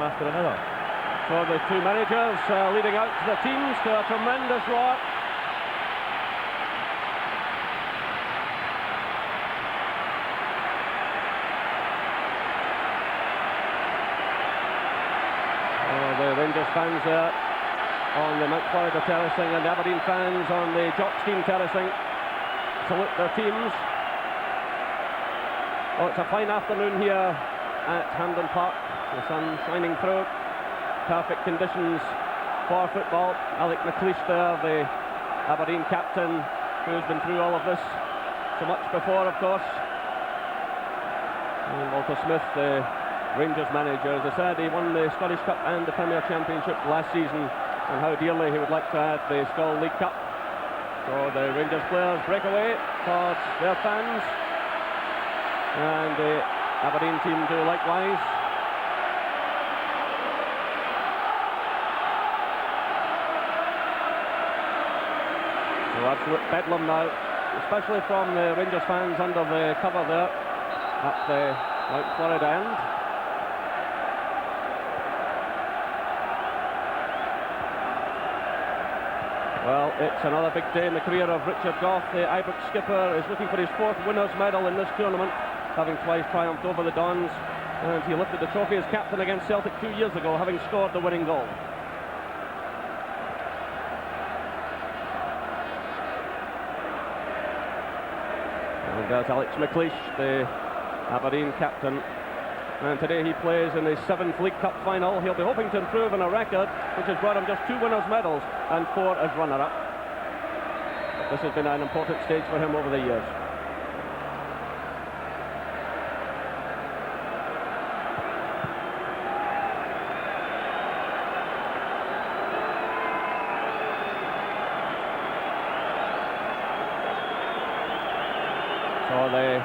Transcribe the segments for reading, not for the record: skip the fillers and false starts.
after another. So the two managers leading out to the teams to a tremendous roar. The Rangers fans on the Mount Florida terracing and the Aberdeen fans on the Jockstein terracing salute their teams. Oh, it's a fine afternoon here at Hampden Park. The sun shining through. Perfect conditions for football. Alec McLeish there, the Aberdeen captain, who's been through all of this so much before, of course. And Walter Smith, the Rangers manager, as I said, he won the Scottish Cup and the Premier Championship last season, and how dearly he would like to add the Skol League Cup. So the Rangers players break away towards their fans, and the Aberdeen team do likewise. So absolute bedlam now, especially from the Rangers fans under the cover there at the Mount Florida end. Well, it's another big day in the career of Richard Gough. The Ibrox skipper is looking for his fourth winners' medal in this tournament, having twice triumphed over the Dons, and he lifted the trophy as captain against Celtic 2 years ago, having scored the winning goal. And there's Alex McLeish, the Aberdeen captain. And today he plays in his 7th League Cup final. He'll be hoping to improve on a record which has brought him just 2 winners' medals and 4 as runner-up. This has been an important stage for him over the years. So the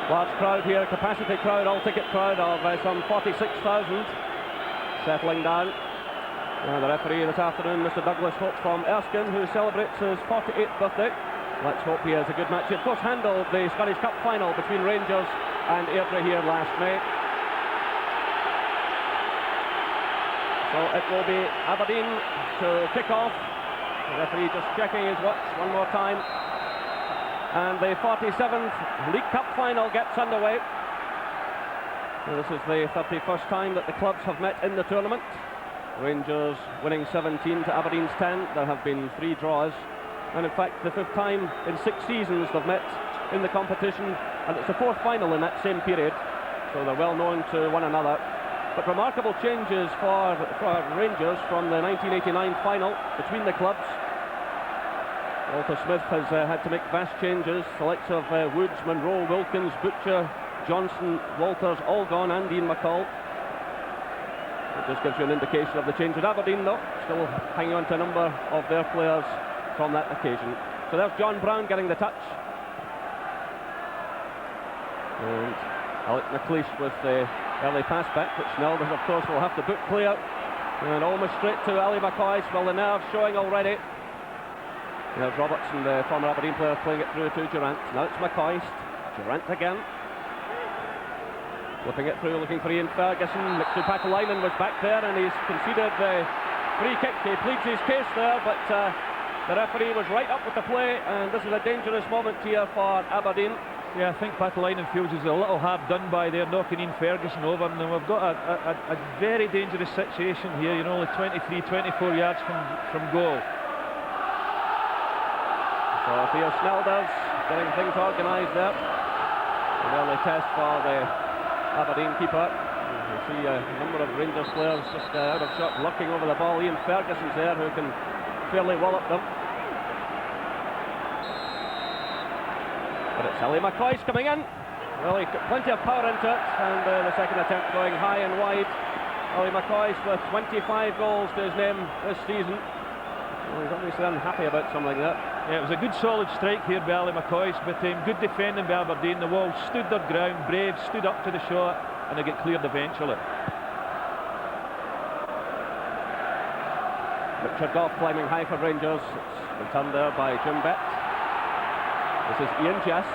large crowd here, capacity crowd, all-ticket crowd of some 46,000 settling down. And the referee this afternoon, Mr. Douglas Hope from Erskine, who celebrates his 48th birthday. Let's hope he has a good match. He, of course, handled the Scottish Cup final between Rangers and Airdrie here last May. So it will be Aberdeen to kick off. The referee just checking his watch one more time. And the 47th League Cup final gets underway. Now, this is the 31st time that the clubs have met in the tournament. Rangers winning 17 to Aberdeen's 10. There have been 3 draws. And in fact, the 5th time in 6 seasons they've met in the competition. And it's the 4th final in that same period. So they're well known to one another. But remarkable changes for Rangers from the 1989 final between the clubs. Walter Smith has had to make vast changes. The likes of Woods, Monroe, Wilkins, Butcher, Johnson, Walters, all gone, and Ian McCall. It just gives you an indication of the change at Aberdeen, though. Still hanging on to a number of their players from that occasion. So there's John Brown getting the touch. And Alec McLeish with the early pass back, which Nelders, of course, will have to boot clear. And almost straight to Ali McCoy. Well, the nerves showing already. There's Robertson, the former Aberdeen player, playing it through to Durant. Now it's McCoy. Durant again. Flipping it through, looking for Ian Ferguson. Mixu Pakalainen was back there, and he's conceded the free kick. He pleads his case there, but the referee was right up with the play, and this is a dangerous moment here for Aberdeen. Yeah, I think Pakalainen feels he's a little hard done by there, knocking Ian Ferguson over, and we've got a very dangerous situation here. You're only 23, 24 yards from goal. So Theo Snelders getting things organised there. An early test for the Aberdeen keeper. You see a number of Rangers players just out of shot, lurking over the ball. Ian Ferguson's there, who can fairly wallop them. But it's Ali McCoy coming in. Well, he's got plenty of power into it, and the second attempt going high and wide. Ali McCoy with 25 goals to his name this season. Well, he's obviously unhappy about something like that. Yeah, it was a good solid strike here by Ali McCoy, but good defending by Aberdeen. The Wolves stood their ground, brave, stood up to the shot, and they get cleared eventually. Richard Gough climbing high for Rangers. It's returned there by Jim Bett. This is Ian Jess,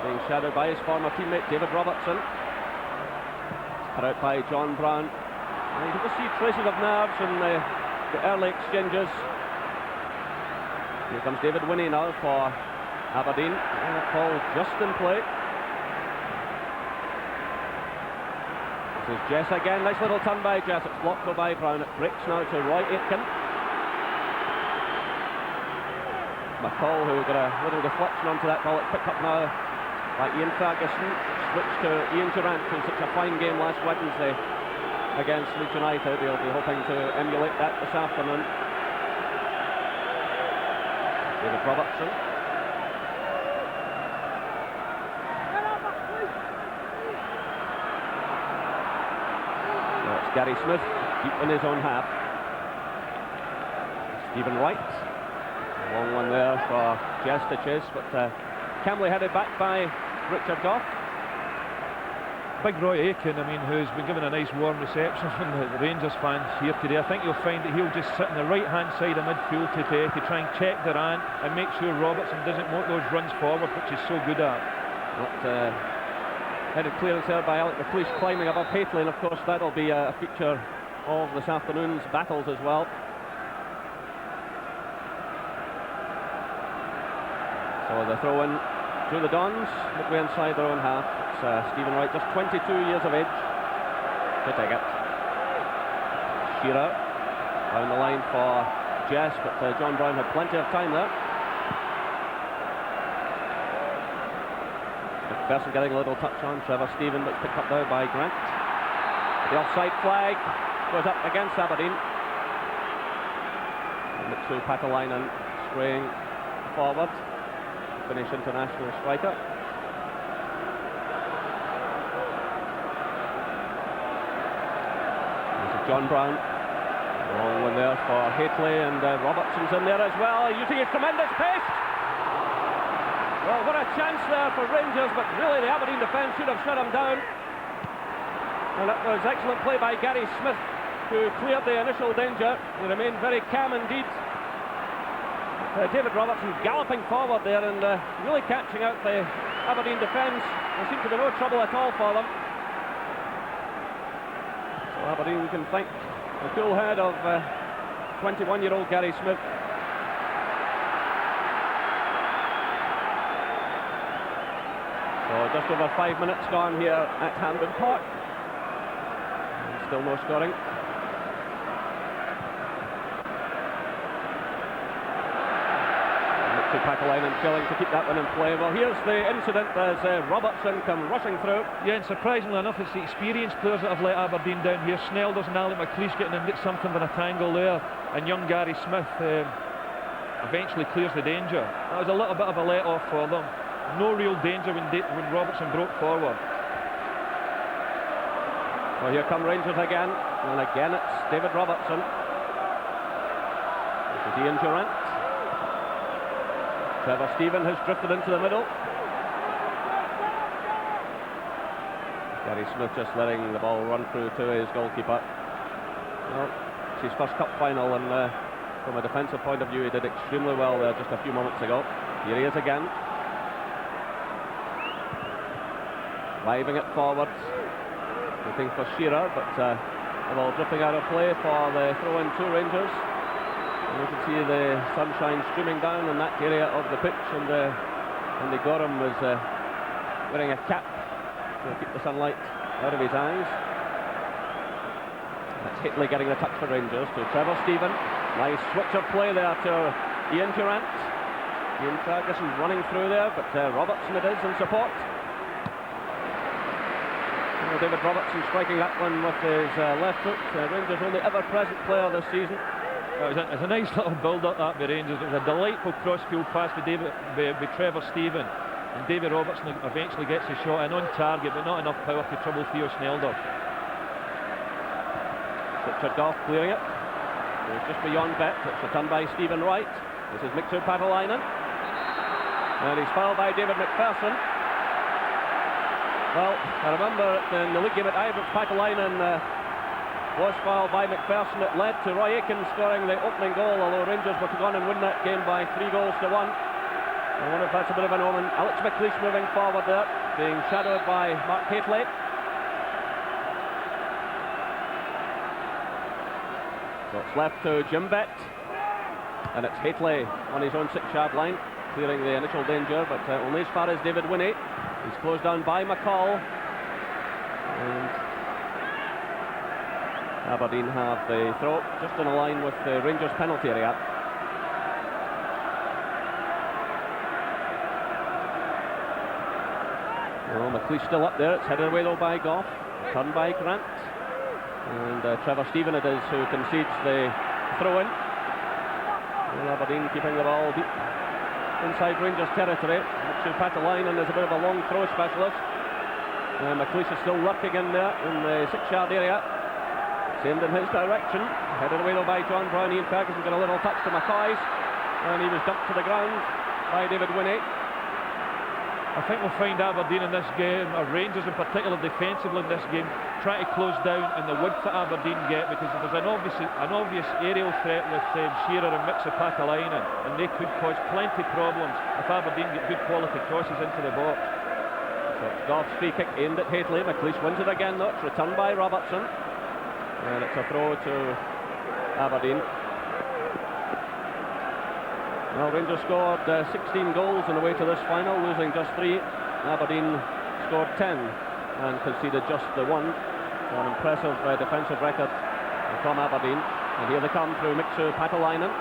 being shadowed by his former teammate David Robertson. Cut out by John Brown. You can just see traces of nerves in the early exchanges. Here comes David Winnie now for Aberdeen. And that ball just in play. This is Jess again. Nice little turn by Jess. It's blocked by Brown. It breaks now to Roy Aitken. McCall, who got a little deflection onto that ball. It's picked up now by Ian Ferguson. Switched to Ian Durant, who had such a fine game last Wednesday against Leeds United. He'll be hoping to emulate that this afternoon. David Robertson. So it's Gary Smith deep in his own half. Stephen Wright. A long one there for Jess to chase, but Camley headed back by Richard Goff. Big Roy Aitken, I mean, who's been given a nice warm reception from the Rangers fans here today. I think you'll find that he'll just sit on the right-hand side of midfield today to try and check Durant and make sure Robertson doesn't make those runs forward, which he's so good at. Headed clearance there by Alec McLeish, climbing above Haitley, and of course that'll be a feature of this afternoon's battles as well. So the throw in to the Dons, midway inside their own half. It's Stephen Wright, just 22 years of age, to take it. Shearer down the line for Jess, but John Brown had plenty of time there. McPherson getting a little touch on Trevor Stephen, but picked up there by Grant. The offside flag goes up against Aberdeen. Mitsu Pakalainen spraying forward. Finnish international striker. This is John Brown. Long one there for Haitley, and Robertson's in there as well, using his tremendous pace. Well, what a chance there for Rangers, but really the Aberdeen defence should have shut him down. And that was excellent play by Gary Smith, who cleared the initial danger. He remained very calm indeed. David Robertson galloping forward there and really catching out the Aberdeen defence. There seemed to be no trouble at all for them. So Aberdeen can thank the cool head of 21-year-old Gary Smith. So just over 5 minutes gone here at Hampden Park. And still no scoring. Pakalainen failing to keep that one in play. Well, here's the incident as Robertson come rushing through. Yeah, and surprisingly enough, it's the experienced players that have let Aberdeen down here. Snelders and Alec McLeish getting in something of a tangle there, and young Gary Smith eventually clears the danger. That was a little bit of a let-off for them. No real danger when Robertson broke forward. Well, here come Rangers again, and again it's David Robertson. This is Ian Durant. Trevor Stephen has drifted into the middle. Gary Smith just letting the ball run through to his goalkeeper. Well, it's his first cup final, and from a defensive point of view he did extremely well there just a few moments ago. Here he is again. Driving it forwards, looking for Shearer, but the ball drifting out of play for the throw-in to Rangers. And you can see the sunshine streaming down in that area of the pitch, and Andy Gorham was wearing a cap to keep the sunlight out of his eyes. That's Haitley getting the touch for Rangers to Trevor Stephen. Nice switch of play there to Ian Durant. Ian Ferguson running through there, but Robertson it is in support. David Robertson striking that one with his left foot. Rangers' only ever-present player this season. It was a nice little build-up that by Rangers. It was a delightful cross-field pass with Trevor Stephen, and David Robertson eventually gets his shot in on target, but not enough power to trouble Theo Snelders. Richard Goff clearing it. It's just beyond Bet. It's returned by Stephen Wright. This is Mikko Patalainen, and he's fouled by David McPherson. Well, I remember in the league game at Ibrox, Patalainen was fouled by McPherson. It led to Roy Aitken scoring the opening goal, although Rangers were to go on and win that game by 3 goals to 1. I wonder if that's a bit of an omen. Alex McLeish moving forward there, being shadowed by Mark Haitley. So it's left to Jim Bett, and it's Haitley on his own 6-yard line, clearing the initial danger, but only as far as David Winnie. He's closed down by McCall, and Aberdeen have the throw just in a line with the Rangers penalty area. Well, McLeish still up there. It's headed away though by Goff, turned by Grant, and Trevor Stephen it is who concedes the throw-in. Well, Aberdeen keeping the ball deep inside Rangers territory. Mitchell Patalainen is a bit of a long throw specialist. McLeish is still lurking in there in the 6-yard area. Aimed in his direction. Headed away though by John Brown. Ian Ferguson got a little touch to McCoy's, and he was dumped to the ground by David Winnie. I think we'll find Aberdeen in this game, or Rangers in particular defensively in this game, trying to close down in the width that Aberdeen get, because there's an obvious aerial threat with Shearer and Mitsipatalainen, and they could cause plenty problems if Aberdeen get good quality crosses into the box. So it's Goff's free kick aimed at Haitley. McLeish wins it again though. It's returned by Robertson, and it's a throw to Aberdeen. Well, Rangers scored 16 goals on the way to this final, losing just 3. Aberdeen scored 10 and conceded just the 1. So an impressive defensive record from Aberdeen. And here they come through Mixu Patalainen.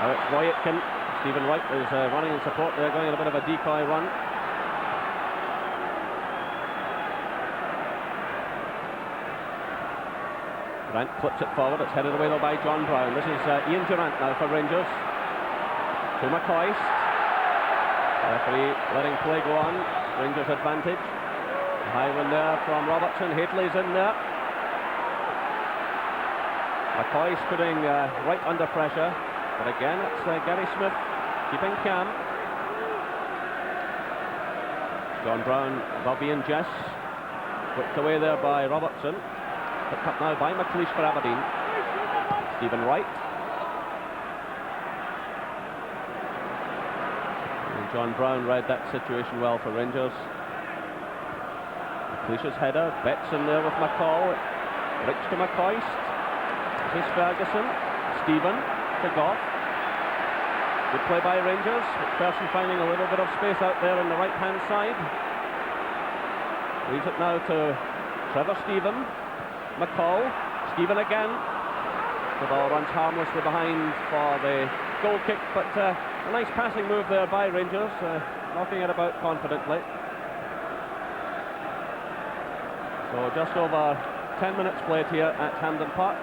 Now it's Roy Aitken. Stephen Wright is running in support there, going on a bit of a decoy run. Grant clips it forward. It's headed away though by John Brown. This is Ian Durant now for Rangers. To McCoist. Referee letting play go on. Rangers advantage. A high one there from Robertson. Haitley's in there. McCoist putting right under pressure. But again, it's Gary Smith keeping calm. John Brown above Ian Jess. Whipped away there by Robertson. Picked up now by McLeish for Aberdeen. Stephen Wright. And John Brown read that situation well for Rangers. McLeish's header. Betts in there with McCall. Rich to McCoist. This is Ferguson. Stephen to Goff. Good play by Rangers. McPherson finding a little bit of space out there on the right-hand side. Leaves it now to Trevor Stephen. McCall, Stephen again. The ball runs harmlessly behind for the goal kick, but a nice passing move there by Rangers, knocking it about confidently. So just over 10 minutes played here at Hampden Park.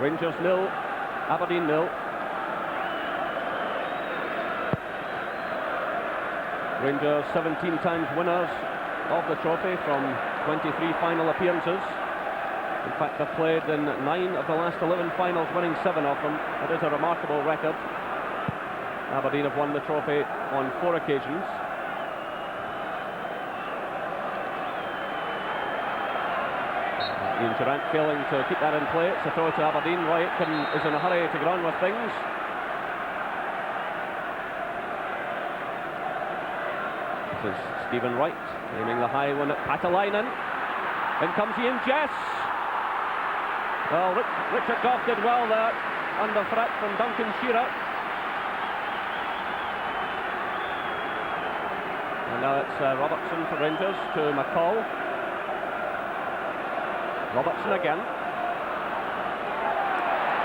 Rangers 0, Aberdeen 0. Rangers 17 times winners of the trophy from 23 final appearances. In fact, they've played in 9 of the last 11 finals, winning 7 of them. It is a remarkable record. Aberdeen have won the trophy on 4 occasions. Ian Durant failing to keep that in play. It's a throw to Aberdeen. Roy Aitken is in a hurry to get on with things. This is Stephen Wright aiming the high one at Patalainen. In comes Ian Jess. Well, Richard Goff did well there, under threat from Duncan Shearer. And now it's Robertson for Rangers to McCall. Robertson again.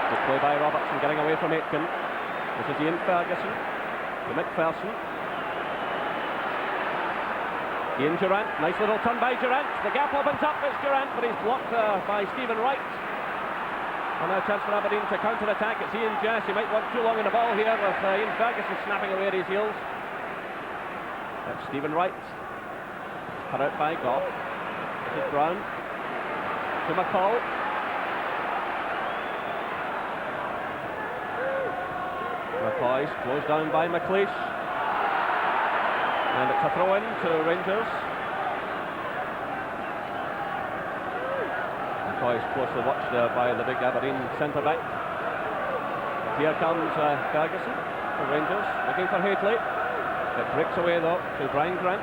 Good play by Robertson, getting away from Aitken. This is Ian Ferguson to McPherson. Ian Durant, nice little turn by Durant. The gap opens up, it's Durant, but he's blocked by Stephen Wright. And now a chance for Aberdeen to counter-attack. It's Ian Jess. He might want too long in the ball here with Ian Ferguson snapping away at his heels. That's Stephen Wright. Cut out by Goff. This is Brown. To McCall. McCoy closed down by McLeish. And it's a throw-in to Rangers. McCoy's closely watched there by the big Aberdeen centre-back. Here comes Ferguson for Rangers, looking for Haitley. It breaks away though to Brian Grant.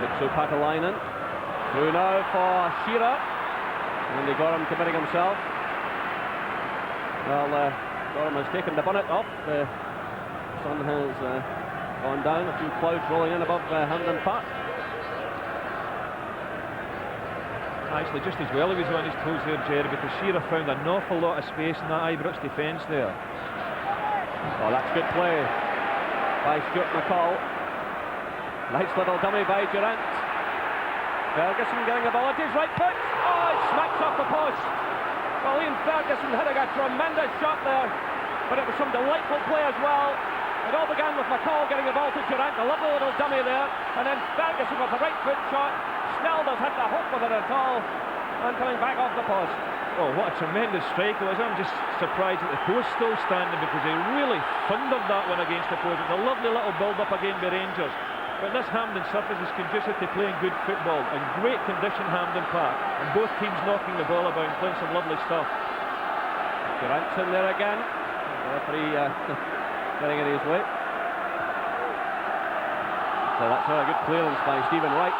Vitsu Patalainen. Through now for Shearer. Andy Gorham committing himself. Well, Gorham has taken the bonnet off. The sun has gone down. A few clouds rolling in above Hampden Park. Actually, just as well he was on his toes there, Jerry, because Shearer found an awful lot of space in that Ibrox defence there. Oh, that's good play by Stuart McCall. Nice little dummy by Durant. Ferguson getting the ball at his right foot. Oh, it smacks off the post. Well, Ian Ferguson hitting a tremendous shot there, but it was some delightful play as well. It all began with McCall getting the ball to Durant, a lovely little dummy there, and then Ferguson with the right foot shot. Snelder's had to hope with it at all, and coming back off the post. Oh, what a tremendous strike it was. I'm just surprised that the post still standing, because they really thundered that one against the post. It's a lovely little build-up again by Rangers. But this Hampden surface is conducive to playing good football, and great condition Hampden Park, and both teams knocking the ball about and playing some lovely stuff. Durant's in there again. The referee getting in his way. So that's a good clearance by Stephen Wright.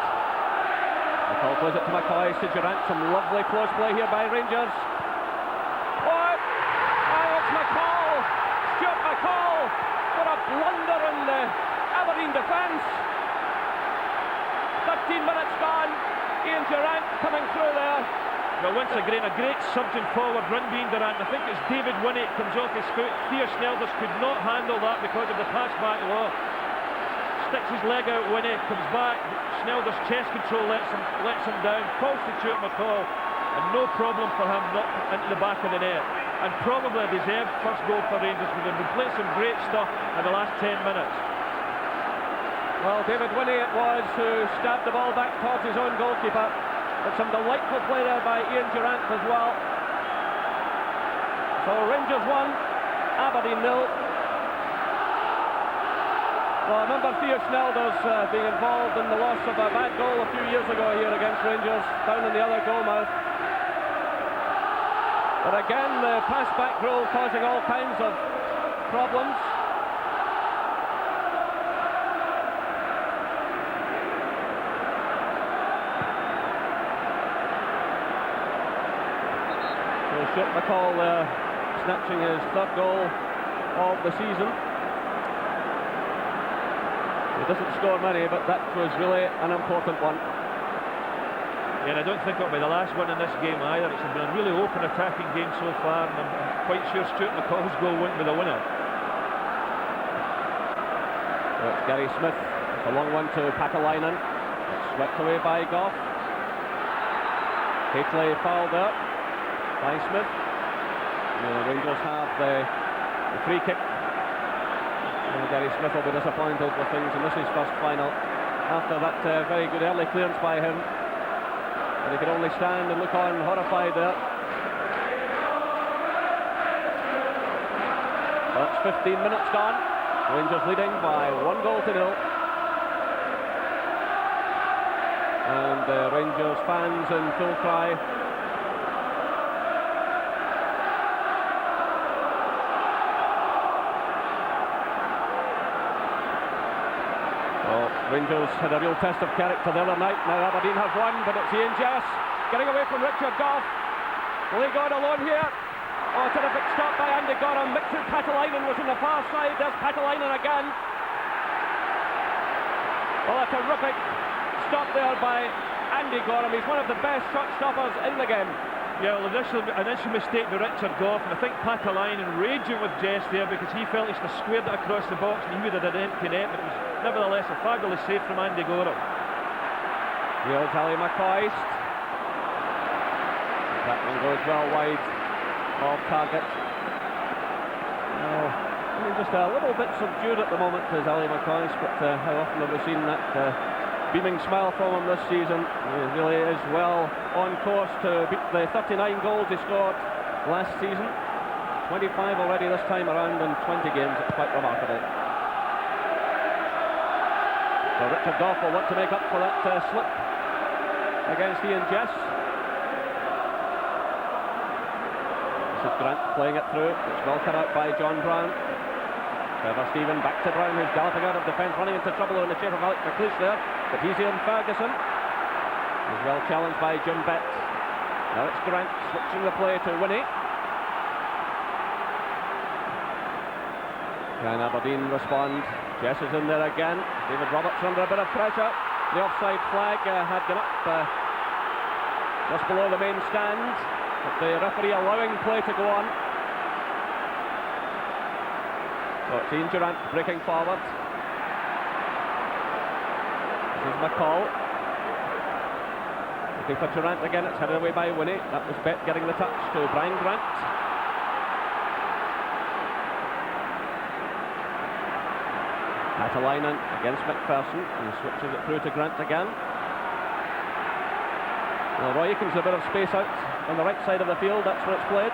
McCall plays it to McCoy, to Durant. Some lovely close play here by Rangers. Oh, it's McCall! Stuart McCall! What a blunder in the Aberdeen defence. 13 minutes gone. Ian Durant coming through there. Well, once again, a great surging forward run being Durant. I think it's David Winnie comes off his foot. Theo Snelders could not handle that because of the pass back low. Sticks his leg out, Winnie comes back. Snelders' chest control lets him down. Falls to Stuart McCall, and no problem for him not into the back of the net. And probably a deserved first goal for Rangers, because they've been playing some great stuff in the last 10 minutes. Well, David Winnie it was who stabbed the ball back towards his own goalkeeper. But some delightful play there by Ian Durant as well. So Rangers 1, Aberdeen 0. Well, I remember Theo Snelders being involved in the loss of a bad goal a few years ago here against Rangers, down in the other goal mouth. But again, the pass back rule causing all kinds of problems. Stuart McCall snatching his third goal of the season. He doesn't score many, but that was really an important one. Yeah, and I don't think it'll be the last one in this game either. It's been a really open attacking game so far, and I'm quite sure Stuart McCall's goal won't be the winner. So it's Gary Smith. It's a long one to Patalainen. It's swept away by Goff. Haitley fouled up by Smith. The Rangers have the free kick. And Gary Smith will be disappointed with things in this his first final after that very good early clearance by him. And he could only stand and look on horrified there. That's 15 minutes gone. Rangers leading by 1-0. And Rangers fans in full cry. Rangers had a real test of character the other night. Now Aberdeen have won, but it's Ian Jess getting away from Richard Goff. Will he go alone here? Oh, terrific stop by Andy Gorham. Mitchell Patalainen was on the far side. There's Patalainen again. Well, a terrific stop there by Andy Gorham. He's one of the best shot stoppers in the game. Yeah, well, initial mistake by Richard Goff, and I think Patalainen raging with Jess there because he felt he should have squared it across the box and he would have had an empty net, but it was nevertheless a fabulous save from Andy Gorham. Here's Ali McCoy. That one goes well wide of target. Just a little bit subdued at the moment is Ali McCoy, but how often have we seen that beaming smile from him this season? He really is well on course to beat the 39 goals he scored last season. 25 already this time around in 20 games. It's quite remarkable. So Richard Goff will want to make up for that slip against Ian Jess. This is Grant playing it through. It's well cut out by John Brown. Trevor Stephen back to Brown, who's galloping out of defence, running into trouble in the shape of Alex McLeish there. but he's Ian Ferguson. He's well challenged by Jim Bett. Now it's Grant switching the play to Winnie. Can Aberdeen respond? Jess is in there again. David Roberts under a bit of pressure. The offside flag had gone up just below the main stand, but the referee allowing play to go on. So it's Ian Durant breaking forward. This is McCall. Looking for Durant again, it's headed away by Winnie. That was Bett getting the touch to Brian Grant. Katalainen against McPherson, and switches it through to Grant again. Well, Roy Aikens a bit of space out on the right side of the field, that's where it's played.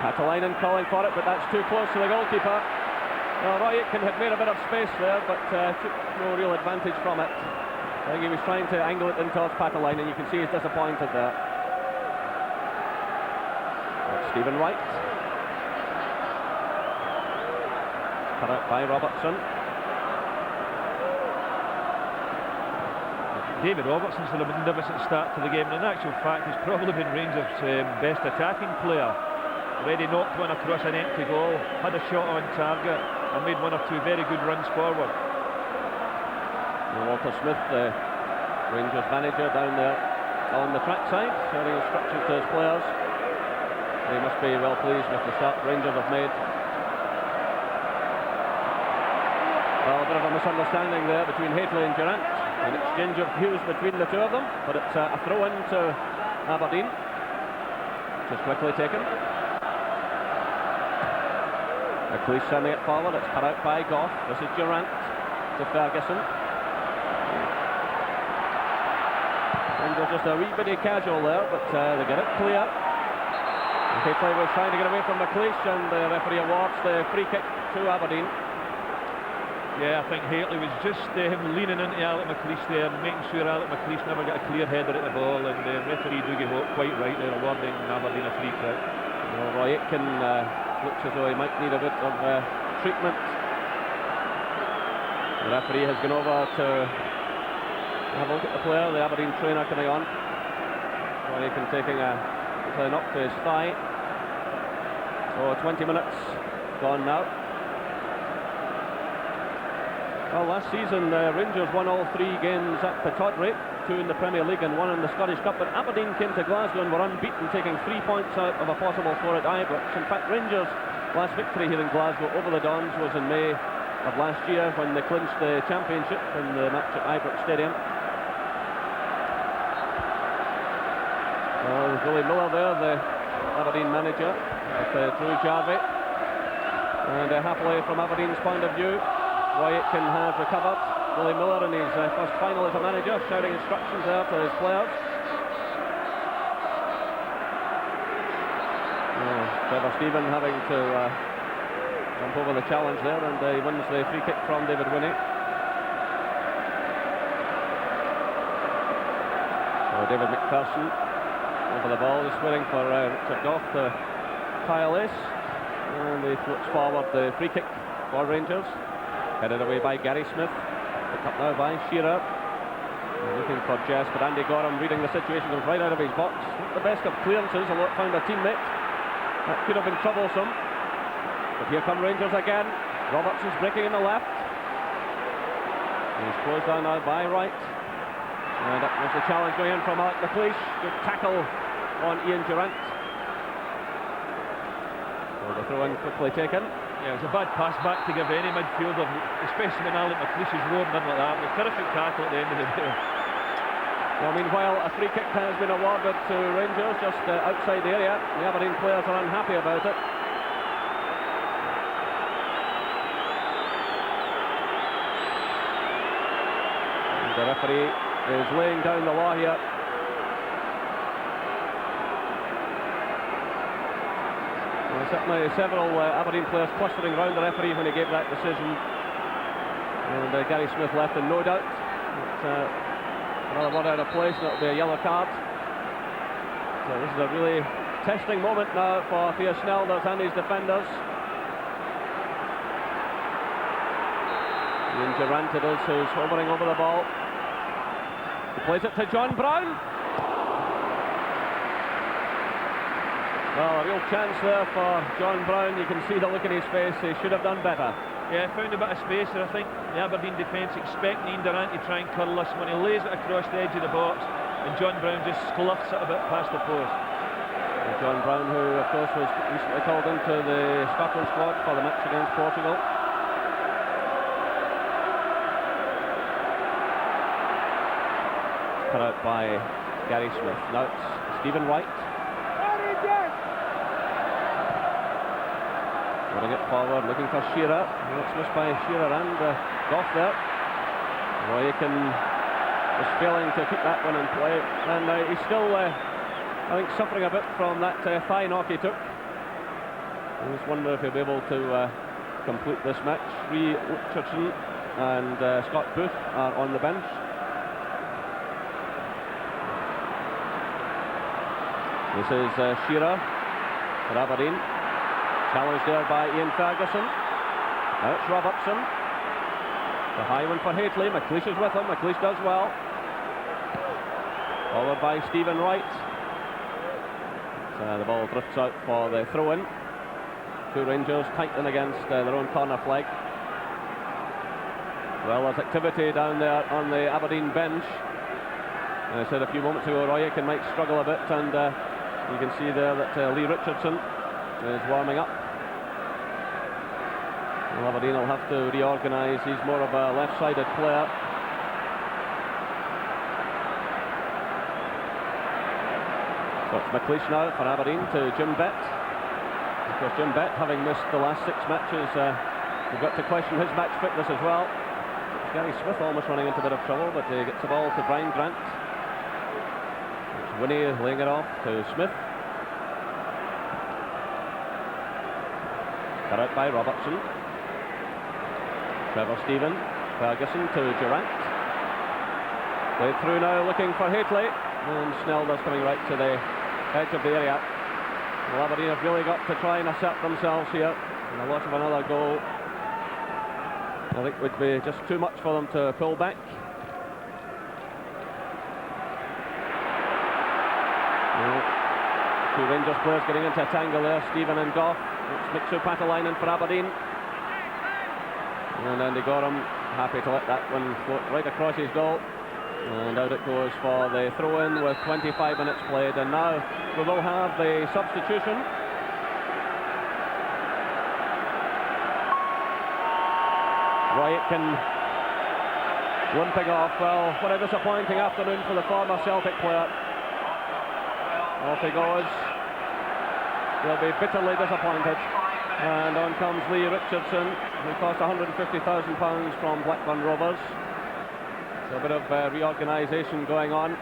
Katalainen calling for it, but that's too close to the goalkeeper. Well, Roy Aitken had made a bit of space there, but took no real advantage from it. I think he was trying to angle it in towards Katalainen. You can see he's disappointed there. That's Stephen White. Cut out by Robertson. David Robertson's had a magnificent start to the game, and in actual fact he's probably been Rangers' best attacking player. Already knocked one across an empty goal, had a shot on target and made one or two very good runs forward. Walter Smith, the Rangers manager, down there on the track side, sharing instructions to his players. They must be well pleased with the start Rangers have made. Well, a bit of a misunderstanding there between Hateley and Durant. An exchange of views between the two of them, but it's a throw-in to Aberdeen, which is quickly taken. McLeish sending it forward, it's cut out by Goff. This is Durant to Ferguson. And there's just a wee bitty casual there, but they get it clear. Hateley was trying to get away from McLeish, and the referee awards the free kick to Aberdeen. Yeah, I think Hateley was just him leaning into Alec McLeish there, making sure Alec McLeish never got a clear header at the ball, and the referee Dougie Hope quite right there, awarding Aberdeen a free kick. Well, Roy Aitken looks as though he might need a bit of treatment. The referee has gone over to have a look at the player, the Aberdeen trainer coming on. Roy Aitken taking a knock to his thigh. So 20 minutes gone now. Well, last season Rangers won all 3 games at Pittodrie, 2 in the Premier League and 1 in the Scottish Cup, but Aberdeen came to Glasgow and were unbeaten, taking 3 points out of a possible 4 at Ibrox. In fact, Rangers' last victory here in Glasgow over the Dons was in May of last year, when they clinched the championship in the match at Ibrox Stadium. Well, Willie Miller there, the Aberdeen manager, with Drew Jarvie, and happily from Aberdeen's point of view, Roy Aitken has recovered. Willie Miller in his first final as a manager, shouting instructions there to his players. Trevor Stephen having to jump over the challenge there, and he wins the free kick from David Winnie. So David McPherson over the ball, he's waiting for Richard Goff to Kyle Ace, and he floats forward the free kick for Rangers. Headed away by Gary Smith. Picked up now by Shearer. Looking for Jess, but Andy Gorham reading the situation, goes right out of his box. Not the best of clearances, although it found a teammate. That could have been troublesome. But here come Rangers again. Robertson's breaking in the left. He's closed down now by Wright. And that was the challenge going in from Alec McLeish. Good tackle on Ian Durant. So the throw in quickly taken. Yeah, it was a bad pass back to give any midfielder, especially when Alec McLeish is roaring in like that. It was a terrific tackle at the end of the day. Well, meanwhile, a free kick has been awarded to Rangers just outside the area. The Aberdeen players are unhappy about it. And the referee is laying down the law here. Certainly several Aberdeen players clustering around the referee when he gave that decision, and Gary Smith left in no doubt. Another one out of place, and that'll be a yellow card. So this is a really testing moment now for Theo Snelders and his defenders. Ian Durant it is who's hovering over the ball. He plays it to John Brown. Well, a real chance there for John Brown. You can see the look in his face. He should have done better. Yeah, found a bit of space there. I think the Aberdeen defence expecting Ian Durant to try and curl this when he lays it across the edge of the box, and John Brown just scuffs it a bit past the post. And John Brown, who of course was recently called into the Scotland squad for the match against Portugal. Cut out by Gary Smith. Now it's Stephen Wright. Putting it forward, looking for Shearer. It's missed by Shearer and Goff there. Roy was failing to keep that one in play, and he's still, I think, suffering a bit from that thigh knock he took. I just wonder if he'll be able to complete this match. Richardson and Scott Booth are on the bench. This is Shearer for Aberdeen. Challenged there by Ian Ferguson. Now it's Robertson. The high one for Haitley. McLeish is with him. McLeish does well. Followed by Stephen Wright. So the ball drifts out for the throw-in. Two Rangers tight in against their own corner flag. Well, there's activity down there on the Aberdeen bench. And I said a few moments ago, Roy might struggle a bit, and you can see there that Lee Richardson is warming up. Well, Aberdeen will have to reorganise. He's more of a left-sided player. So it's McLeish now for Aberdeen to Jim Bett. Of course, Jim Bett, having missed the last 6 matches, we've got to question his match fitness as well. Gary Smith almost running into a bit of trouble, but he gets the ball to Brian Grant. It's Winnie laying it off to Smith. Cut out by Robertson. Trevor Stephen, Ferguson to Durant. Played through now, looking for Haitley, and Snelder's coming right to the edge of the area. Well, Aberdeen have really got to try and assert themselves here, and a loss of another goal, I think, would be just too much for them to pull back. Two Rangers players getting into a tangle there, Stephen and Goff. It's Mitsu Patalainen for Aberdeen. And Andy Gorham happy to let that one float right across his goal. And out it goes for the throw-in with 25 minutes played. And now we will have the substitution. Roy Aitken limping off. Well, what a disappointing afternoon for the former Celtic player. Off he goes. They'll be bitterly disappointed. And on comes Lee Richardson, who cost £150,000 from Blackburn Rovers. So a bit of reorganisation going on.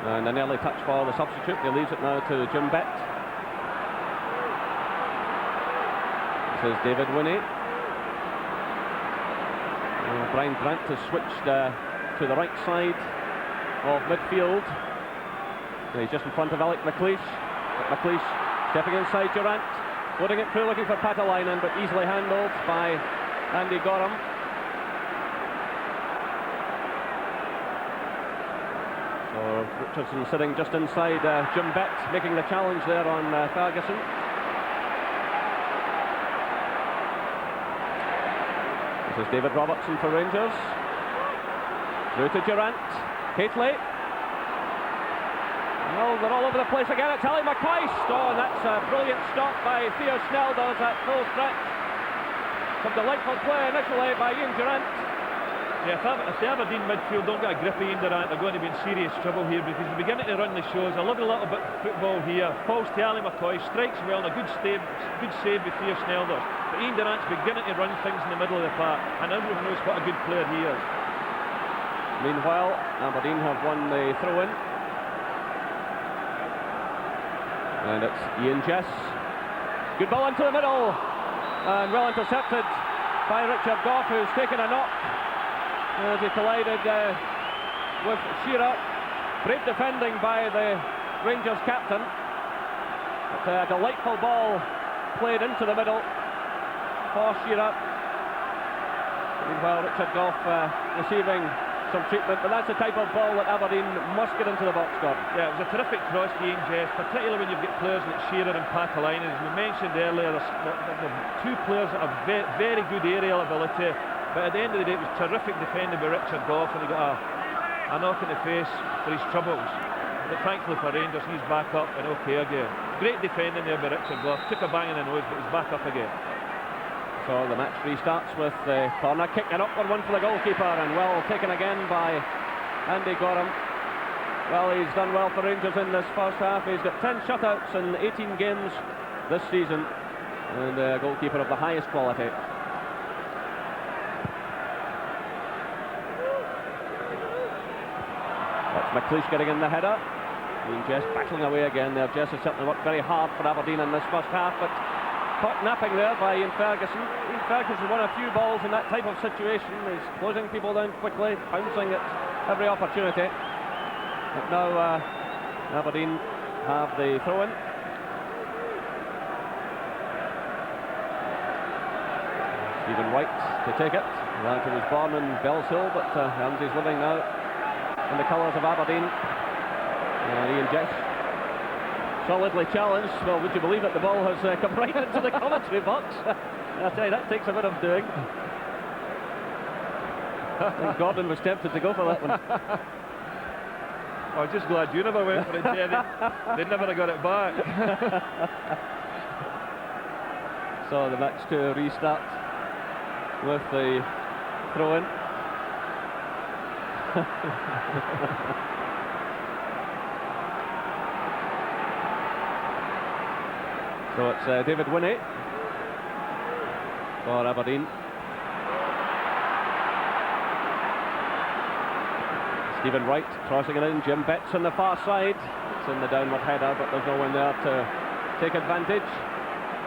And an early touch for the substitute. He leaves it now to Jim Bett. This is David Winnie. Brian Grant has switched to the right side of midfield. He's just in front of Alec McLeish. McLeish stepping inside Durant, loading it through, looking for Patalainen, but easily handled by Andy Gorham. So Richardson sitting just inside Jim Bett, making the challenge there on Ferguson. This is David Robertson for Rangers. Through to Durant. Haitley. Well, they're all over the place again. It's Ali McCoist. Oh, and that's a brilliant stop by Theo Snelders at full stretch. Some delightful play initially by Ian Durant. Yeah, if the Aberdeen midfield don't get a grip of Ian Durant, they're going to be in serious trouble here, because they're beginning to run the shows. I love a little bit of football here. Falls to Ali McCoist, strikes well, and a good save by Theo Snelders. But Ian Durant's beginning to run things in the middle of the park, and everyone knows what a good player he is. Meanwhile, Aberdeen have won the throw-in. And it's Ian Jess. Good ball into the middle. And well intercepted by Richard Goff, who's taken a knock as he collided with Shearer. Great defending by the Rangers captain. But a delightful ball played into the middle for Shearer. Meanwhile, Richard Gough receiving some treatment, but that's the type of ball that Aberdeen must get into the box, Scott. Yeah, it was a terrific cross game, Jess, particularly when you've got players like Shearer and Patalainen. As we mentioned earlier, the two players that have very good aerial ability, but at the end of the day, it was terrific defending by Richard Gough, and he got a knock in the face for his troubles. But thankfully for Rangers, he's back up and okay again. Great defending there by Richard Gough. Took a bang in the nose, but he's back up again. So the match restarts with the corner kick, an upward one for the goalkeeper, and well taken again by Andy Gorham. Well, he's done well for Rangers in this first half. He's got 10 shutouts in 18 games this season, and a goalkeeper of the highest quality. That's McLeish getting in the header. Ian Jess battling away again there. Jess has certainly worked very hard for Aberdeen in this first half, but caught napping there by Ian Ferguson. Ian Ferguson won a few balls in that type of situation. He's closing people down quickly, pouncing at every opportunity. But now Aberdeen have the throw-in. Stephen White to take it. He was born in Bellshill, but earns his living now in the colours of Aberdeen. Ian Jess solidly challenged. Well, would you believe it? The ball has come right into the commentary box. I tell you, that takes a bit of doing. I think Gordon was tempted to go for that one. I'm just glad you never went for it, Jerry. They never have got it back. So the match to restart with the throw-in. So it's David Winnie for Aberdeen. Stephen Wright crossing it in. Jim Betts on the far side. It's in the downward header, but there's no one there to take advantage.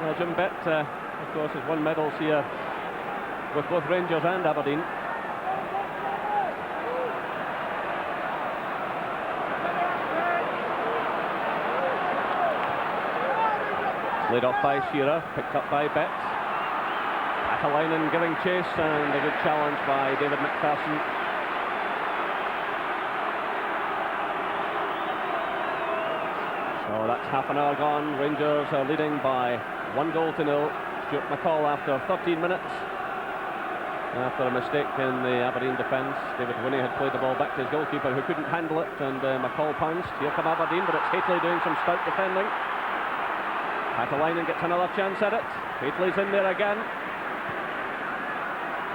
Well, Jim Betts, of course, has won medals here with both Rangers and Aberdeen. Laid off by Shearer, picked up by Betts. Patalainen giving chase, and a good challenge by David McPherson. So that's half an hour gone. Rangers are leading by 1-0. Stuart McCall after 13 minutes. After a mistake in the Aberdeen defence, David Winnie had played the ball back to his goalkeeper who couldn't handle it, and McCall pounced. Here come Aberdeen, but it's Haitley doing some stout defending. Patalainen gets another chance at it. Haitley's in there again.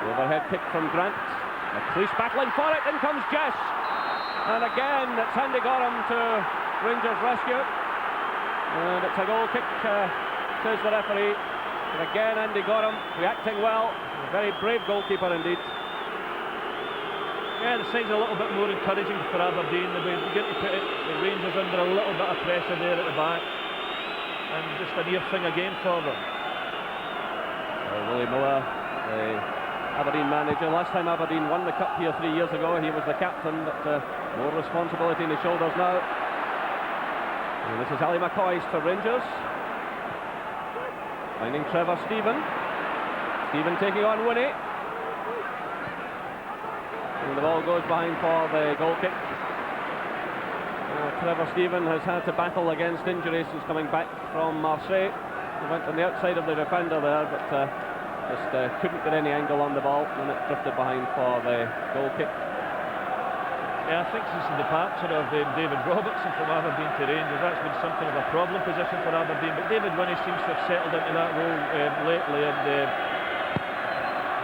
The overhead kick from Grant. McLeish battling for it. In comes Jess. And again, it's Andy Gorham to Rangers' rescue. And it's a goal kick, says the referee. And again, Andy Gorham reacting well. A very brave goalkeeper indeed. Yeah, the side's a little bit more encouraging for Aberdeen. The way they get to put it, the Rangers under a little bit of pressure there at the back. And just a near thing again for them. Willie Miller, the Aberdeen manager. Last time Aberdeen won the cup here 3 years ago, he was the captain, but more responsibility on his shoulders now. And this is Ali McCoy for Rangers. Finding Trevor Stephen. Stephen taking on Winnie. And the ball goes behind for the goal kick. Trevor Stephen has had to battle against injuries since coming back from Marseille. He went on the outside of the defender there, but just couldn't get any angle on the ball, and it drifted behind for the goal kick. Yeah, I think since the departure of David Robertson from Aberdeen to Rangers, that's been something of a problem position for Aberdeen, but David Winnie seems to have settled into that role lately and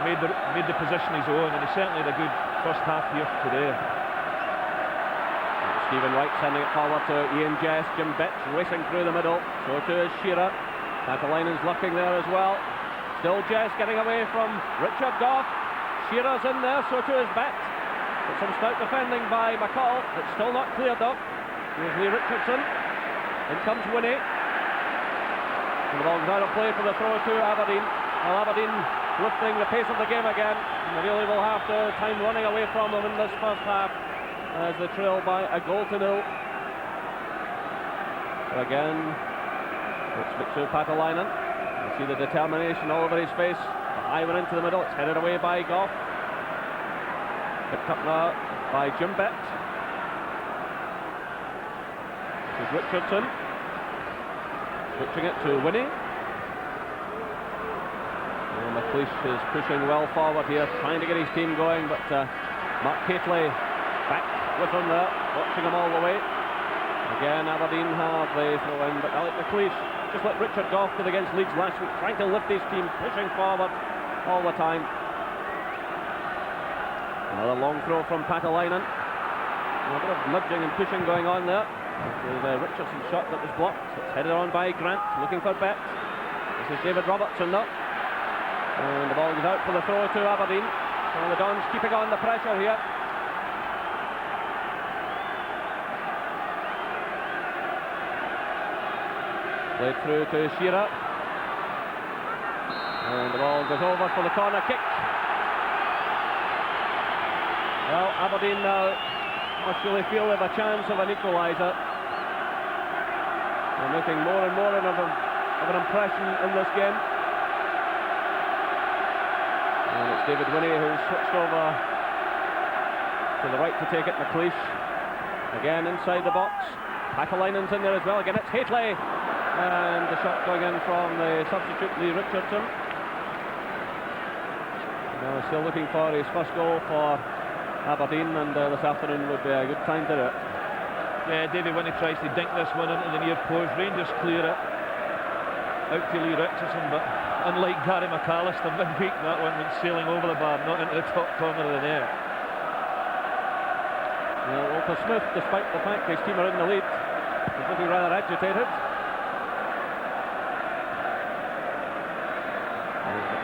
made the position his own, and he certainly had a good first half here today. Stephen Wright sending it forward to Ian Jess. Jim Betts racing through the middle. So too is Shearer. Patalainen's lurking there as well. Still Jess getting away from Richard Gough. Shearer's in there, so too is Betts. But some stout defending by McCall. It's still not cleared up. Here's Lee Richardson. In comes Winnie. And the ball's out of play for the throw to Aberdeen. Well, Aberdeen lifting the pace of the game again. And they really will have time running away from them in this first half, as they trail by 1-0. But again, it's Victor Patalainen. You see the determination all over his face. The high one into the middle. It's headed away by Goff. Picked up now by Jimbet. This is Richardson. Switching it to Winnie. McLeish is pushing well forward here, trying to get his team going, but Mark Catley back with him there, watching him all the way. Again, Aberdeen have the throw in, but Alec McLeish, just like Richard Goff did against Leeds last week, trying to lift his team, pushing forward all the time. Another long throw from Patalainen. A bit of nudging and pushing going on there. With Richardson's shot that was blocked. It's headed on by Grant, looking for Bet. This is David Robertson now. And the ball goes out for the throw to Aberdeen. So the Dons keeping on the pressure here. Played through to Shearer. And the ball goes over for the corner kick. Well, Aberdeen now must really feel they have a chance of an equaliser. They're making more and more of an impression in this game. And it's David Winnie who's switched over to the right to take it. McLeish again inside the box. Patalainen's in there as well. Again, it's Haitley. And the shot going in from the substitute, Lee Richardson. Now he's still looking for his first goal for Aberdeen, and this afternoon would be a good time to do it. Yeah, David Winnie tries to dink this one into the near post. Rangers clear it out to Lee Richardson, but unlike Gary McAllister midweek, that one went sailing over the bar, not into the top corner of the net. Well, Walter Smith, despite the fact his team are in the lead, is looking rather agitated.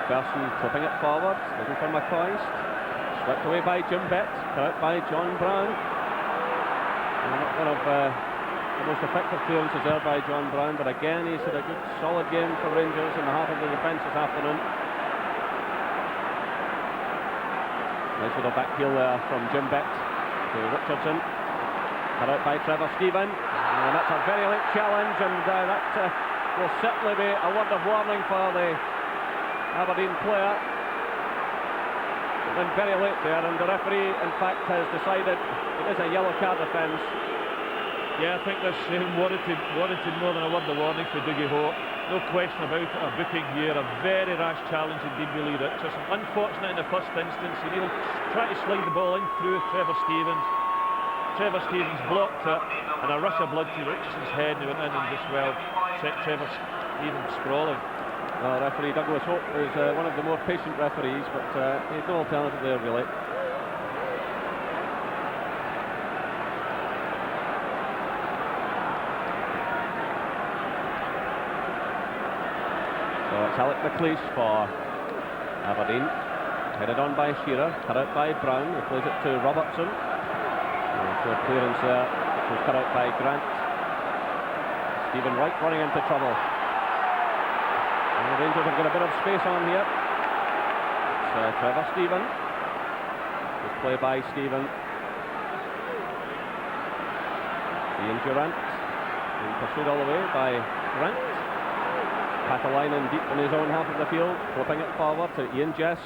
McPherson clipping it forward, looking for McCoist. Swept away by Jimbet, cut out by John Brown. One of the most effective clearances there by John Brown, but again he's had a good solid game for Rangers in the heart of the defence this afternoon. Nice little back heel there from Jimbet to Richardson. Cut out by Trevor Stephen. And that's a very late challenge, and that will certainly be a word of warning for the Aberdeen player. It's been very late there, and the referee in fact has decided it is a yellow card offence. Yeah, I think this warranted more than a word of warning for Dougie Hope. No question about it, a booking here, a very rash challenge indeed by Lee Richardson. Unfortunate in the first instance, he nearly tried to slide the ball in through Trevor Stevens. Trevor Stevens blocked it, and a rush of blood to Richardson's head, and he went in and just, well, set Trevor Stevens sprawling. Well, referee Douglas Hope is one of the more patient referees, but he had no alternative there really. So it's Alec McLeish for Aberdeen. Headed on by Shearer, cut out by Brown, he plays it to Robertson. Good clearance there, which was cut out by Grant. Stephen Wright running into trouble. And the Rangers have got a bit of space on here. It's Trevor Stephen. Good play by Stephen. Ian Durant being pursued all the way by Grant. Patalainen deep in his own half of the field, flipping it forward to Ian Jess.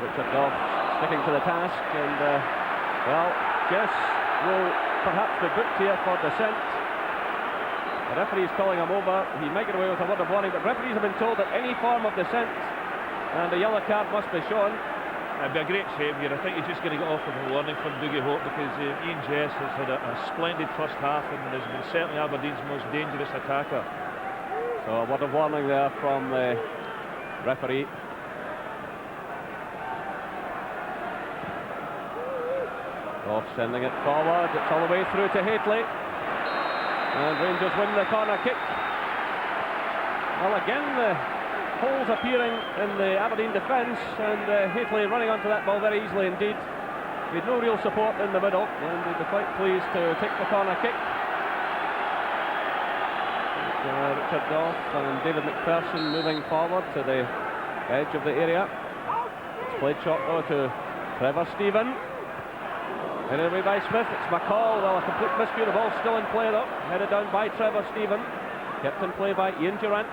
Richard Goff sticking to the task, and well, Jess will perhaps be booked here for dissent. The referee is calling him over. He might get away with a word of warning, but referees have been told that any form of dissent and a yellow card must be shown. It'd be a great shame here. I think he's just going to get off with a warning from Dougie Hope, because Ian Jess has had a splendid first half and has been certainly Aberdeen's most dangerous attacker. So a word of warning there from the referee. Off sending it forward, it's all the way through to Haitley. And Rangers win the corner kick. Well, again, the holes appearing in the Aberdeen defence, and Haitley running onto that ball very easily indeed. He had no real support in the middle, and he'd be quite pleased to take the corner kick. Richard Goff and David McPherson moving forward to the edge of the area. It's played shot though to Trevor Stephen. Headed away by Smith, it's McCall. Well, a complete miscue, the ball's still in play though. Headed down by Trevor Stephen. Kept in play by Ian Durrant.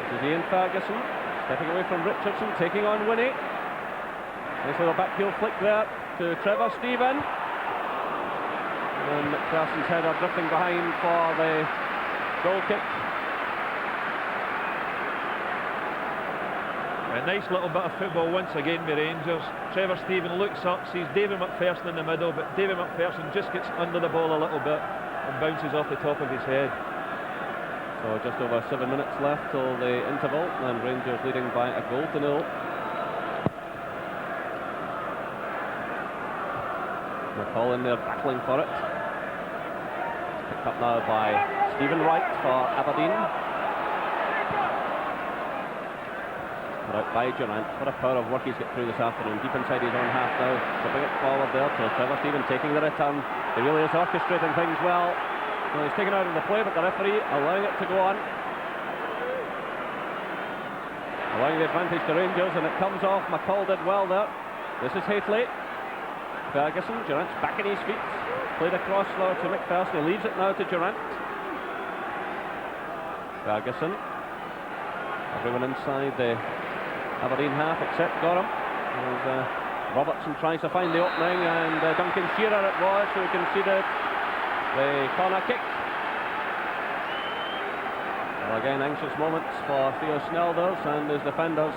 This is Ian Ferguson, stepping away from Richardson, taking on Winnie. Nice little backheel flick there to Trevor Stephen. And McPherson's header drifting behind for the goal kick. A nice little bit of football once again by Rangers. Trevor Stephen looks up, sees David McPherson in the middle, but David McPherson just gets under the ball a little bit and bounces off the top of his head. So just over 7 minutes left till the interval, and Rangers leading by a goal to nil. McCall in there battling for it. Picked up now by Stephen Wright for Aberdeen. Put out by Durrant. What a power of work he's got through this afternoon. Deep inside his own half now. Flipping it forward there to Trevor Stephen, taking the return. He really is orchestrating things well. Well, he's taken out of the play, but the referee allowing it to go on. Allowing the advantage to Rangers, and it comes off. McCall did well there. This is Haitley. Ferguson, Durrant's back in his feet. Played across now to McPherson. He leaves it now to Durrant. Ferguson. Everyone inside the Aberdeen half except Gorham. As Robertson tries to find the opening, and Duncan Shearer it was who conceded the corner kick. Well, again, anxious moments for Theo Snelders and his defenders.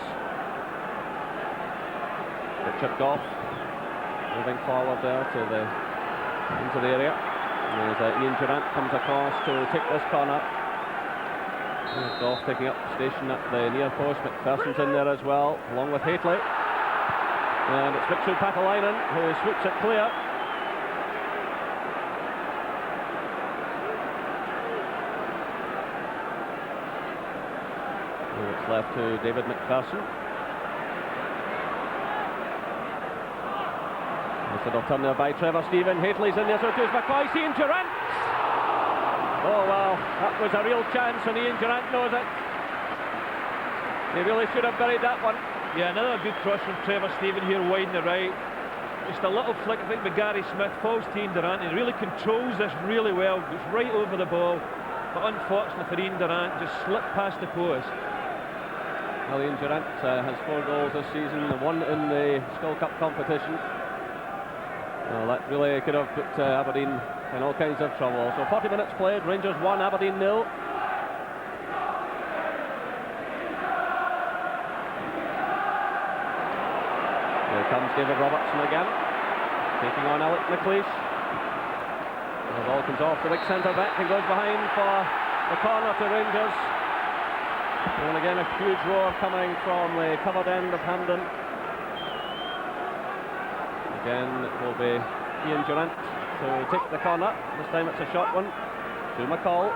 Richard Goff moving forward there into the area. And as Ian Durrant comes across to take this corner. Goff taking up station at the near post. McPherson's in there as well, along with Haitley. And it's Mixu Paatelainen who sweeps it clear. And it's left to David McPherson. Nice little turn there by Trevor Stephen. Haitley's in there, so it is McCoy. Ian Durrant. Oh well, that was a real chance, and Ian Durrant knows it. He really should have buried that one. Yeah, another good cross from Trevor Stephen here, wide and the right. Just a little flick, I think, with Gary Smith, falls to Ian Durrant. He really controls this really well, goes right over the ball. But unfortunately for Ian Durrant, just slipped past the post. Well, Ian Durrant has 4 goals this season, one in the Skull Cup competition. Well, that really could have put Aberdeen in all kinds of trouble. So 40 minutes played, Rangers 1, Aberdeen 0. Here comes David Robertson again, taking on Alec McLeish. The ball comes off the big centre back and goes behind for the corner to Rangers. And again a huge roar coming from the covered end of Hampden. Again it will be Ian Durrant to take the corner. This time it's a short one to McCall.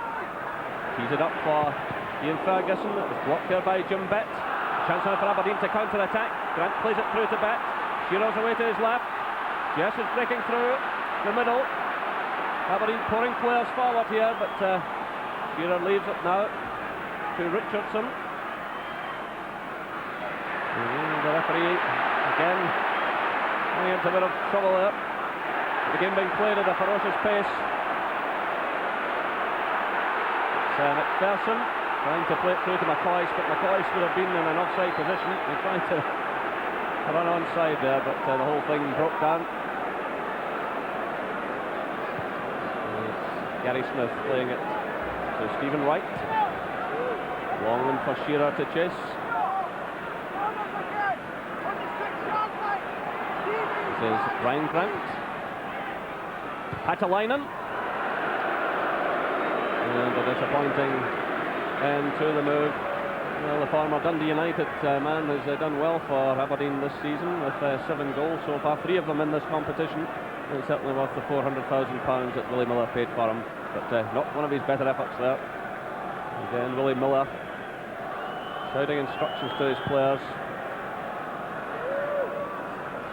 Tees it up for Ian Ferguson. It was blocked there by Jim Bett. Chance now for Aberdeen to counter-attack. Grant plays it through to Bett. Shearer's away to his left. Jess is breaking through the middle. Aberdeen pouring players forward here, but Shearer leaves it now to Richardson. And the referee again running into a bit of trouble there. The game being played at a ferocious pace. It's McPherson trying to play it through to McCoy, but McCoy would have been in an offside position. He's trying to run onside there, but the whole thing broke down. Gary Smith playing it to Stephen Wright. Long one for Shearer to chase. This is Ryan Grant. Paatelainen. And a disappointing end to the move. Well, the former Dundee United man has done well for Aberdeen this season with 7 goals so far, 3 of them in this competition. And certainly worth the £400,000 that Willie Miller paid for him, but not one of his better efforts there. Again, Willie Miller shouting instructions to his players.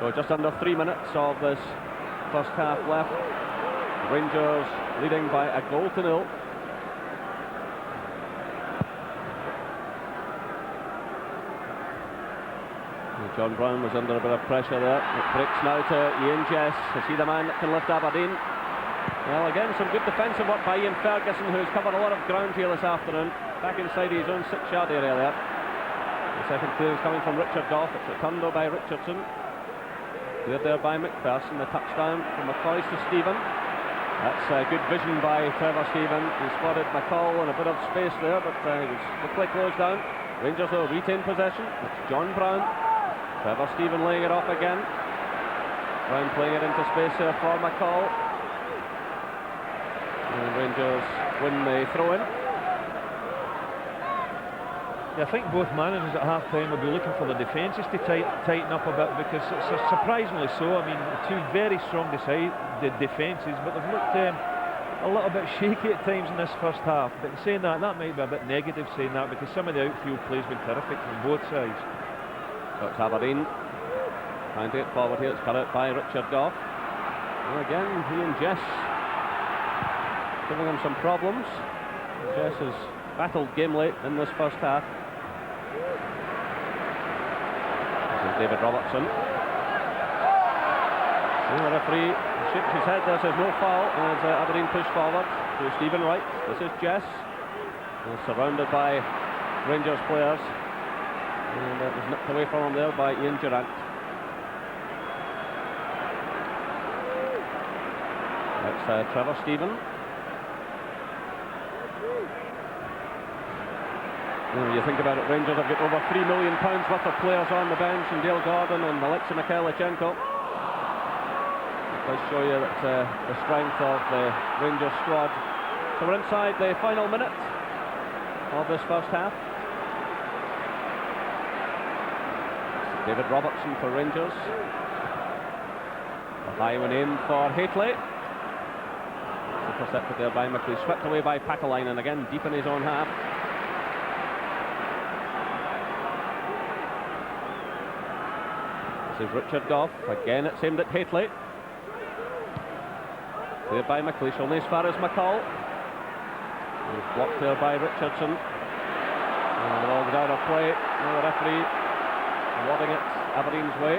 So just under 3 minutes of this first half left. Rangers leading by a goal to nil. John Brown was under a bit of pressure there. It breaks now to Ian Jess. Is he the man that can lift Aberdeen? Well, again, some good defensive work by Ian Ferguson, who's covered a lot of ground here this afternoon. Back inside his own 6-yard area there. The second clear is coming from Richard Goff. It's returned though by Richardson. Cleared there by McPherson. The touchdown from McCoy to Stephen. That's good vision by Trevor Stephen. He spotted McCall in a bit of space there, but he was quickly closed down. Rangers though retain possession. It's John Brown. Trevor Stephen laying it off again. Brown playing it into space here for McCall. And Rangers win the throw-in. Yeah, I think both managers at half-time will be looking for the defences to tighten up a bit, because it's surprisingly so. I mean, two very strong defences, but they've looked a little bit shaky at times in this first half. But saying that might be a bit negative saying that, because some of the outfield play's been terrific from both sides. So it's Aberdeen trying to get forward here. It's cut out by Richard Goff. And again, he and Jess giving him some problems. Jess has battled game late in this first half. This is David Robertson. The referee shakes his head. There says no foul as Aberdeen push forward to Stephen Wright. This is Jess. Surrounded by Rangers players. And it was nipped away from him there by Ian Durant. That's Trevor Stephen. When you think about it, Rangers have got over £3 million worth of players on the bench, and Dale Gordon and Alexei Mikhailichenko. It does show you that the strength of the Rangers squad. So we're inside the final minute of this first half. David Robertson for Rangers. A high one aimed for Haitley. Intercepted there by McLeish, swept away by Pakalainen, again deep in his own half. This is Richard Goff, again it's aimed at Haitley. Cleared by McLeish, only as far as McCall. And blocked there by Richardson. And the ball's out of play. Now the referee wadding it Aberdeen's way.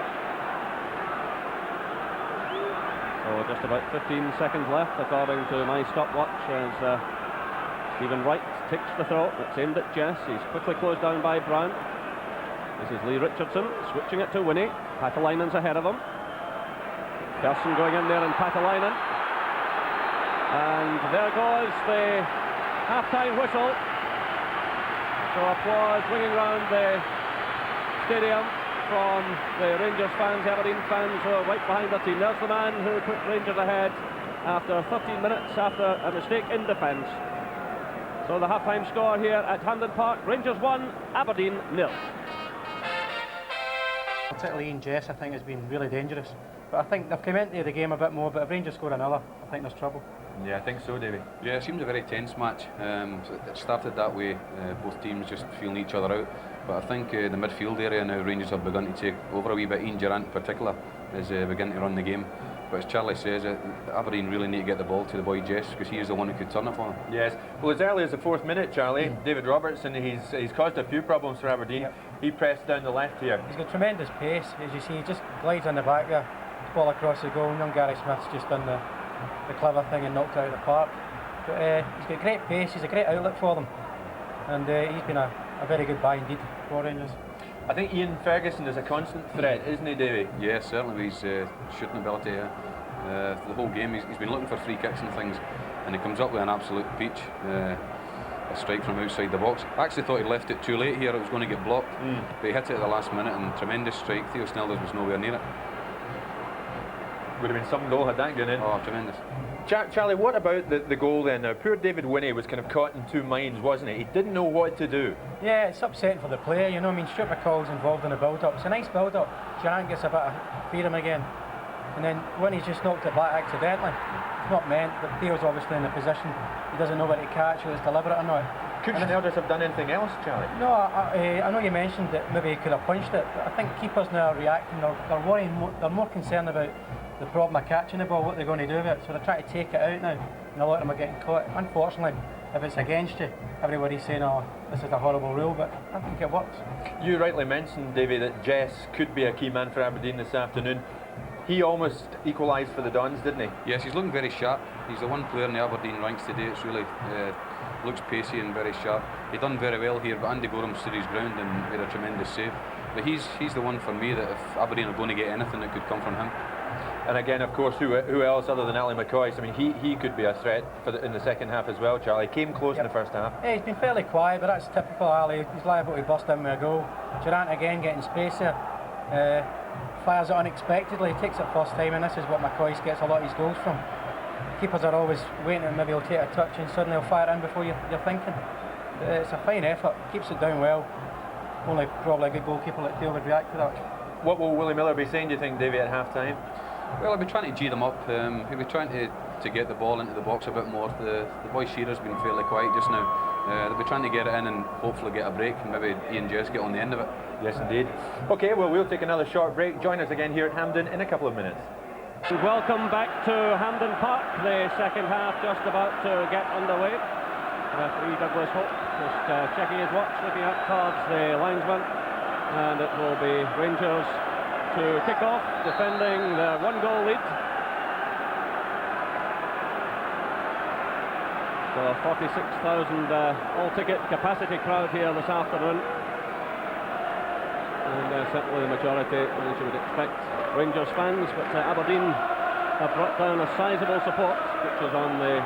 So just about 15 seconds left according to my stopwatch as Stephen Wright takes the throw. It's aimed at Jess. He's quickly closed down by Brown. This is Lee Richardson switching it to Winnie. Pakalainen's ahead of him. Persson going in there and Pakalainen. And there goes the half-time whistle. So applause ringing round the stadium from the Rangers fans, Aberdeen fans who are right behind their team. There's the man who put Rangers ahead after 13 minutes after a mistake in defence. So the half-time score here at Hampden Park, Rangers 1, Aberdeen 0. Particularly Ian Jess, I think, has been really dangerous. But I think they've come into the game a bit more, but if Rangers score another, I think there's trouble. Yeah, I think so, Davey. Yeah, it seemed a very tense match. It started that way, both teams just feeling each other out. But I think the midfield area now, Rangers have begun to take over a wee bit. Ian Durant in particular is beginning to run the game. But as Charlie says, Aberdeen really need to get the ball to the boy Jess, because he is the one who could turn it for them. Yes, well, as early as the 4th minute, Charlie, David Robertson, he's caused a few problems for Aberdeen. Yep. He pressed down the left here. He's got tremendous pace, as you see. He just glides on the back there, ball across the goal. Young Gary Smith's just done the clever thing and knocked it out of the park. But he's got great pace, he's a great outlet for them. And he's been a very good buy indeed for Rangers. I think Ian Ferguson is a constant threat, isn't he, Davey? Yeah, certainly with his shooting ability. The whole game he's been looking for free kicks and things, and he comes up with an absolute peach. A strike from outside the box. I actually thought he left it too late here, it was going to get blocked, but he hit it at the last minute, and tremendous strike. Theo Snellders was nowhere near it. Would have been some goal had that gone in. Oh, tremendous. Charlie, what about the goal then? Now, poor David Winnie was kind of caught in two minds, wasn't he? He didn't know what to do. Yeah, it's upsetting for the player, you know. I mean, Stuart McCall's involved in the build-up. It's a nice build-up. Durant gets a bit of freedom again. And then Winnie's just knocked it back accidentally. It's not meant, but Theo's obviously in the position. He doesn't know where to catch, whether it's deliberate or not. Could Snellders have done anything else, Charlie? No, I know you mentioned that maybe he could have punched it, but I think keepers now are reacting. They're worrying. They're more concerned about the problem of catching the ball, what they're going to do with it. So they're trying to take it out now, and a lot of them are getting caught. Unfortunately, if it's against you, everybody's saying, "Oh, this is a horrible rule," but I think it works. You rightly mentioned, Davey, that Jess could be a key man for Aberdeen this afternoon. He almost equalised for the Dons, didn't he? Yes, he's looking very sharp. He's the one player in the Aberdeen ranks today. It's really looks pacey and very sharp. He done very well here, but Andy Gorham stood his ground and made a tremendous save. But he's the one for me that if Aberdeen are going to get anything, it could come from him. And again, of course, who else other than Ali McCoy? I mean, he could be a threat in the second half as well, Charlie. Came close in the first half. Yeah, he's been fairly quiet, but that's typical Ali. He's liable to bust in with a goal. Durant again getting space here. Fires it unexpectedly, takes it first time, and this is what McCoy gets a lot of his goals from. Keepers are always waiting, and maybe he'll take a touch and suddenly he'll fire it in before you're thinking. It's a fine effort, keeps it down well. Only probably a good goalkeeper like Theo would react to that. What will Willie Miller be saying, do you think, Davey, at half time? Well, I'll be trying to G them up. He'll be trying to get the ball into the box a bit more. The boy Shearer's been fairly quiet just now. They'll be trying to get it in and hopefully get a break, and maybe Ian Jess get on the end of it. Yes, indeed. Okay, well, we'll take another short break. Join us again here at Hampden in a couple of minutes. Welcome back to Hampden Park. The second half just about to get underway. Referee Douglas Hope just checking his watch, looking up towards the linesman, and it will be Rangers to kick off, defending their 1-goal lead. So a 46,000 all-ticket capacity crowd here this afternoon, and certainly the majority, as you would expect, Rangers fans, but Aberdeen have brought down a sizable support, which is on the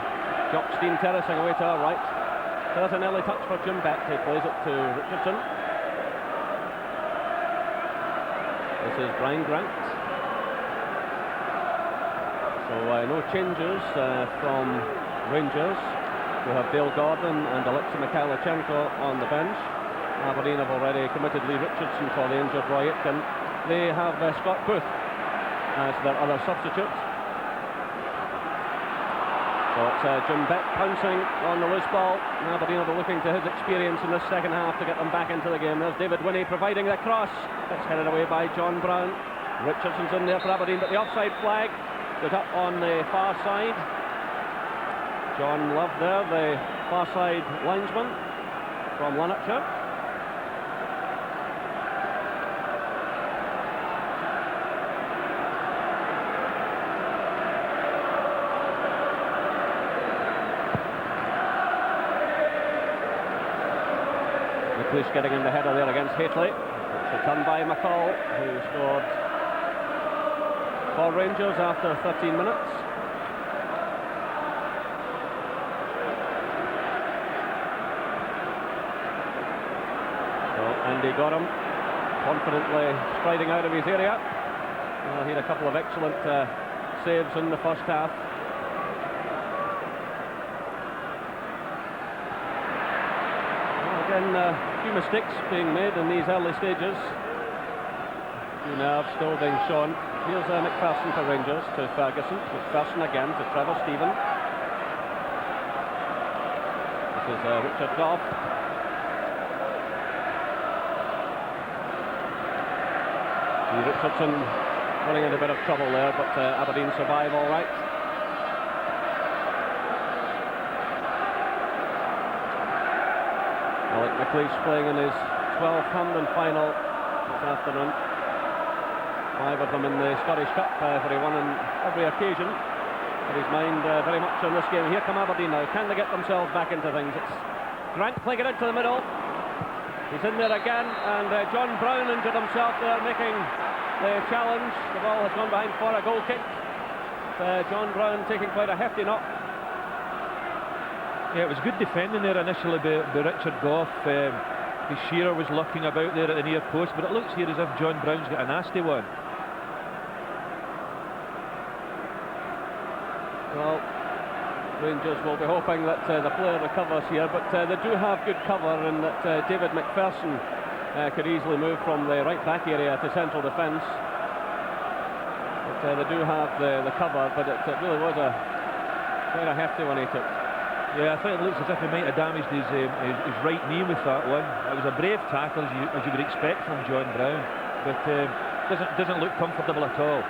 Jock Stein terracing away to our right. There's an early touch for Jim Beck, he plays it to Richardson. This is Brian Grant. So no changes from Rangers. We have Dale Gordon and Alexei Mikhailichenko on the bench. Aberdeen have already committed Lee Richardson for the injured Roy Aitken. They have Scott Booth as their other substitute. So it's Jim Beck pouncing on the loose ball. Aberdeen will be looking to his experience in this second half to get them back into the game. There's David Winnie providing the cross. It's headed away by John Brown. Richardson's in there for Aberdeen, but the offside flag goes up on the far side. John Love there, the far side linesman from Lanarkshire. McLeish getting in the header there against Haitley. It's a turn by McCall, who scored for Rangers after 13 minutes. So Andy Gorham confidently striding out of his area. He had a couple of excellent saves in the first half. Again, a few mistakes being made in these early stages. A few nerves still being shown. Here's McPherson for Rangers to Ferguson. McPherson again to Trevor Stephen. This is Richard Goff. Richardson running into a bit of trouble there, but Aberdeen survive all right. Alec McLeish playing in his 12th Hampden final this afternoon. 5 of them in the Scottish Cup, where he won on every occasion. But his mind very much on this game. Here come Aberdeen now. Can they get themselves back into things? It's Grant playing it into the middle. He's in there again, and John Brown injured himself there, making the challenge. The ball has gone behind for a goal kick. John Brown taking quite a hefty knock. Yeah, it was good defending there initially by Richard Goff. Shearer was looking about there at the near post, but it looks here as if John Brown's got a nasty one. Well, Rangers will be hoping that the player recovers here, but they do have good cover in that David McPherson could easily move from the right back area to central defence. But they do have the cover, but it really was quite a hefty one he took. Yeah, I think it looks as if he might have damaged his right knee with that one. It was a brave tackle, as you would expect from John Brown, but doesn't look comfortable at all.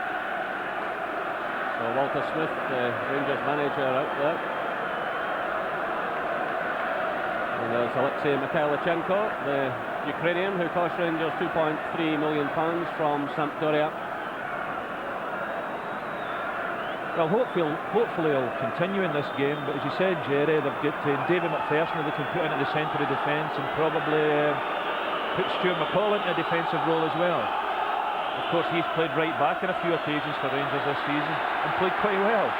So Walter Smith, the Rangers manager, out there. And there's Alexei Mikhailichenko, the Ukrainian, who cost Rangers £2.3 million from Sampdoria. Well, hopefully he'll continue in this game, but as you said, Jerry, they've got David McPherson they can put into the centre of defence and probably put Stuart McCall into a defensive role as well. Of course, he's played right back on a few occasions for Rangers this season and played quite well.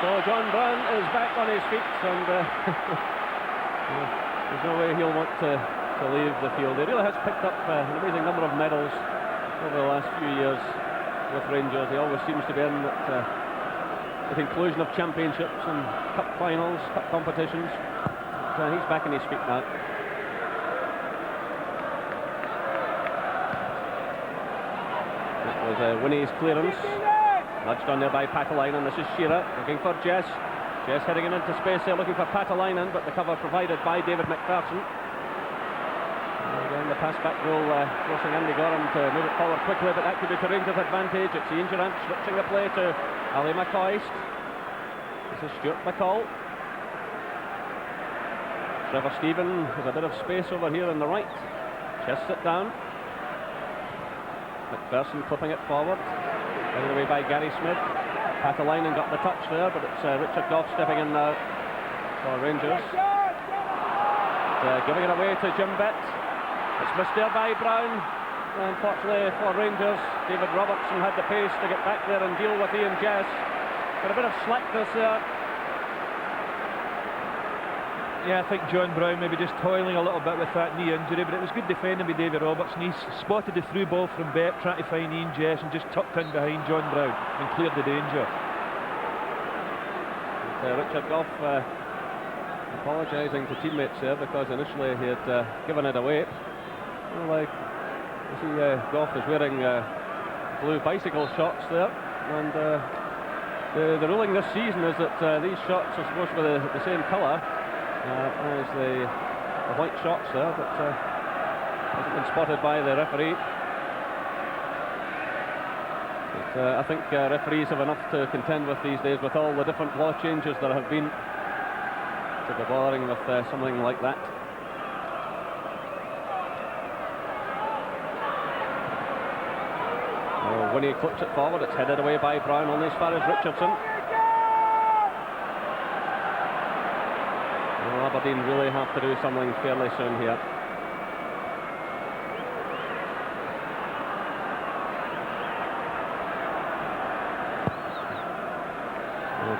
So John Brown is back on his feet, and there's no way he'll want to leave the field. He really has picked up an amazing number of medals over the last few years with Rangers. He always seems to be in at the conclusion of championships and cup finals, cup competitions. So he's back on his feet now. That was Winnie's clearance. Nudged on there by Patalainen. This is Shearer looking for Jess. Jess heading into space there looking for Patalainen, but the cover provided by David McPherson. Again, the pass back goal forcing Andy Gorham to move it forward quickly, but that could be to Rangers' advantage. It's Ian Durrant switching the play to Ali McCoist. This is Stuart McCall. Trevor Stephen has a bit of space over here on the right. Chests it down. McPherson clipping it forward. Headed away by Gary Smith. Patalainen got the touch there, but it's Richard Gough stepping in now for Rangers. Giving it away to Jim Bett. It's missed there by Brown. Unfortunately for Rangers, David Robertson had the pace to get back there and deal with Ian Jess. But a bit of slackness there. Yeah, I think John Brown maybe just toiling a little bit with that knee injury, but it was good defending by David Robertson. He spotted the through ball from Bett, trying to find Ian Jess, and just tucked in behind John Brown and cleared the danger. Richard Gough apologising to teammates there because initially he had given it away. Well, you see Gough is wearing blue bicycle shorts there, and the ruling this season is that these shorts are supposed to be the same colour as the white shorts there, but hasn't been spotted by the referee. But, I think referees have enough to contend with these days with all the different law changes there have been to be bothering with something like that. When he clips it forward, it's headed away by Brown only as far as Richardson. Well, Aberdeen really have to do something fairly soon here.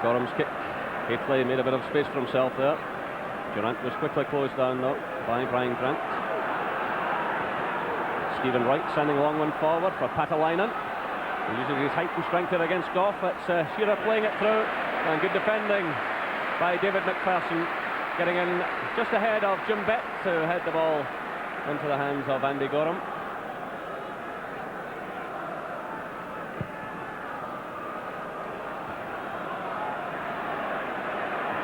Gorham's kick. Hafley made a bit of space for himself there. Durrant was quickly closed down though by Brian Grant. Stephen Wright sending a long one forward for Patalainen. Using his height and strength there against Gough. It's Shearer playing it through, and good defending by David McPherson, getting in just ahead of Jim Bett to head the ball into the hands of Andy Gorham.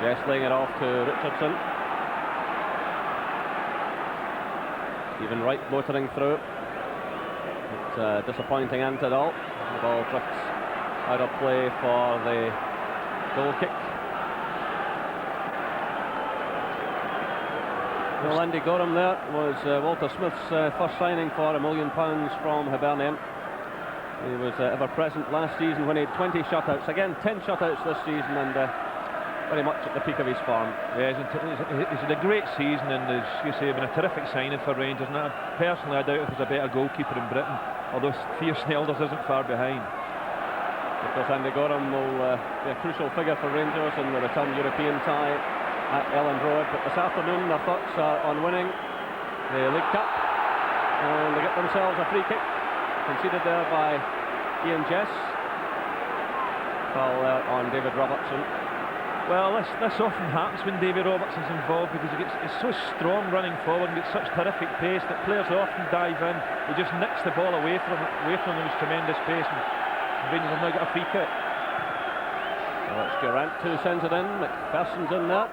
Jess laying it off to Richardson. Stephen Wright motoring through. It's a disappointing end to it all. The ball drifts out of play for the goal kick. Well, Andy Gorham there was Walter Smith's first signing for £1 million from Hibernian. He was ever present last season when he had 20 shutouts. Again, 10 shutouts this season, and very much at the peak of his form. Yeah, he's had a great season, and as you say, been a terrific signing for Rangers. And personally, I doubt if there's a better goalkeeper in Britain, although Theo Snelders isn't far behind. Of course, Andy Gorham will be a crucial figure for Rangers in the return European tie at Elland Road. But this afternoon, their thoughts are on winning the League Cup, and they get themselves a free kick conceded there by Ian Jess. Foul there on David Robertson. Well, this often happens when David Robertson's involved, because he's so strong running forward and gets such terrific pace that players often dive in. He just nicks the ball away from him with tremendous pace, and Rangers have now got a free kick. Well, it's Durrant who sends it in. McPherson's in there.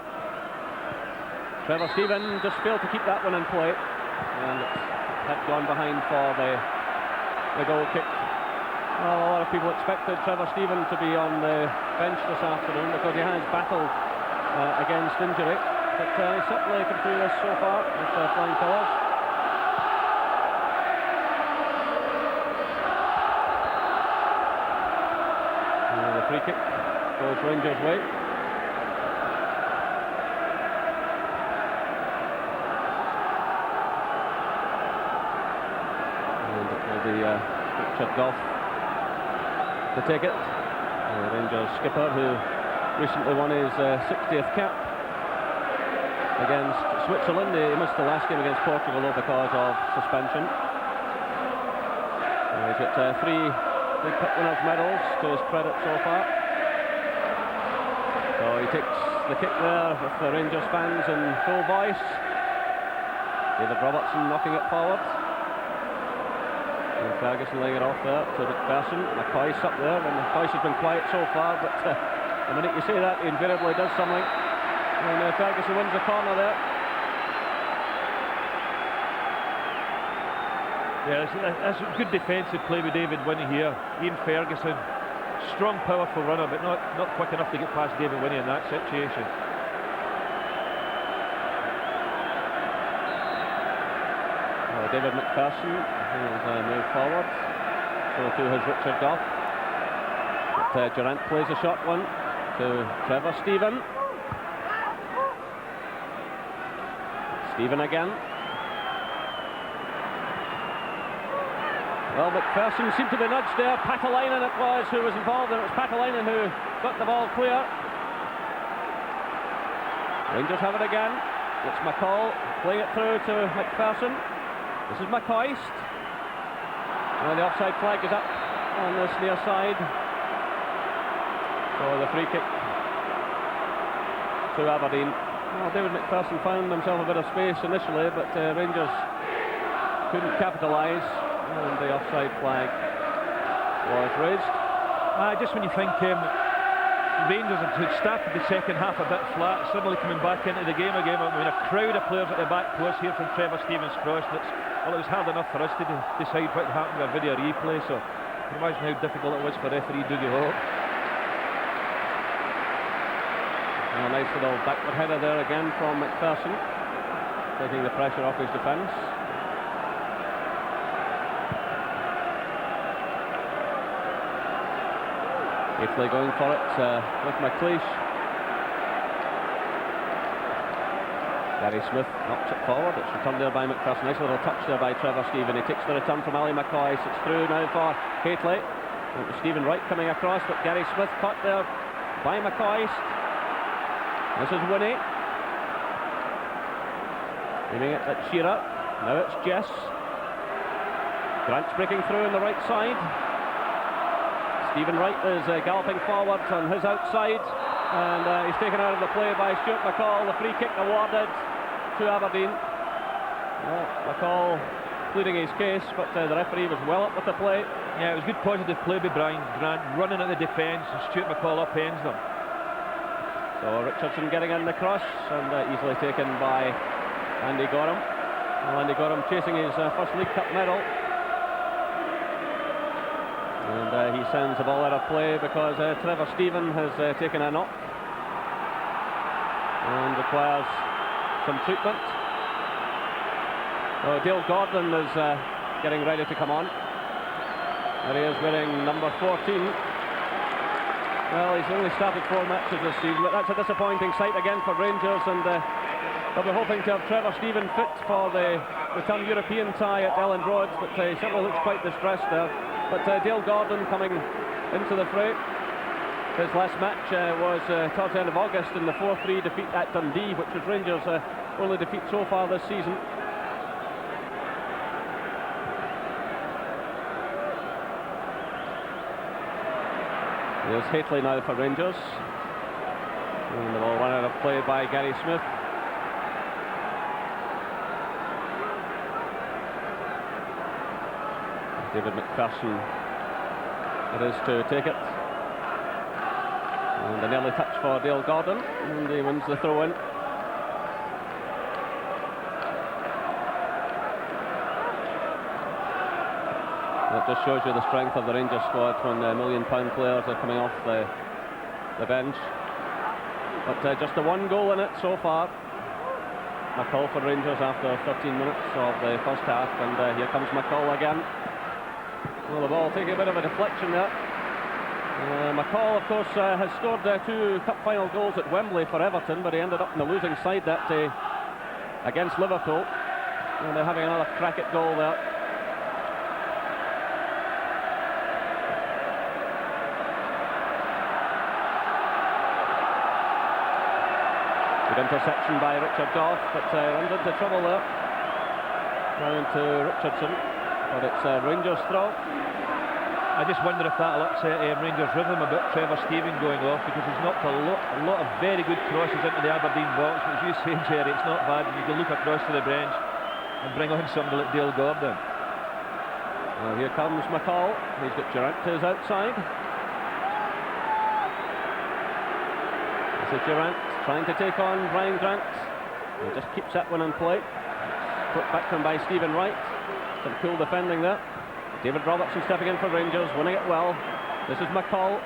Trevor Stephen just failed to keep that one in play, and it's gone behind for the goal kick. Well, a lot of people expected Trevor Stephen to be on the bench this afternoon because he has battled against injury, but he certainly come through this so far with flying colours. free kick goes Rangers' way. And it will be Richard Goff to take it. Rangers skipper, who recently won his 60th cap against Switzerland. He missed the last game against Portugal though because of suspension. He's got 3 Big Cup winners' medals to his credit so far. So he takes the kick there with the Rangers fans in full voice. David Robertson knocking it forward. And Ferguson laying it off there to McPherson. McCoy's up there, and McCoy has been quiet so far, but the minute you say that, he invariably does something. And Ferguson wins the corner there. Yeah, that's a good defensive play with David Winnie here. Ian Ferguson, strong, powerful runner, but not quick enough to get past David Winnie in that situation. David McPherson has moved forward. So too has Richard Goff. But Durant plays a short one to Trevor Steven. Steven again. Well, McPherson seemed to be nudged there. Patalainen it was who was involved, and it was Patalainen who got the ball clear. Rangers have it again. It's McCall playing it through to McPherson. This is McCoist. The offside flag is up on this near side. So the free kick to Aberdeen. Well, David McPherson found himself a bit of space initially, but Rangers couldn't capitalise, and the offside flag was raised. Just when you think Rangers had started the second half a bit flat, suddenly coming back into the game again. I mean, a crowd of players at the back post here from Trevor Stevens' cross. Well, it was hard enough for us to decide what happened with a video replay, so you can imagine how difficult it was for referee Dougie Hall. A nice little backward header there again from McPherson, taking the pressure off his defence. Italy going for it with McLeish. Gary Smith knocks it forward. It's returned there by McPherson. Nice little touch there by Trevor Steven. He takes the return from Ali McCoy. It's through now for Gately. It was Stephen Wright coming across, but Gary Smith caught there by McCoy. This is Winnie. Aiming it at Shearer. Now it's Jess. Grant's breaking through on the right side. Stephen Wright is galloping forward on his outside, and he's taken out of the play by Stuart McCall. The free kick awarded to Aberdeen. Well, McCall pleading his case, but the referee was well up with the play. Yeah, it was good positive play by Brian Grant, running at the defence, and Stuart McCall upends them. So Richardson getting in the cross, and easily taken by Andy Gorham. Well, Andy Gorham chasing his first League Cup medal. And he sends the ball out of play because Trevor Steven has taken a knock and requires some treatment. So Dale Gordon is getting ready to come on. There he is wearing number 14. Well, he's only started 4 matches this season, but that's a disappointing sight again for Rangers, and they'll be hoping to have Trevor Steven fit for the return European tie at Elland Road, but he certainly looks quite distressed there. But Dale Gordon coming into the fray. His last match was towards the end of August in the 4-3 defeat at Dundee, which was Rangers' only defeat so far this season. Here's Hateley now for Rangers. And the ball run out of play by Gary Smith. David McPherson it is to take it. And an early touch for Dale Gordon, and he wins the throw-in. That just shows you the strength of the Rangers squad when £1 million players are coming off the bench. But just the 1 goal in it so far. McCall for Rangers after 13 minutes of the first half, and here comes McCall again. Well, the ball taking a bit of a deflection there. McCall, of course, has scored 2 cup final goals at Wembley for Everton, but he ended up in the losing side that day against Liverpool. And they're having another crack at goal there. Good interception by Richard Goff, but runs into trouble there. Down to Richardson, but it's Rangers throw. I just wonder if that'll upset Rangers' rhythm a bit, Trevor Steven going off, because he's knocked a lot of very good crosses into the Aberdeen box. But as you say, Jerry, it's not bad when you can look across to the bench and bring on somebody like Dale Gordon. Well, here comes McCall. He's got Durant to his outside. This is Durant trying to take on Brian Grant. He just keeps that one in play. Put back to him by Stephen Wright. Some cool defending there. David Robertson stepping in for Rangers, winning it well. This is McCall.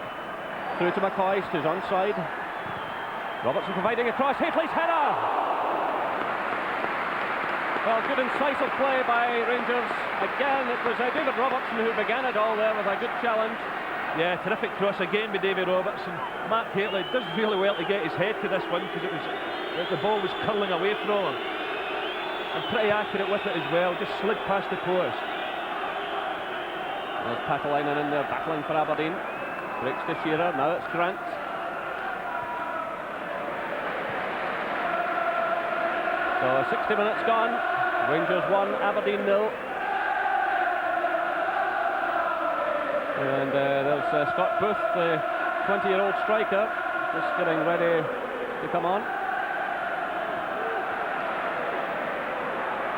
Through to McCoist, who's onside. Robertson providing a cross. Hafley's header! Well, good incisive play by Rangers. Again, it was David Robertson who began it all there with a good challenge. Yeah, terrific cross again by David Robertson. Matt Hafley does really well to get his head to this one, because the ball was curling away from him. And pretty accurate with it as well, just slid past the post. There's Patalainen in there battling for Aberdeen. Breaks to Shearer, now it's Grant. So 60 minutes gone. Rangers 1, Aberdeen 0. And there's Scott Booth, the 20-year-old striker, just getting ready to come on.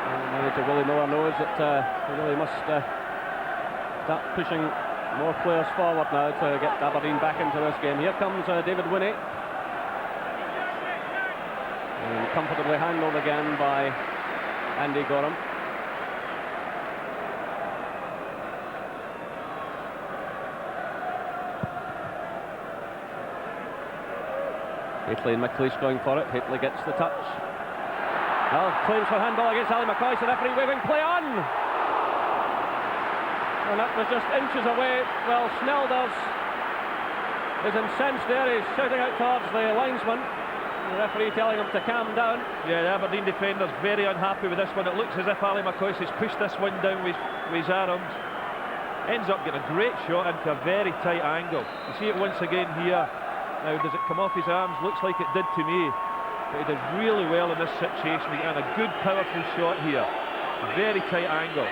And manager Willie Miller knows that he really must start pushing more players forward now to get Aberdeen back into this game. Here comes David Winnie. And comfortably handled again by Andy Gorham. Hafley and McLeish going for it. Hafley gets the touch. Well, claims for handball against Ali McCoy, so the referee waving play on. And that was just inches away. Well, Snelders is incensed there. He's shouting out towards the linesman. The referee telling him to calm down. Yeah, the Aberdeen defender's very unhappy with this one. It looks as if Ali McCoy has pushed this one down with his arms. Ends up getting a great shot into a very tight angle. You see it once again here. Now, does it come off his arms? Looks like it did to me. But he does really well in this situation. And a good, powerful shot here. Very tight angle.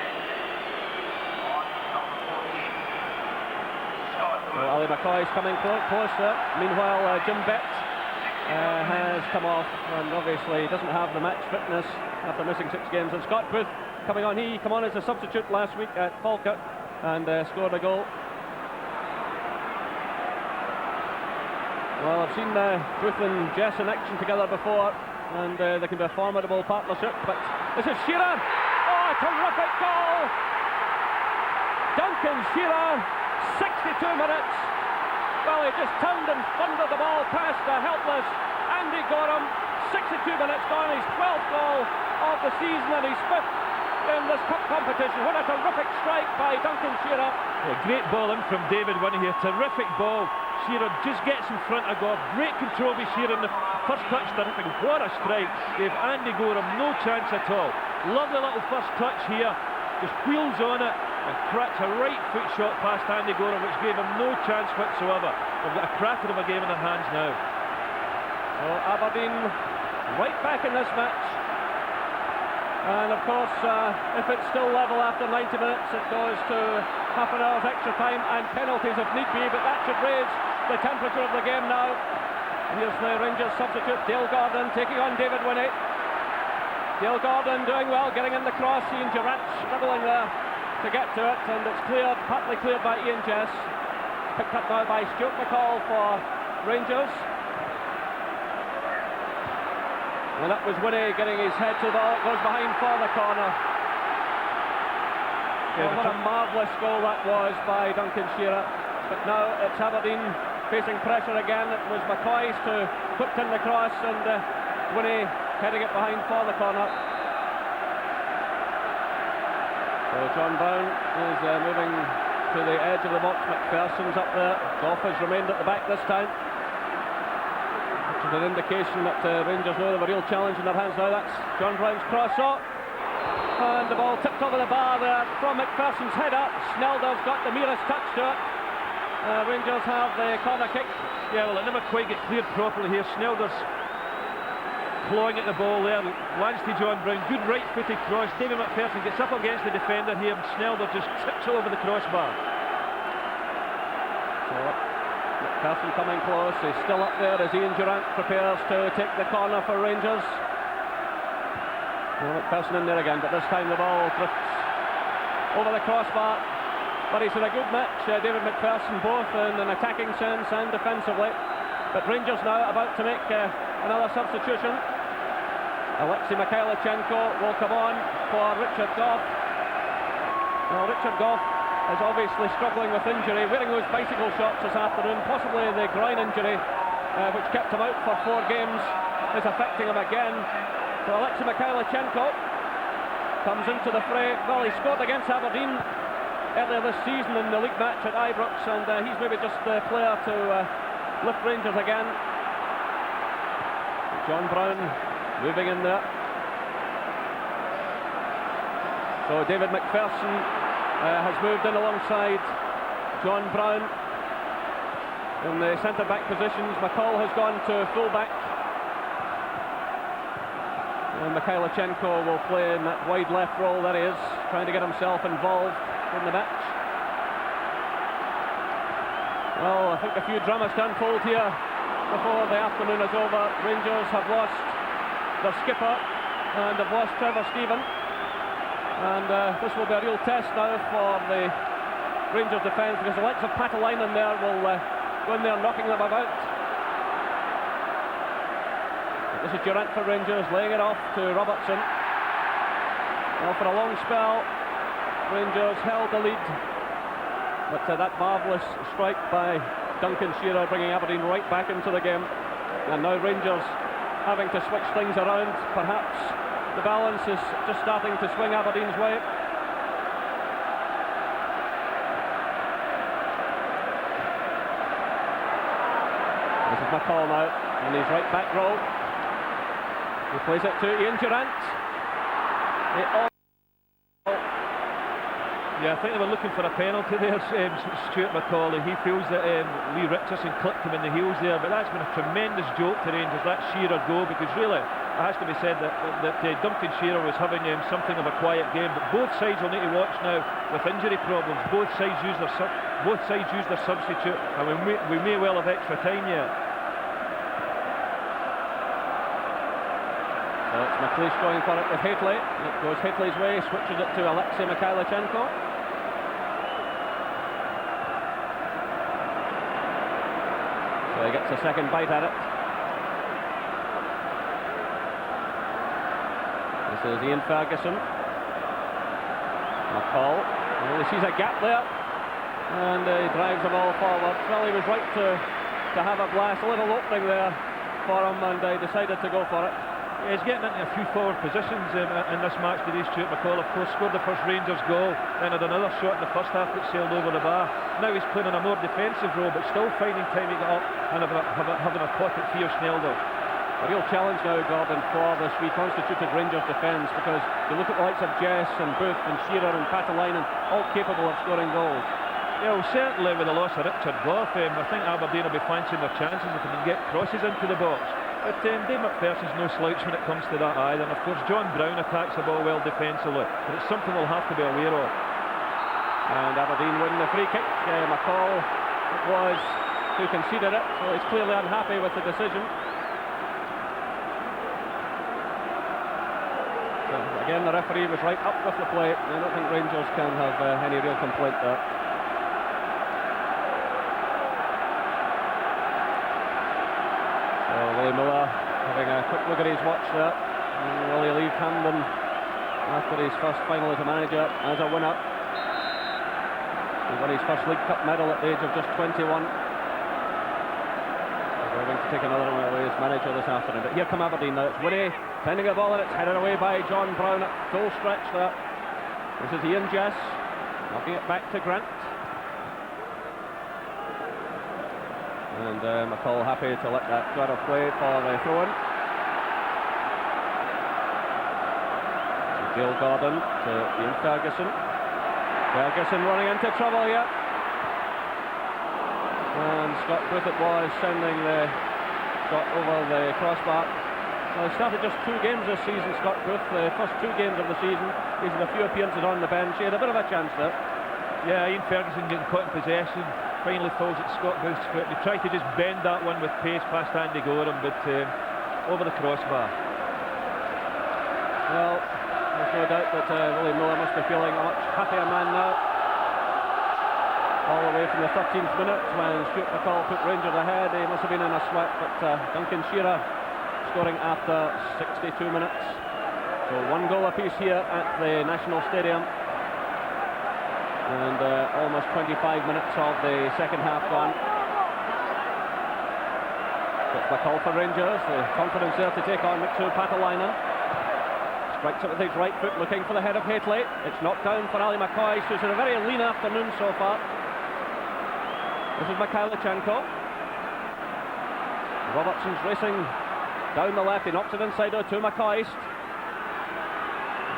Well, Ali McCoy is coming close there. Meanwhile, Jim Betts has come off, and obviously doesn't have the match fitness after missing 6 games. And Scott Booth coming on. He came on as a substitute last week at Falkirk and scored a goal. Well, I've seen Booth and Jess in action together before, and they can be a formidable partnership. But this is Shearer. Oh, a terrific goal! Duncan Shearer, 62 minutes. Well, he just turned and thundered the ball past the helpless Andy Gorham. 62 minutes gone, his 12th goal of the season and his 5th in this cup competition. What a terrific strike by Duncan Shearer. A great ball in from David Winnie here. Terrific ball. Shearer just gets in front of Goff. Great control by Shearer in the first touch. Terrific. What a strike. Gave Andy Gorham no chance at all. Lovely little first touch here. Just wheels on it and cracks a right foot shot past Andy Gorham, which gave him no chance whatsoever. They've got a cracker of a game in their hands now. So Aberdeen right back in this match. And of course, if it's still level after 90 minutes, it goes to half an hour's extra time and penalties if need be, but that should raise the temperature of the game now. Here's the Rangers substitute, Dale Gordon, taking on David Winnie. Dale Gordon doing well, getting in the cross. Ian Durant struggling there to get to it, and it's cleared, partly cleared by Ian Jess. Picked up now by Stuart McCall for Rangers. And that was Winnie getting his head to the ball. It goes behind for the corner. Well, what a marvellous goal that was by Duncan Shearer. But now it's Aberdeen facing pressure again. It was McCoy who put in the cross, and Winnie heading it behind for the corner. So John Brown is moving to the edge of the box. McPherson's up there. Goff has remained at the back this time, which is an indication that Rangers know they have a real challenge in their hands now. That's John Brown's cross up, and the ball tipped over the bar there from McPherson's header. Snelder's got the merest touch to it. Rangers have the corner kick. Yeah, well, it never quite gets cleared properly here. Snelder's clawing at the ball there, lands to John Brown, good right-footed cross. David McPherson gets up against the defender here, and Snelder just tips it over the crossbar. So McPherson coming close, he's still up there as Ian Durrant prepares to take the corner for Rangers. Well, McPherson in there again, but this time the ball drifts over the crossbar. But he's had a good match, David McPherson, both in an attacking sense and defensively. But Rangers now about to make another substitution. Alexei Mikhailichenko will come on for Richard Goff. Well, Richard Goff is obviously struggling with injury, wearing those bicycle shorts this afternoon. Possibly the groin injury, which kept him out for 4 games, is affecting him again. So Alexei Mikhailichenko comes into the fray. Well, he scored against Aberdeen earlier this season in the league match at Ibrox, and he's maybe just the player to lift Rangers again. John Brown moving in there. So David McPherson has moved in alongside John Brown in the centre-back positions. McCall has gone to full-back, and Mikhailichenko will play in that wide left role. There he is, trying to get himself involved in the match. Well, I think a few dramas to unfold here before the afternoon is over. Rangers have lost their skipper and have lost Trevor Stephen, and this will be a real test now for the Rangers defence, because the likes of Patalainen there will go in there knocking them about. This is Durrant for Rangers, laying it off to Robertson. Well, for a long spell Rangers held the lead, but that marvellous strike by Duncan Shearer bringing Aberdeen right back into the game, and now Rangers having to switch things around. Perhaps the balance is just starting to swing Aberdeen's way. This is McCall now in his right back row. He plays it to Ian Durrant. Yeah, I think they were looking for a penalty there, Stuart McCauley. He feels that Lee Richardson clipped him in the heels there, but that's been a tremendous joke to Rangers, that Shearer goal, because really it has to be said that Duncan Shearer was having something of a quiet game. But both sides will need to watch now with injury problems. Both sides use their substitute, and we may well have extra time yet. So it's McLeish going for it with Haitley. It goes Haitley's way, switches it to Alexei Mikhailichenko. So he gets a second bite at it. This is Ian Ferguson. McCall. Well, he sees a gap there, and he drives the ball forward. Well, he was right to have a blast, a little opening there for him, and he decided to go for it. Yeah, he's getting into a few forward positions in this match today, Stuart McCall. Of course, scored the first Rangers goal, then had another shot in the first half that sailed over the bar. Now he's playing in a more defensive role, but still finding time to get up and having a pot at Theo Snelder. A real challenge now, Gordon, for this reconstituted Rangers defence, because you look at the likes of Jess and Booth and Shearer and Patalainen, all capable of scoring goals. Yeah, well, certainly with the loss of Richard Goff, I think Aberdeen will be fancying their chances if they can get crosses into the box. But Dave McPherson's no slouch when it comes to that either. And of course John Brown attacks the ball well defensively, but it's something we'll have to be aware of. And Aberdeen win the free kick. McCall was who conceded it, so he's clearly unhappy with the decision. So again, the referee was right up with the play. I don't think Rangers can have any real complaint there. Willie Miller having a quick look at his watch there. Will he leave Camden after his first final as a manager as a winner? He won his first League Cup medal at the age of just 21. We're going to take another one away as manager this afternoon. But here come Aberdeen now. It's Winnie sending the ball, and it's headed away by John Brown at full stretch there. This is Ian Jess knocking it back to Grant. And McCall happy to let that go out of play for the throw-in. Dale Gordon to Ian Ferguson. Ferguson running into trouble here. And Scott Booth it was sending the shot over the crossbar. Well, he started just 2 games this season, Scott Booth. The first 2 games of the season, he's had a few appearances on the bench. He had a bit of a chance there. Yeah, Ian Ferguson getting caught in possession. Finally falls at Scott Booth's foot. He tried to just bend that one with pace past Andy Gorham, but over the crossbar. Well, there's no doubt that Willie Miller must be feeling a much happier man now. All the way from the 13th minute when Stuart McCall put Rangers ahead. He must have been in a sweat, but Duncan Shearer scoring after 62 minutes. So 1 goal apiece here at the National Stadium. And almost 25 minutes of the second half gone. It's McCall for Rangers. The confidence there to take on Mixu Patalainen. Strikes it with his right foot, looking for the head of Haitley. It's knocked down for Ali McCoy, who's had a very lean afternoon so far. This is Mikhailichenko. Robertson's racing down the left. He knocks it inside to McCoist.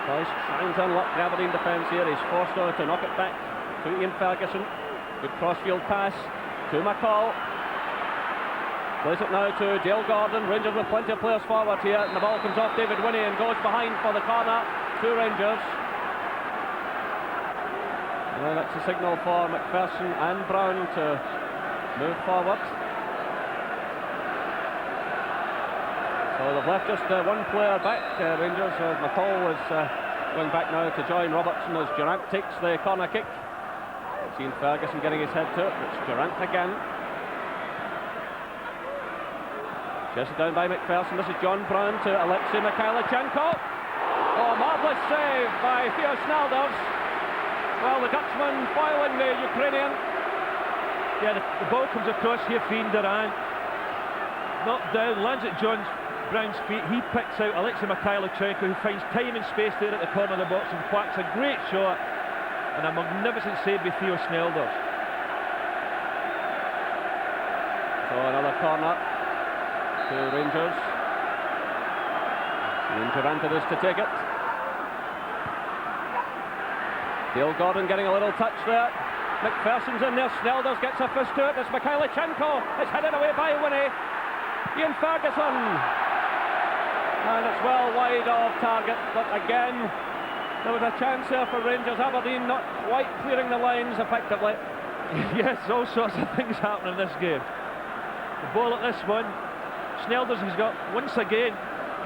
McCoist trying to unlock the Aberdeen defence here. He's forced to knock it back to Ian Ferguson. Good crossfield pass to McCall. Plays it now to Dale Gordon. Rangers with plenty of players forward here, and the ball comes off David Winnie and goes behind for the corner to Rangers. Well, that's a signal for McPherson and Brown to move forward. So they've left just 1 player back, Rangers. McCall is going back now to join Robertson as Durant takes the corner kick. It's Ian Ferguson getting his head to it. It's Durant again. Chested down by McPherson. This is John Brown to Alexei Mikhailichenko. Oh, marvellous save by Theo Snalders. Well, the Dutchman foiling the Ukrainian. Yeah, the ball comes across here for Ian Durant. Knocked down, lands at John Brown's feet. He picks out Alexei Mikhailichenko, who finds time and space there at the corner of the box and whacks a great shot. And a magnificent save by Theo Snalders. So another corner to Rangers. Ian Durant it is to take it. Dale Gordon getting a little touch there. McPherson's in there. Snalders gets a fist to it. It's Mikhailichenko. It's headed away by Winnie. Ian Ferguson. And it's well wide of target. But again, there was a chance there for Rangers. Aberdeen not quite clearing the lines effectively. Yes, all sorts of things happen in this game. The ball at this one. Snalders has got, once again,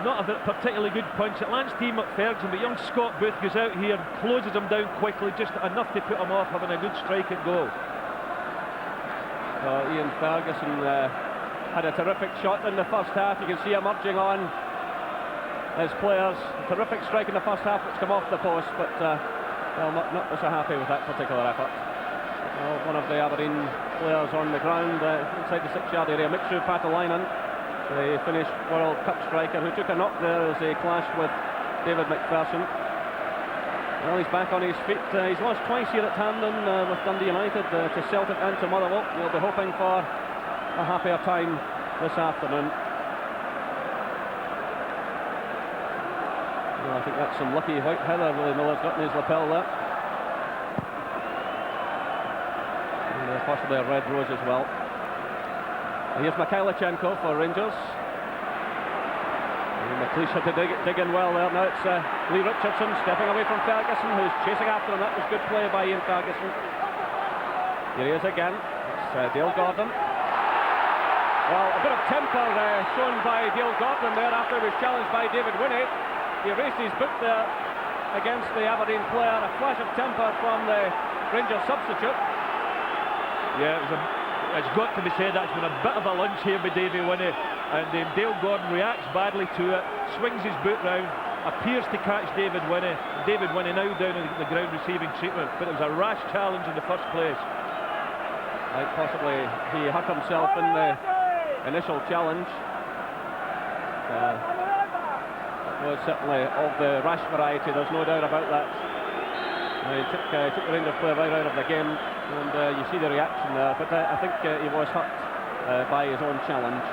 not a particularly good punch. It lands to Ferguson, but young Scott Booth goes out here and closes him down quickly, just enough to put him off having a good strike and goal. Ian Ferguson had a terrific shot in the first half. You can see him urging on his players. A terrific strike in the first half, which come off the post, but well, not so happy with that particular effort. One of the Aberdeen players on the ground inside the 6-yard area, Mixu Patalainen, the Finnish World Cup striker, who took a knock there as he clashed with David McPherson. Well, he's back on his feet. He's lost twice here at Hampden with Dundee United, to Celtic and to Motherwell. He'll be hoping for a happier time this afternoon. Well, I think that's some lucky white heather Willie Miller's got in his lapel there. And possibly a red rose as well. Here's Mikhailichenko for Rangers. McLeish had to dig in well there. Now it's Lee Richardson stepping away from Ferguson, who's chasing after him. That was good play by Ian Ferguson. Here he is again. It's Dale Gordon. Well, a bit of temper shown by Dale Gordon there after he was challenged by David Winnie. He raised his boot there against the Aberdeen player. A flash of temper from the Rangers substitute. Yeah, it's got to be said that's been a bit of a lunge here by Davy Winnie, and Dale Gordon reacts badly to it, swings his boot round, appears to catch David Winnie. David Winnie now down on the ground receiving treatment, but it was a rash challenge in the first place. Like possibly he hurt himself in the initial challenge. It was certainly of the rash variety, there's no doubt about that. He took the Rangers player right out of the game, and you see the reaction there, but I think he was hurt by his own challenge.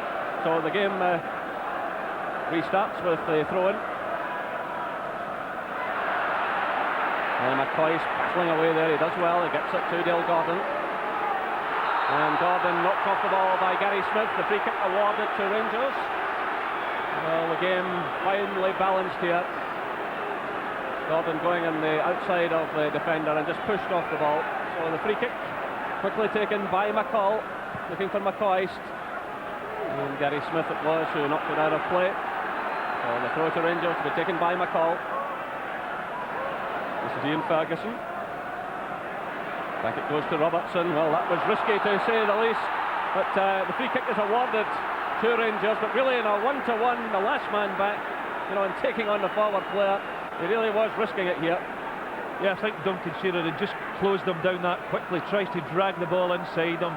So the game restarts with the throw-in. McCoy's battling away there, he does well, he gets it to Dale Gordon. And Gordon knocked off the ball by Gary Smith, the free kick awarded to Rangers. Well, the game finally balanced here. Gordon going on the outside of the defender and just pushed off the ball. So the free kick quickly taken by McCall, looking for McCoist. And Gary Smith it was who knocked it out of play. So the throw to Rangers to be taken by McCall. This is Ian Ferguson. Back it goes to Robertson. Well, that was risky to say the least, but the free kick is awarded to Rangers, but really in a one-to-one, the last man back, you know, and taking on the forward player, he really was risking it here. Yeah, I think Duncan Shearer had just closed them down that quickly, tries to drag the ball inside him.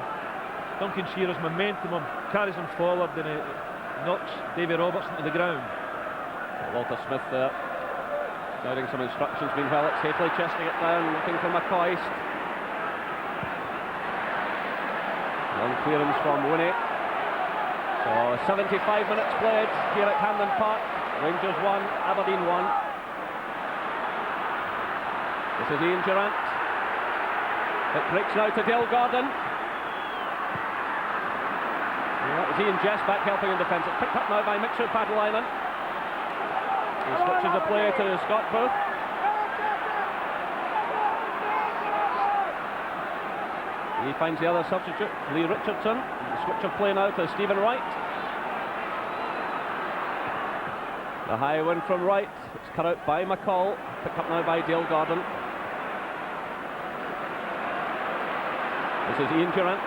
Duncan Shearer's momentum carries him forward and it knocks Davy Robertson to the ground. Walter Smith there, shouting some instructions. Meanwhile, it's Hafley chesting it down, looking for McCoist. Long clearance from Winnie. So 75 minutes played here at Hampden Park. Rangers 1, Aberdeen 1. This is Ian Durant. It breaks now to Dale Gordon. That was Ian Jess back helping in defence. It's picked up now by Mitchell Padelainen. He switches the play to Scott Booth. He finds the other substitute, Lee Richardson. The switch of play now to Stephen Wright. The high win from Wright. It's cut out by McCall. Picked up now by Dale Gordon. This is Ian Durant.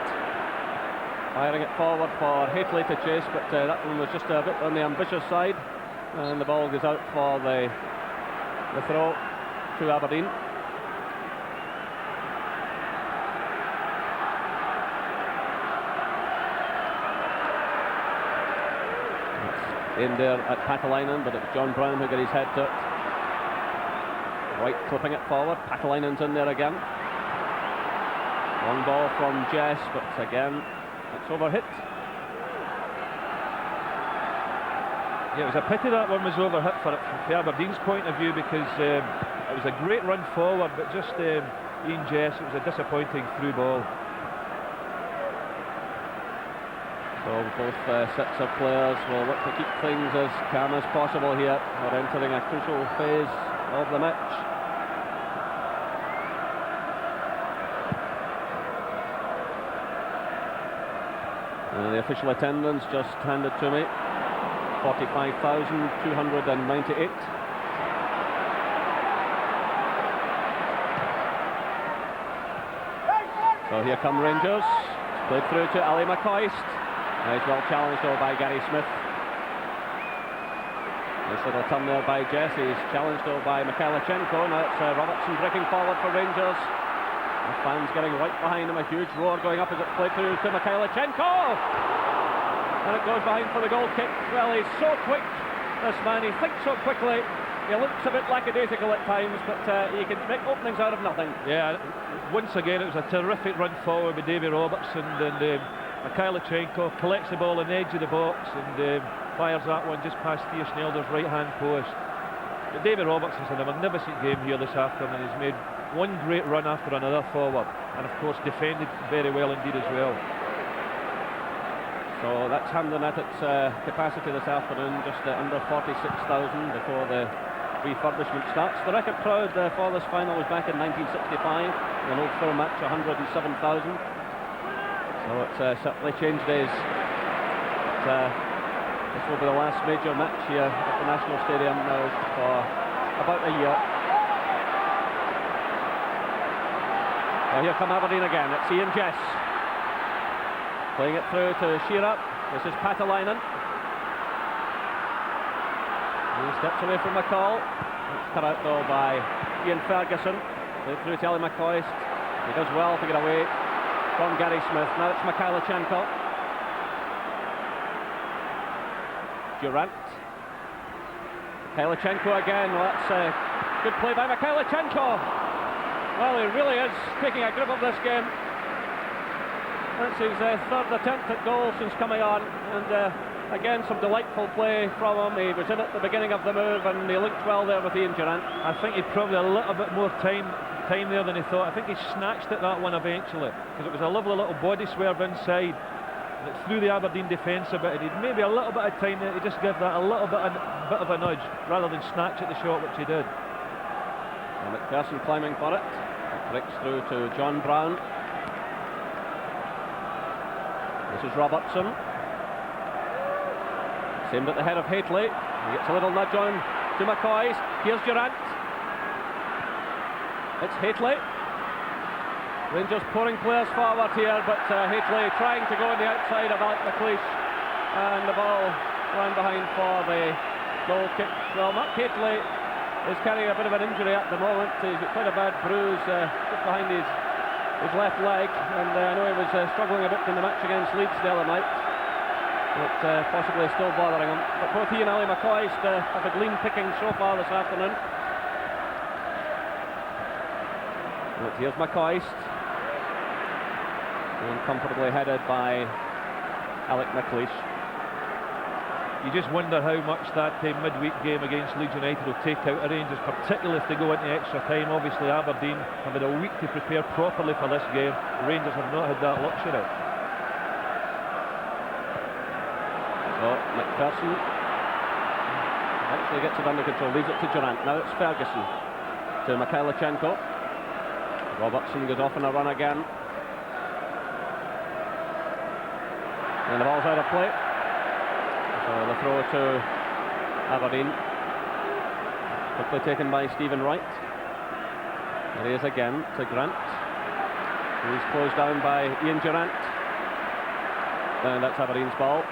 Firing it forward for Hafley to chase, but that one was just a bit on the ambitious side. And the ball goes out for the throw to Aberdeen. In there at Patelainen, but it's John Brown who got his head to it. White clipping it forward. Patelainen's in there again. Long ball from Jess, but again it's overhit. Yeah, it was a pity that one was overhit from Aberdeen's point of view, because it was a great run forward, but just Ian Jess, it was a disappointing through ball. So both sets of players will look to keep things as calm as possible here. We're entering a crucial phase of the match. The official attendance just handed to me, 45,298. So here come Rangers. It's played through to Ali McCoist. Nice well challenged though by Gary Smith. Nice little turn there by Jess. He's challenged though by Mikhailichenko. Now it's Robertson breaking forward for Rangers. The fans getting right behind him. A huge roar going up as it's played through to Mikhailichenko. And it goes behind for the goal kick. Well, he's so quick, this man. He thinks so quickly. He looks a bit lackadaisical at times, but he can make openings out of nothing. Yeah, once again it was a terrific run forward by Davy Robertson, and Mikhailichenko collects the ball on the edge of the box and fires that one just past Theo Snelder's right hand post. But Davy Robertson's had a magnificent game here this afternoon. He's made one great run after another forward, and of course defended very well indeed as well. So that's Hampden at its capacity this afternoon, just under 46,000 before the refurbishment starts. The record crowd for this final was back in 1965, an Old Firm match, 107,000. So it's certainly changed days. This will be the last major match here at the National Stadium now for about a year. Well, here come Aberdeen again. It's Ian Jess playing it through to Shearer. This is Patelainen. He steps away from McCall. It's cut out though by Ian Ferguson. Played through to Ali McCoist. He does well to get away from Gary Smith. Now it's Mikhailichenko. Durant. Mikhailichenko again. Well, that's a good play by Mikhailichenko. Well, he really is taking a grip of this game. That's his third attempt at goal since coming on, and again some delightful play from him. He was in at the beginning of the move and he linked well there with Ian Durrant. I think he probably a little bit more time there than he thought. I think he snatched at that one eventually, because it was a lovely little body swerve inside that threw the Aberdeen defence a bit, and he'd maybe a little bit of time there to just give that a little bit of a nudge rather than snatch at the shot, which he did. And McPherson climbing for it. It breaks through to John Brown. This is Robertson. Aimed at the head of Haitley. He gets a little nudge on to McCoy. Here's Durrant. It's Haitley. Rangers pouring players forward here, but Haitley trying to go on the outside of Alec McLeish, and the ball ran behind for the goal kick. Well, Mark Haitley is carrying a bit of an injury at the moment. He's got quite a bad bruise just behind his left leg, and I know he was struggling a bit in the match against Leeds the other night. But possibly still bothering him. But both he and Ali McCoy have a clean picking so far this afternoon. But here's McCoy. And comfortably headed by Alec McLeish. You just wonder how much that midweek game against Leeds United will take out of Rangers, particularly if they go into extra time. Obviously Aberdeen have had a week to prepare properly for this game. Rangers have not had that luxury. So McPherson actually gets it under control, leaves it to Durrant. Now it's Ferguson to Mikhailichenko. Robertson goes off on a run again. And the ball's out of play. So the throw to Aberdeen. Quickly taken by Stephen Wright. There he is again to Grant. He's closed down by Ian Durrant. And that's Aberdeen's ball.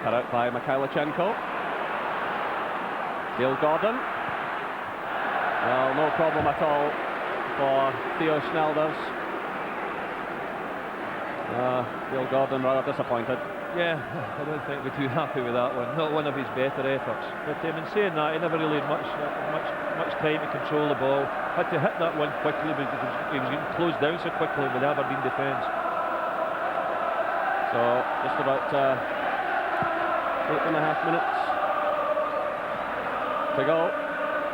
Cut out by Mikhailichenko. Dale Gordon. Well, no problem at all for Theo Snelders. Dale Gordon rather disappointed. Yeah, I don't think we're too happy with that one. Not one of his better efforts. But in saying that, he never really had much time to control the ball. Had to hit that one quickly because he was getting closed down so quickly with the Aberdeen defence. So just about 8.5 minutes to go,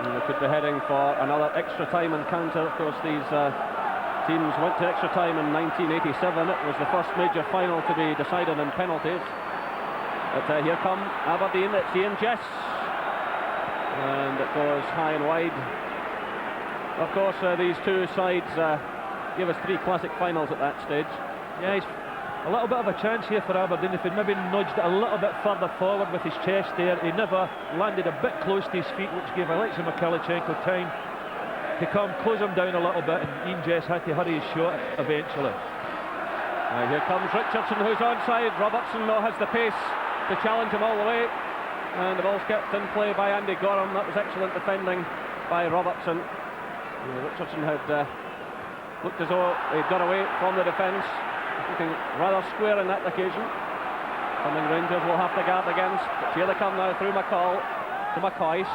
and we could be heading for another extra time encounter. Of course, these teams went to extra time in 1987. It was the first major final to be decided in penalties. But here come Aberdeen. It's Ian Jess, and it goes high and wide. Of course, these two sides gave us 3 classic finals at that stage. Yeah, he's a little bit of a chance here for Aberdeen. If he'd maybe nudged it a little bit further forward with his chest there, he never landed a bit close to his feet, which gave Alexei Mikhailichenko time to come close him down a little bit, and Ian Jess had to hurry his shot eventually. Here comes Richardson, who's onside. Robertson now has the pace to challenge him all the way, and the ball's kept in play by Andy Gorham. That was excellent defending by Robertson. Richardson had looked as though he'd got away from the defence, looking rather square on that occasion. Something Rangers will have to guard against. But here they come now through McCall to McCoy.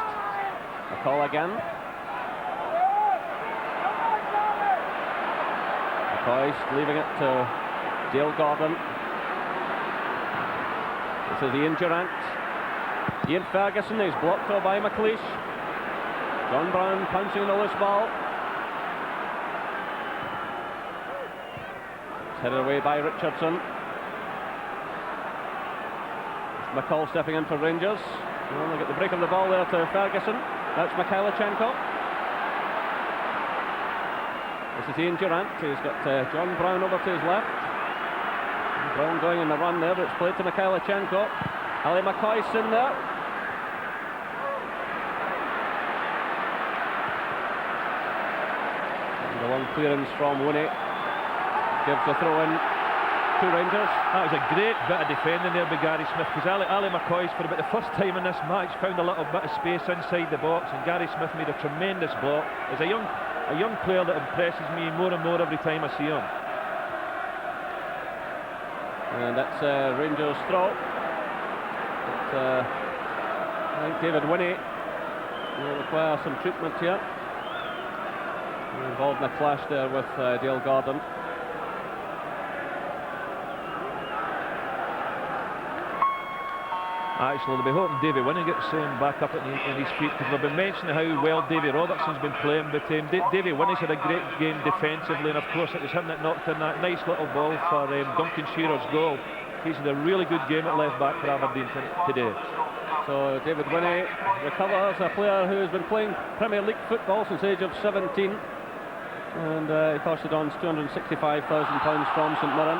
McCall again. McCoy leaving it to Dale Gordon. This is Ian Durrant. Ian Ferguson is blocked out by McLeish. John Brown punching the loose ball. It's headed away by Richardson. McCall stepping in for Rangers. Well, they get the break of the ball there to Ferguson. That's Mikhailichenko. This is Ian Durrant. He's got John Brown over to his left. Brown going in the run there, but it's played to Mikhailichenko. Ali McCoy's in there. And the long clearance from Winnie gives the throw in to Rangers. That was a great bit of defending there by Gary Smith, because Ali McCoy, for about the first time in this match, found a little bit of space inside the box, and Gary Smith made a tremendous block. He's a young player that impresses me more and more every time I see him. And that's Rangers' throw. But, I think David Winnie will require some treatment here. Involved in a clash there with Dale Gordon. Actually, they'll be hoping Davy Winnie gets back up in his feet, because they've been mentioning how well Davy Robertson's been playing, but Davy Winnie's had a great game defensively, and of course it was him that knocked in that nice little ball for Duncan Shearer's goal. He's had a really good game at left back for Aberdeen today. So David Winnie recovers, a player who has been playing Premier League football since the age of 17, and he costed on £265,000 from St Mirren.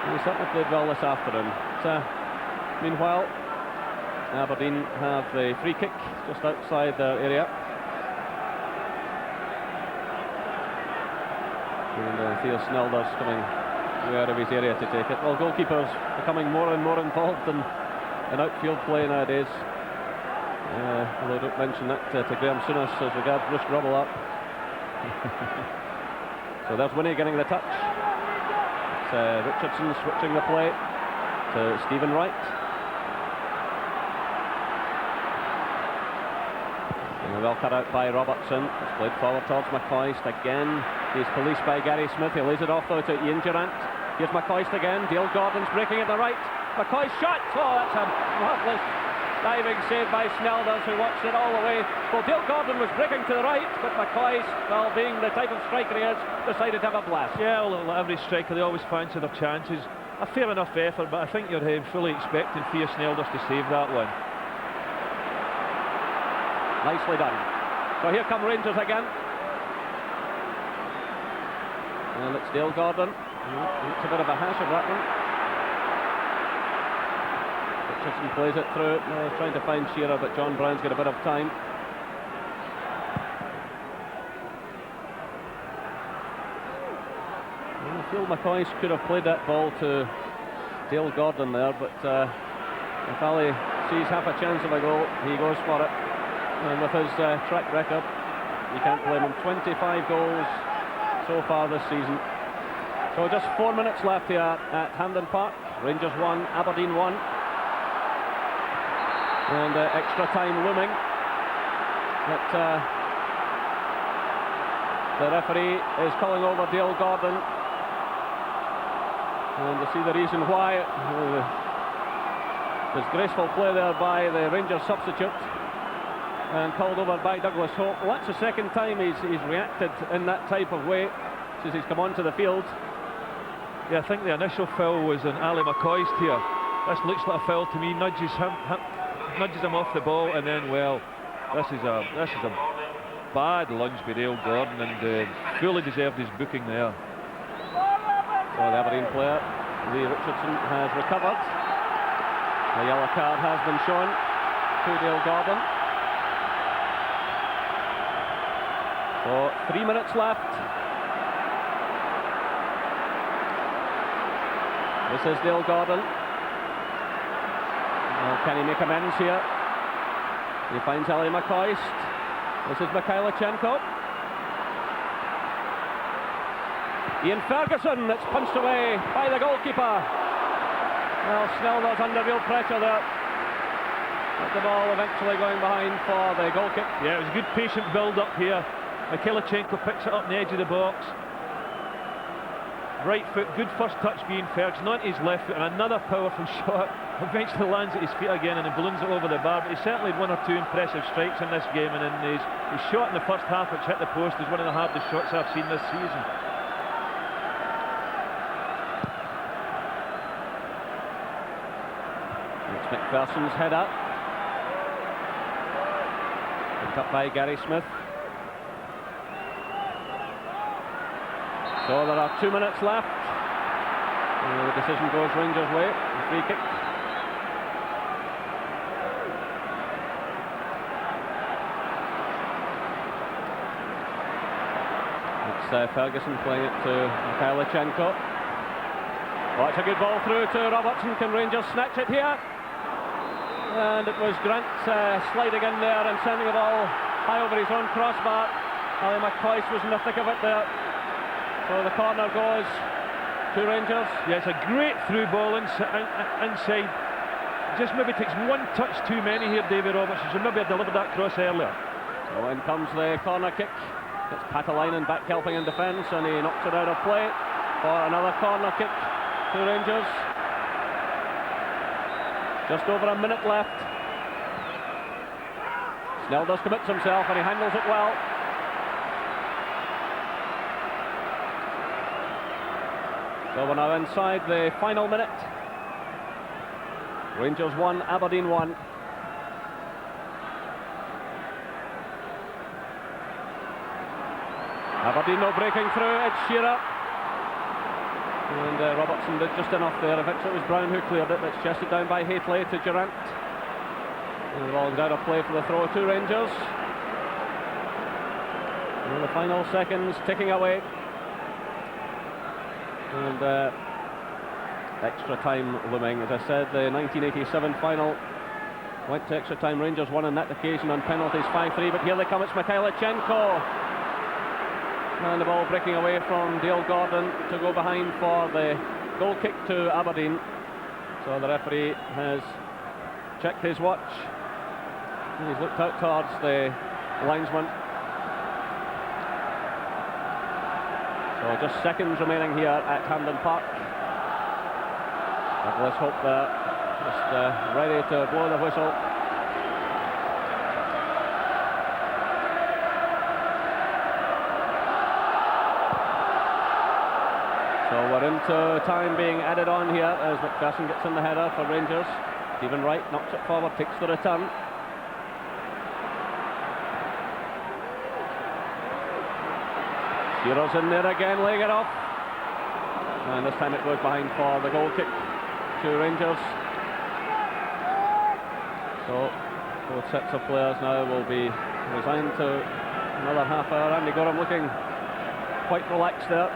He certainly played well this afternoon. Meanwhile, Aberdeen have the free kick just outside their area. And Theo Snelder's coming out of his area to take it. Well, goalkeepers becoming more and more involved in outfield play nowadays. Although don't mention that to Graham Souness as regards Bruce Grubble up. So there's Winnie getting the touch. It's Richardson switching the play to Stephen Wright. Well cut out by Robertson. It's played forward towards McCoist again. He's policed by Gary Smith. He lays it off though to Ian Durant. Here's McCoist again. Dale Gordon's breaking at the right. McCoist shot. Oh, that's a marvellous diving save by Snelders, who watched it all the way. Well, Dale Gordon was breaking to the right, but McCoist, well, being the type of striker he is, decided to have a blast. Yeah, well, every striker, they always fancy their chances. A fair enough effort, but I think you're fully expecting Theo Snelders to save that one. Nicely done. So here come Rangers again. And it's Dale Gordon. It's a bit of a hash of that one. Richardson plays it through. Trying to find Shearer, but John Brown's got a bit of time. I feel McCoist could have played that ball to Dale Gordon there, but if Ali sees half a chance of a goal, he goes for it. And with his track record, you can't blame him. 25 goals so far this season. So just 4 minutes left here at Hampden Park. Rangers 1, Aberdeen 1. And extra time looming. But the referee is calling over Dale Gordon. And to see the reason why, disgraceful play there by the Rangers substitute. And called over by Douglas Hope. Well, that's the second time he's reacted in that type of way since he's come onto the field. Yeah, I think the initial foul was on Ali McCoist here. This looks like a foul to me. Nudges him off the ball, and then, well, this is a bad lunge by Dale Gordon, and fully deserved his booking there. So the Aberdeen player, Lee Richardson, has recovered. The yellow card has been shown to Dale Gordon. So 3 minutes left. This is Dale Gordon. Well, can he make amends here? He finds Ali McCoist. This is Mikhailichenko. Ian Ferguson, it's punched away by the goalkeeper. Well, Snelders under real pressure there. But the ball eventually going behind for the goal kick. Yeah, it was a good patient build-up here. Mikhailichenko picks it up in the edge of the box. Right foot, good first touch being Ferguson onto his left foot, and another powerful shot. Eventually lands at his feet again and then balloons it over the bar. But he certainly had one or two impressive strikes in this game, and in his shot in the first half, which hit the post, is one of the hardest shots I've seen this season. It's McPherson's header. Picked up by Gary Smith. So there are 2 minutes left. The decision goes Rangers' way. The free kick. It's Ferguson playing it to Mikhailichenko. Oh, it's a good ball through to Robertson. Can Rangers snatch it here? And it was Grant sliding in there and sending the ball high over his own crossbar. Ali McCoist was in the thick of it there. So the corner goes to Rangers. Yeah, it's a great through ball inside. Just maybe takes one touch too many here, David Robertson. Should maybe have delivered that cross earlier. So in comes the corner kick. It's Patalainen back helping in defence, and he knocks it out of play for another corner kick to Rangers. Just over a minute left. Snelders commits himself and he handles it well. So we're now inside the final minute. Rangers 1, Aberdeen 1. Aberdeen no breaking through, it's Shearer. And Robertson did just enough there. If it was Brown who cleared it, it's chested down by Haitley to Durant. And the ball is out of play for the throw to Rangers. And the final seconds ticking away. And extra time looming. As I said, the 1987 final went to extra time. Rangers won on that occasion on penalties 5-3, but here they come. It's Mikhailichenko. And the ball breaking away from Dale Gordon to go behind for the goal kick to Aberdeen. So the referee has checked his watch. And he's looked out towards the linesman. So just seconds remaining here at Hampden Park. And let's hope they're just ready to blow the whistle. So we're into time being added on here as McPherson gets in the header for Rangers. Stephen Wright knocks it forward, takes the return. Shearer's in there again, laying it off. And this time it goes behind for the goal kick to Rangers. So both sets of players now will be resigned to another half hour. Andy Gorham looking quite relaxed there.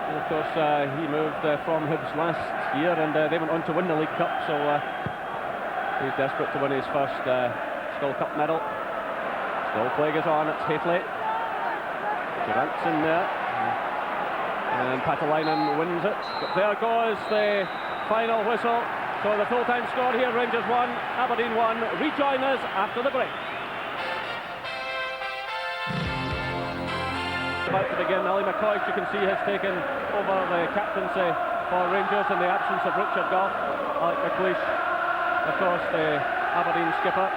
And of course he moved from Hibs last year, and they went on to win the League Cup, so he's desperate to win his first Skull Cup medal. Still play goes on, it's Haitley. Durant's in there. And Patalainen wins it. But there goes the final whistle. So the full-time score here, Rangers 1, Aberdeen 1. Rejoin us after the break. About to begin, Ali McCoy, you can see, has taken over the captaincy for Rangers in the absence of Richard Gough. Alec McLeish, of course, the Aberdeen skipper.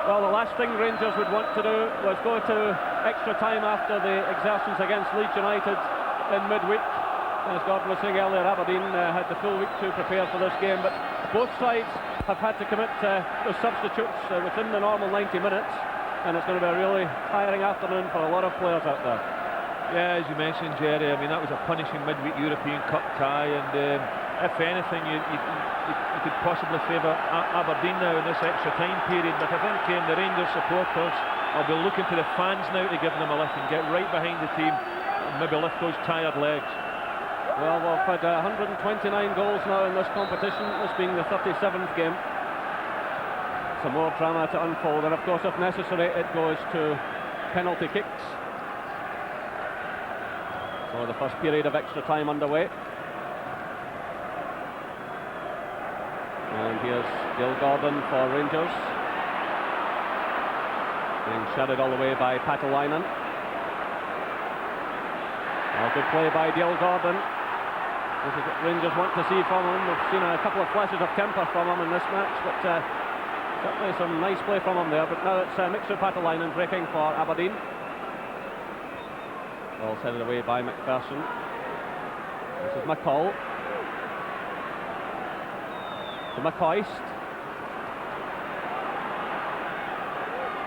Well, the last thing Rangers would want to do was go to extra time after the exertions against Leeds United in midweek. As Gordon was saying earlier, Aberdeen had the full week to prepare for this game, but both sides have had to commit the substitutes within the normal 90 minutes. And it's going to be a really tiring afternoon for a lot of players out there. Yeah, as you mentioned, Jerry, I mean, that was a punishing midweek European Cup tie, and if anything, you could possibly favour Aberdeen now in this extra time period. But I think the Rangers supporters will be looking to the fans now to give them a lift and get right behind the team and maybe lift those tired legs. Well, we've had 129 goals now in this competition, this being the 37th game. Some more drama to unfold, and of course, if necessary, it goes to penalty kicks. So the first period of extra time underway. And here's Dale Gordon for Rangers. Being shouted all the way by Patalainen. A good play by Dale Gordon. This is what Rangers want to see from him. We've seen a couple of flashes of temper from him in this match, but certainly some nice play from him there. But now it's Mixer Patalainen breaking for Aberdeen. Ball headed away by McPherson. This is McCall. To McCoist.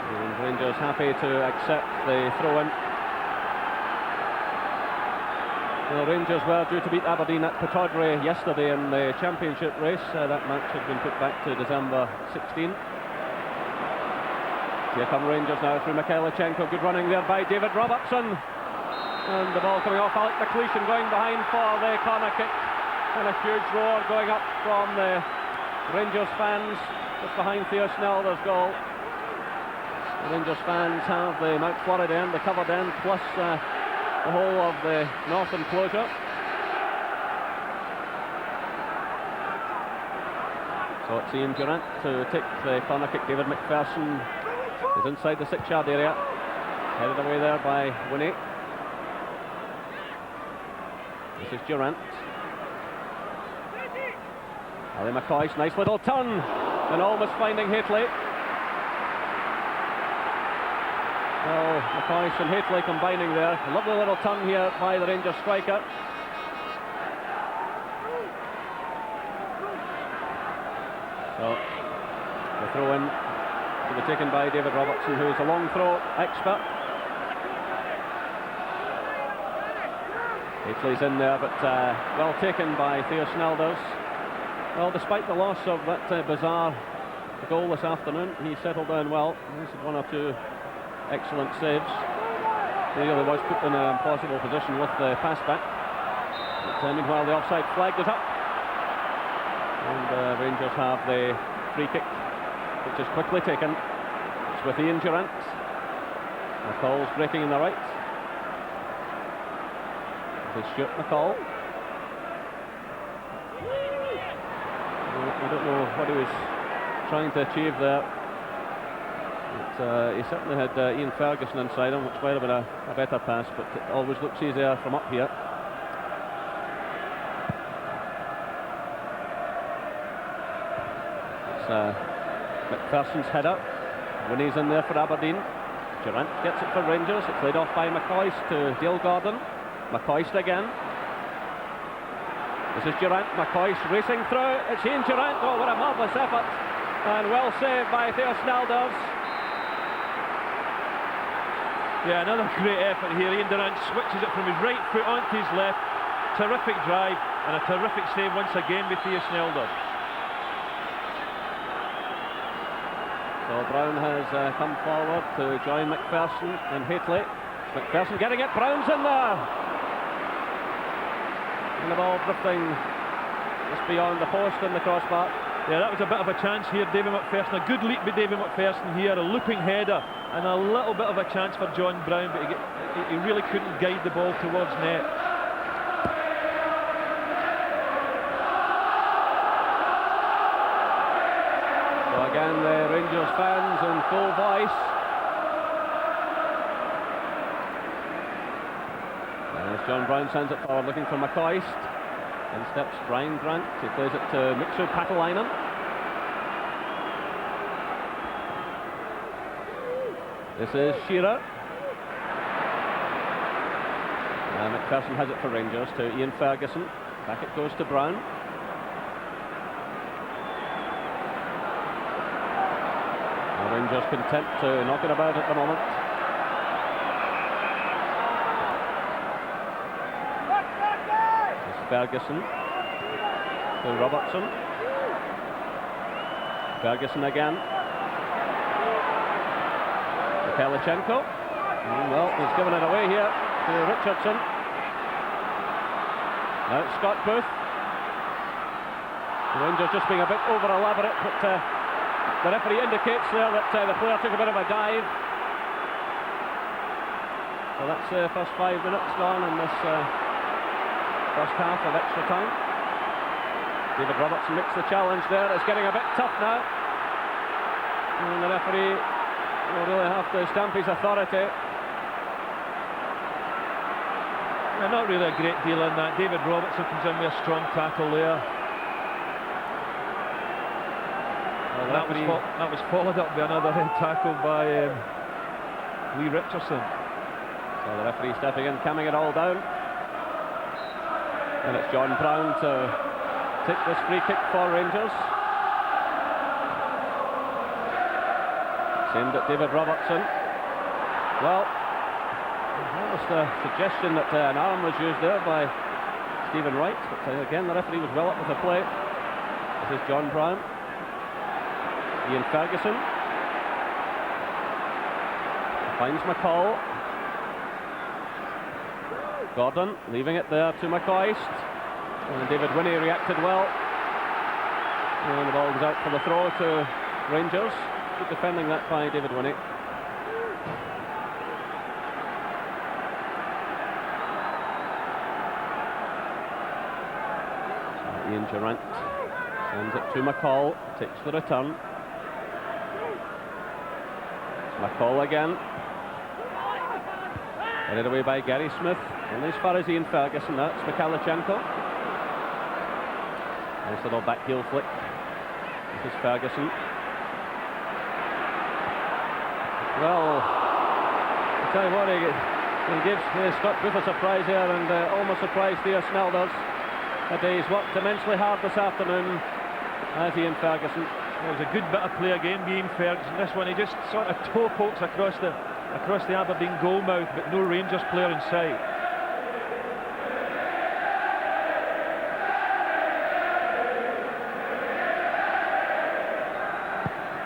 And Rangers happy to accept the throw-in. The Rangers were due to beat Aberdeen at Pittodrie yesterday in the championship race. That match had been put back to December 16. Here come Rangers now through Mikhailichenko. Good running there by David Robertson. And the ball coming off Alec McLeish and going behind for the corner kick. And a huge roar going up from the Rangers fans just behind Theo Snelder's goal. The Rangers fans have the Mount Florida end, the covered end, plus the whole of the north enclosure. So it's Ian Durant to take the corner kick. David McPherson is inside the 6-yard area. Headed away there by Winnie. This is Durant. Ali McCoy's nice little turn, and almost finding Haitley. Oh, McCoy and Haitley combining there. A lovely little turn here by the Rangers striker. So, the throw in to be taken by David Robertson, who is a long throw expert. Haitley's in there, but well taken by Theo Snelders. Well, despite the loss of that bizarre goal this afternoon, he settled down well. He's had one or two excellent saves. He really was put in an impossible position with the pass back. But, meanwhile, the offside flag is up. And Rangers have the free kick, which is quickly taken. It's with Ian Durant. McCall's breaking in the right. It's Stuart McCall. I don't know what he was trying to achieve there. But, he certainly had Ian Ferguson inside him, which might have been a better pass, but it always looks easier from up here. It's McPherson's header. Winnie's in there for Aberdeen. Durant gets it for Rangers. It's laid off by McCoist to Dale Gordon. McCoist again. This is Durant. McCoist racing through. It's Ian Durant. Oh, what a marvellous effort. And well saved by Theo Snelders. Yeah, another great effort here. Ian Durant switches it from his right foot onto his left. Terrific drive and a terrific save once again with Theo Snelders. So Brown has come forward to join McPherson and Haitley. McPherson getting it. Brown's in there. And the ball drifting just beyond the post and the crossbar. Yeah, that was a bit of a chance here, David McPherson. A good leap by David McPherson here, a looping header, and a little bit of a chance for John Brown, but he really couldn't guide the ball towards net. So again, the Rangers fans in full voice. As John Brown sends it forward looking for McCoist. In steps Brian Grant. He plays it to Mitsu Patalainen. This is Shearer. McPherson has it for Rangers to Ian Ferguson. Back it goes to Brown. The Rangers content to knock it about at the moment. Ferguson to Robertson. Ferguson again. Mikhailichenko. Well, he's given it away here to Richardson. Now it's Scott Booth. The Rangers just being a bit over elaborate, but the referee indicates there that the player took a bit of a dive. So that's the first 5 minutes gone in this first half of extra time. David Robertson makes the challenge there. It's getting a bit tough now. And the referee will really have to stamp his authority. Not really a great deal in that. David Robertson comes in with a strong tackle there. Well, that was followed up by another tackle by Lee Richardson. So the referee stepping in, calming it all down. And it's John Brown to take this free kick for Rangers. It's aimed at David Robertson. Well, that was the suggestion that an arm was used there by Stephen Wright. But again, the referee was well up with the play. This is John Brown. Ian Ferguson. Finds McCall. Gordon leaving it there to McCoist. And David Winnie reacted well. And the ball goes out for the throw to Rangers. Good defending that by David Winnie. So Ian Durant sends it to McCall. Takes the return. It's McCall again. Headed away by Gary Smith. Only as far as Ian Ferguson. That's Mikhailchenko. Nice little back heel flick. This is Ferguson. Well, I tell you what, he gives Scott Booth a surprise here, and almost surprised Theo Snelders. But he's worked immensely hard this afternoon as Ian Ferguson. It was a good bit of play again, being Ferguson. This one, he just sort of toe pokes across the Aberdeen goal mouth, but no Rangers player in sight.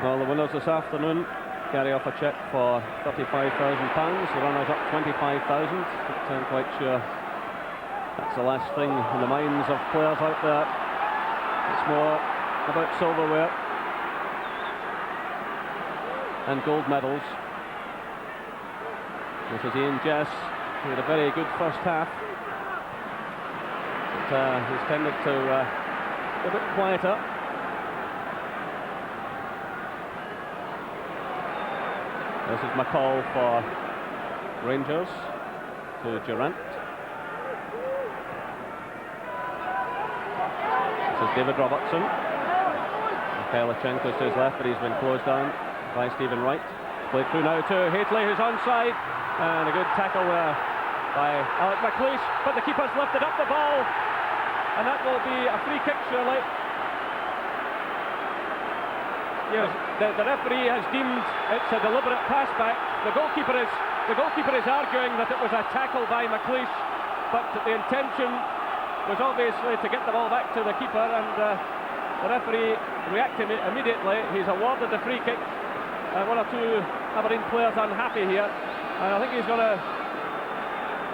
Well, the winners this afternoon carry off a cheque for £35,000. The runners up 25,000. But I'm quite sure that's the last thing in the minds of players out there. It's more about silverware and gold medals. This is Ian Jess, who had a very good first half. But he's tended to be a bit quieter. This is McCall for Rangers to Durant. This is David Robertson. Mikhailchenko to his left, but he's been closed down by Stephen Wright. Played through now to Haitley, who's onside. And a good tackle there by Alec McLeish. But the keeper's lifted up the ball. And that will be a free kick, surely. Yes, the referee has deemed it's a deliberate pass back. The goalkeeper is arguing that it was a tackle by McLeish, but the intention was obviously to get the ball back to the keeper, and the referee reacted immediately. He's awarded the free kick. One or two Aberdeen players unhappy here, and I think he's going to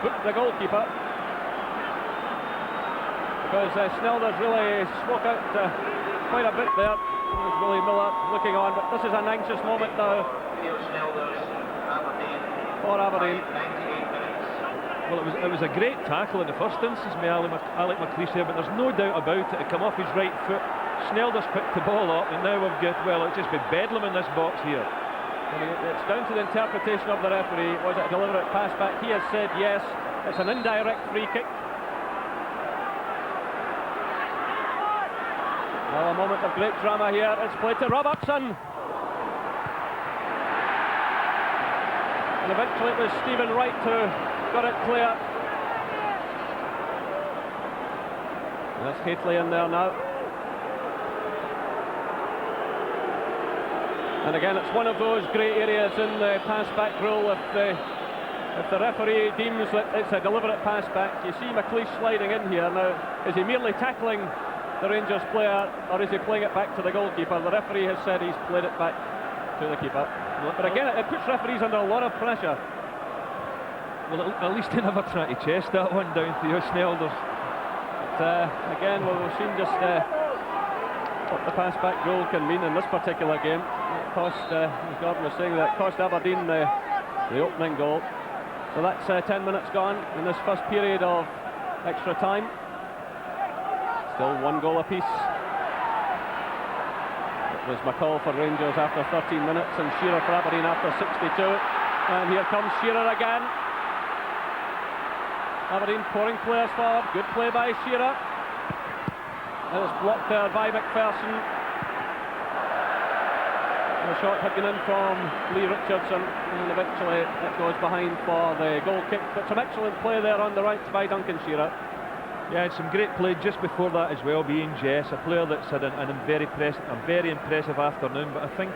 boot the goalkeeper, because Snelders really spoke out quite a bit there. There's Willie Miller looking on, but this is an anxious moment now for Aberdeen. Well, it was a great tackle in the first instance by Alec McLeish there, but there's no doubt about it. It came off his right foot. Snelders picked the ball up, and now we've got, well, it's just been bedlam in this box here. It's down to the interpretation of the referee. Was it a deliberate pass back? He has said yes. It's an indirect free kick. Well, a moment of great drama here. It's played to Robertson. And eventually it was Stephen Wright who got it clear. And that's Haitley in there now. And again, it's one of those grey areas in the pass-back rule. If the referee deems that it's a deliberate pass-back, you see McLeish sliding in here. Now, is he merely tackling the Rangers player, or is he playing it back to the goalkeeper? The referee has said he's played it back to the keeper. But again, it puts referees under a lot of pressure. Well, at least they never try to chase that one down to Snelders. But again, we've seen just what the pass-back rule can mean in this particular game. It cost, as Gordon was saying, that cost Aberdeen the opening goal. So that's 10 minutes gone in this first period of extra time. Still one goal apiece. It was McCall for Rangers after 13 minutes and Shearer for Aberdeen after 62. And here comes Shearer again. Aberdeen pouring players forward. Good play by Shearer. And it's blocked there by McPherson. The shot had been in from Lee Richardson, and eventually it goes behind for the goal kick. But some excellent play there on the right by Duncan Shearer. Yeah, and some great play just before that as well, being Jess, a player that's had a very impressive afternoon. But I think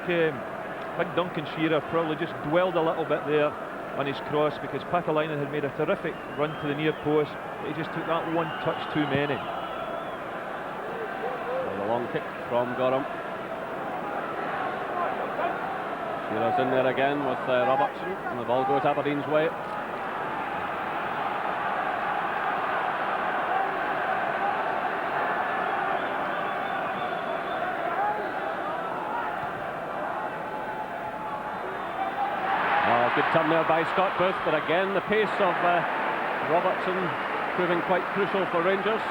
Duncan Shearer probably just dwelled a little bit there on his cross, because Pakalainen had made a terrific run to the near post, but he just took that one touch too many. And a long kick from Gorham. Shearer's in there again with Robertson, and the ball goes Aberdeen's way. Good turn there by Scott Booth, but again the pace of Robertson proving quite crucial for Rangers.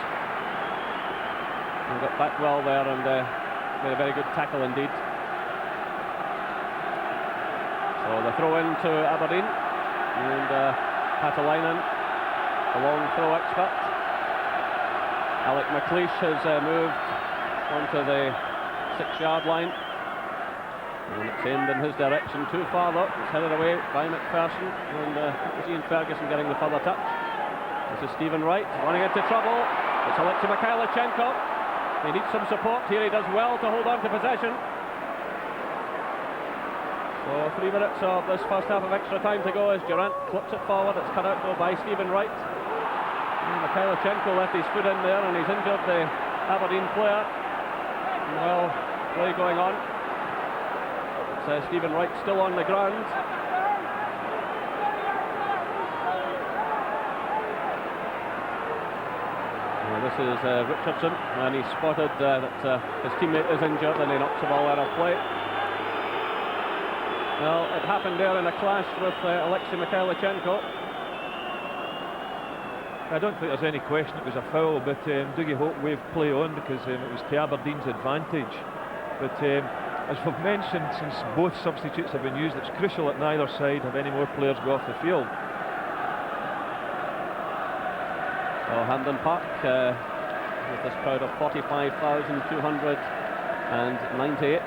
He got back well there and made a very good tackle indeed. So the throw in to Aberdeen, and Patalainen, a long throw expert. Alec McLeish has moved onto the 6-yard line. And it's aimed in his direction too far though. It's headed away by McPherson, and it was Ian Ferguson getting the further touch. This is Stephen Wright running into trouble. It's Alexei Mikhailichenko. He needs some support here. He does well to hold on to possession. So 3 minutes of this first half of extra time to go as Durant clips it forward. It's cut out though by Stephen Wright. Mikhailichenko left his foot in there and he's injured the Aberdeen player. Well, play going on. Stephen Wright still on the ground. This is Richardson, and he spotted that his teammate is injured and he knocks the ball out of play. Well, it happened there in a clash with Alexei Mikhailichenko. I don't think there's any question it was a foul, but Dougie Hope waved play on because it was to Aberdeen's advantage. But as we've mentioned, since both substitutes have been used, it's crucial that neither side have any more players go off the field. So Hampden Park, with this crowd of 45,298,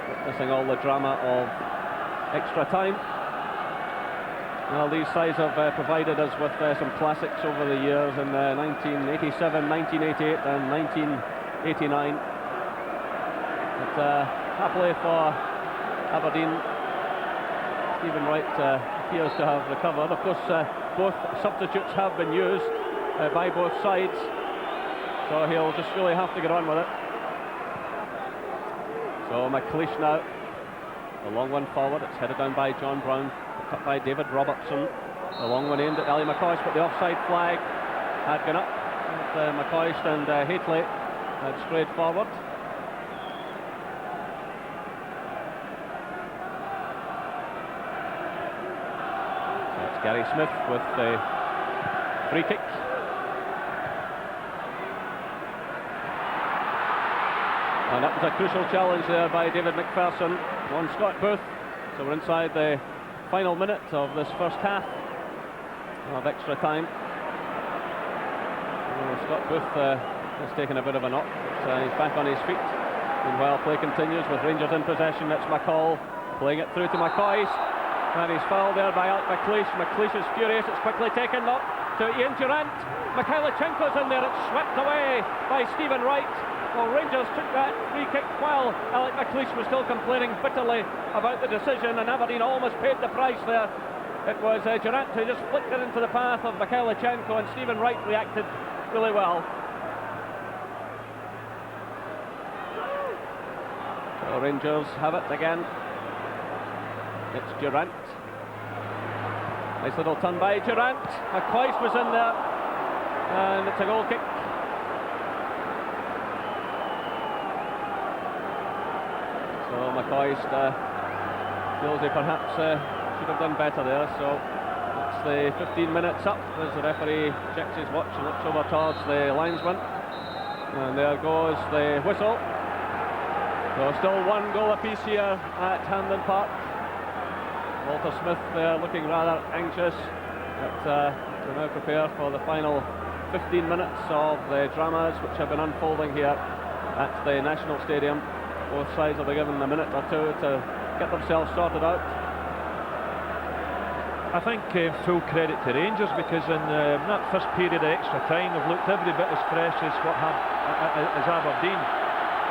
witnessing all the drama of extra time. Well, these sides have provided us with some classics over the years in 1987, 1988 and 1989. But happily for Aberdeen, Stephen Wright appears to have recovered. Of course, both substitutes have been used by both sides, so he'll just really have to get on with it. So McLeish now, the long one forward. It's headed down by John Brown, cut by David Robertson. The long one aimed at Ali McCoist, but the offside flag had gone up. McCoist and Haitley had strayed forward. So it's Gary Smith with the free kick. And that was a crucial challenge there by David McPherson on Scott Booth. So we're inside the final minute of this first half of extra time. Scott Booth has taken a bit of a knock, but he's back on his feet. Meanwhile, play continues with Rangers in possession. It's McCall playing it through to McCoist, and he's fouled there by Alec McLeish. McLeish is furious. It's quickly taken up to Ian Durant. Mikhailichenko's in there. It's swept away by Stephen Wright. Well, Rangers took that free kick while Alec McLeish was still complaining bitterly about the decision, and Aberdeen almost paid the price there. It was Durant who just flicked it into the path of Mikhailichenko, and Stephen Wright reacted really well. So Rangers have it again. It's Durant. Nice little turn by Durant. McCoist was in there, and it's a goal kick. So McCoist feels he perhaps should have done better there. So it's the 15 minutes up as the referee checks his watch and looks over towards the linesman. And there goes the whistle. So still one goal apiece here at Hampden Park. Walter Smith there looking rather anxious. But we now prepare for the final 15 minutes of the dramas which have been unfolding here at the National Stadium. Both sides will be given a minute or two to get themselves sorted out. I think full credit to Rangers, because in that first period of extra time they've looked every bit as fresh as what as Aberdeen.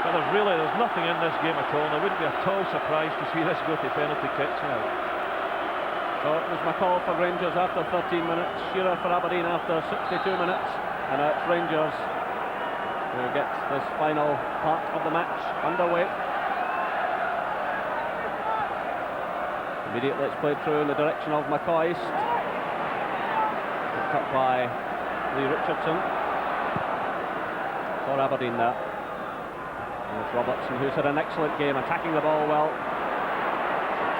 But there's nothing in this game at all, and I wouldn't be at all surprised to see this go to penalty kicks now. So it was McCall for Rangers after 13 minutes, Shearer for Aberdeen after 62 minutes, and now it's Rangers who get this final part of the match underway. Immediately it's played through in the direction of McCoist. Picked up by Lee Richardson for Aberdeen there. And it's Robertson who's had an excellent game, attacking the ball well.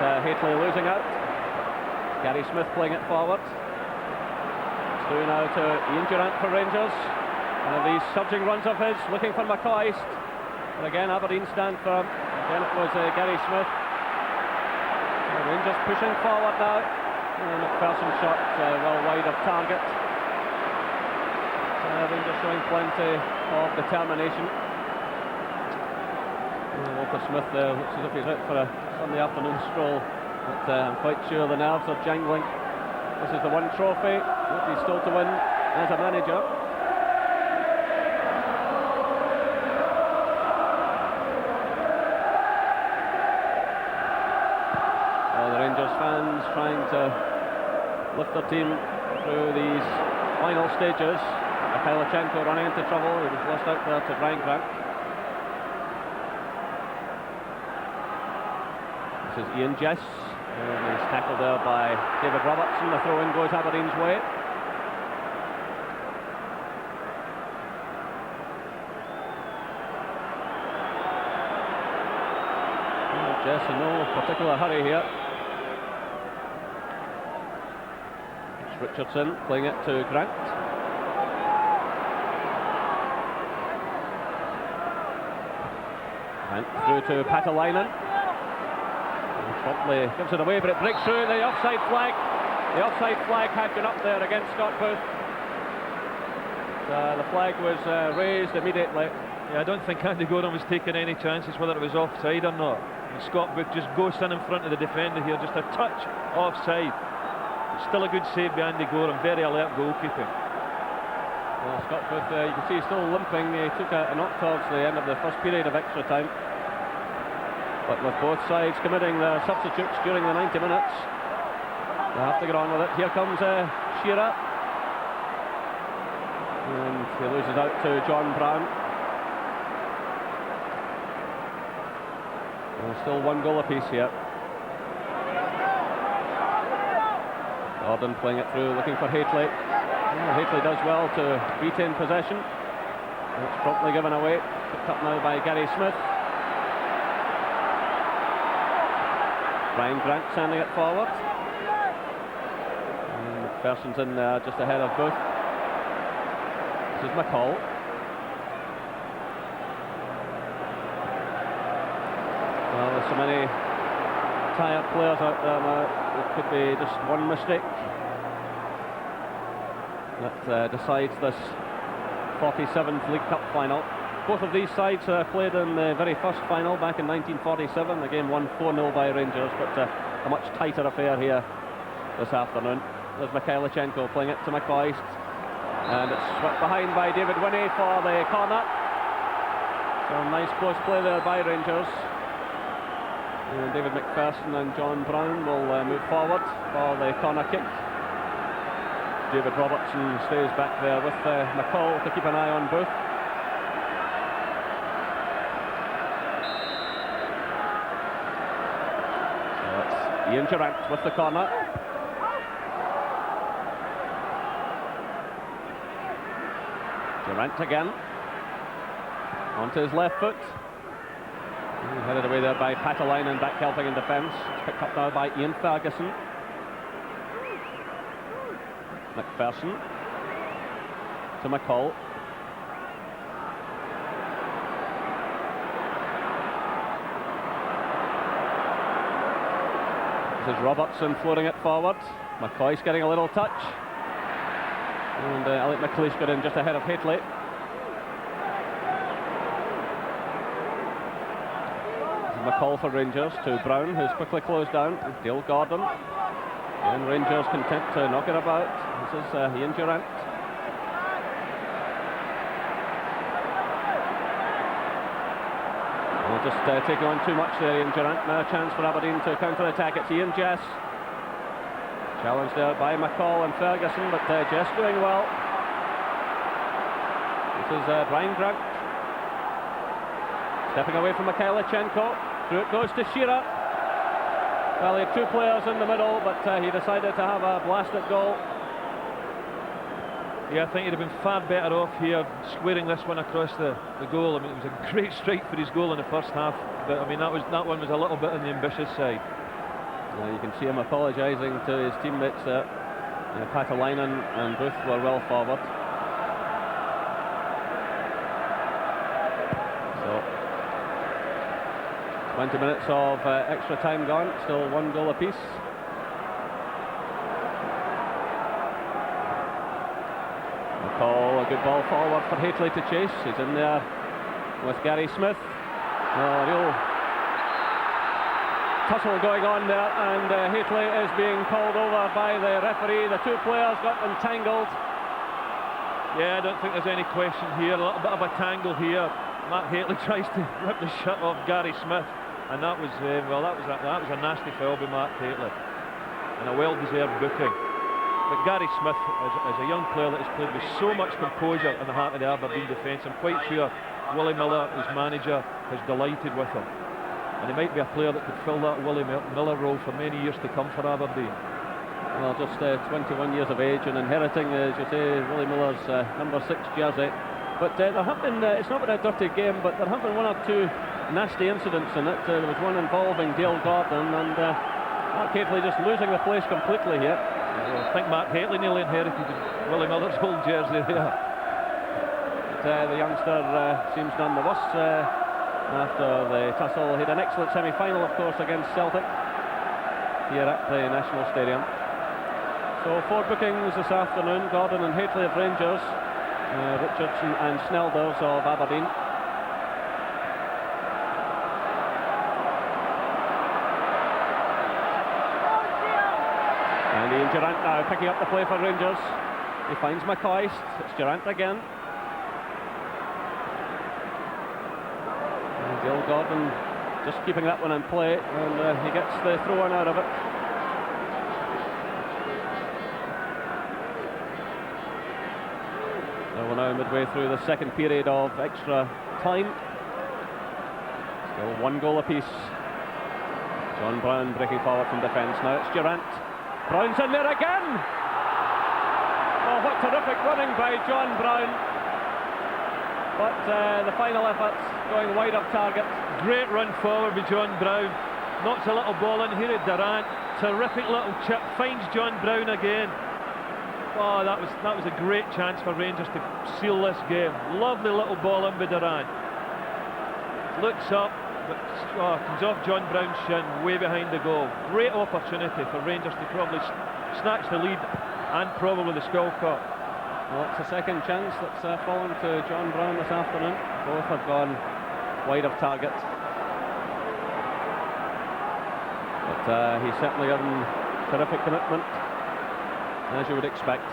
But Haitley losing out. Gary Smith playing it forward. It's through now to Ian Durant for Rangers. One of these surging runs of his, looking for McCoist. And again, Aberdeen stand firm. Again, it was Gary Smith. The Rangers pushing forward now. McPherson shot well wide of target. Rangers showing plenty of determination. Walker Smith there looks as if he's out for a Sunday afternoon stroll, but I'm quite sure the nerves are jangling. This is the one trophy that he's still to win as a manager. The Rangers fans trying to lift their team through these final stages. Mikhailichenko running into trouble. He was lost out there to Ryan Grant. This is Ian Jess, and he's tackled there by David Robertson. The throw-in goes Aberdeen's way. Jess in no particular hurry here. It's Richardson playing it to Grant. Grant through to Patalainen. Promptly gives it away, but it breaks through the offside flag. The offside flag had gone up there against Scott Booth. The flag was raised immediately. Yeah, I don't think Andy Gordon was taking any chances whether it was offside or not. And Scott Booth just goes in front of the defender here, just a touch offside. It's still a good save by Andy Gordon, very alert goalkeeping. Well, Scott Booth, you can see he's still limping. He took a knock towards the end of the first period of extra time. But with both sides committing their substitutes during the 90 minutes, they have to get on with it. Here comes Shearer. And he loses out to John Brown. Well, still one goal apiece here. Gordon playing it through, looking for Haitley. Haitley does well to retain possession. It's promptly given away. Picked up now by Gary Smith. Ryan Grant sending it forward. And McPherson's in there just ahead of Booth. This is McCall. Well, there's so many tired players out there now. It could be just one mistake that decides this 47th League Cup final. Both of these sides played in the very first final back in 1947. The game won 4-0 by Rangers, but a much tighter affair here this afternoon. There's Mikhailichenko playing it to McCoist, and it's swept behind by David Winnie for the corner. So nice close play there by Rangers. And David McPherson and John Brown will move forward for the corner kick. David Robertson stays back there with McCall to keep an eye on Booth. Ian Durant with the corner. Durant again. Onto his left foot. Headed away there by Patalainen, back helping in defence. It's picked up now by Ian Ferguson. McPherson to McCall. This is Robertson floating it forward. McCoy's getting a little touch. And Elliot McLeish got in just ahead of Haitley. McCall for Rangers to Brown, who's quickly closed down. Dale Gordon. And Rangers content to knock it about. This is Ian Durant. Just taking on too much there, Ian Durant. Now a chance for Aberdeen to counter-attack. It's Ian Jess. Challenged there by McCall and Ferguson, but Jess doing well. This is Ryan Grant. Stepping away from Mikhailichenko. Through it goes to Shearer. Well, he had two players in the middle, but he decided to have a blast at goal. Yeah, I think he'd have been far better off here squaring this one across the goal. I mean, it was a great strike for his goal in the first half, but I mean that one was a little bit on the ambitious side. You can see him apologising to his teammates there. Patalainen and Booth were well forward. So 20 minutes of extra time gone, still one goal apiece. good ball forward for Hateley to chase. He's in there with Gary Smith. Real tussle going on there, and Hateley is being called over by the referee. The two players got entangled. Yeah, I don't think there's any question here. A little bit of a tangle here. Matt Hateley tries to rip the shirt off Gary Smith, and that was a nasty foul by Matt Hateley, and a well-deserved booking. But Gary Smith is a young player that has played with so much composure in the heart of the Aberdeen defence. I'm quite sure Willie Miller, his manager, has delighted with him. And he might be a player that could fill that Willie Miller role for many years to come for Aberdeen. Well, just 21 years of age and inheriting, as you say, Willie Miller's number 6 jersey. But there have been, it's not been a dirty game, but there have been one or two nasty incidents in it. There was one involving Dale Gordon, and Mark Hateley just losing the place completely here. I think Mark Hateley nearly inherited Willie Miller's old jersey there. But, the youngster seems none the worse after the tussle. He had an excellent semi-final, of course, against Celtic here at the National Stadium. So 4 bookings this afternoon: Gordon and Hateley of Rangers, Richardson and Snelders of Aberdeen. And Ian Durrant now picking up the play for Rangers. He finds McCoist. It's Durrant again. And Dale Gordon just keeping that one in play, and he gets the throw-in out of it. So we're now midway through the second period of extra time. Still 1 goal apiece. John Brown breaking forward from defence. Now it's Durrant. Brown's in there again! Oh, what terrific running by John Brown. But the final effort going wide of target. Great run forward by John Brown. Knocks a little ball in here at Durrant. Terrific little chip. Finds John Brown again. Oh, that was a great chance for Rangers to seal this game. Lovely little ball in by Durrant. Looks up, but comes off John Brown's shin, way behind the goal. Great opportunity for Rangers to probably snatch the lead and probably the skull cup. Well, it's a second chance that's fallen to John Brown this afternoon. Both have gone wide of target. But he's certainly given terrific commitment, as you would expect.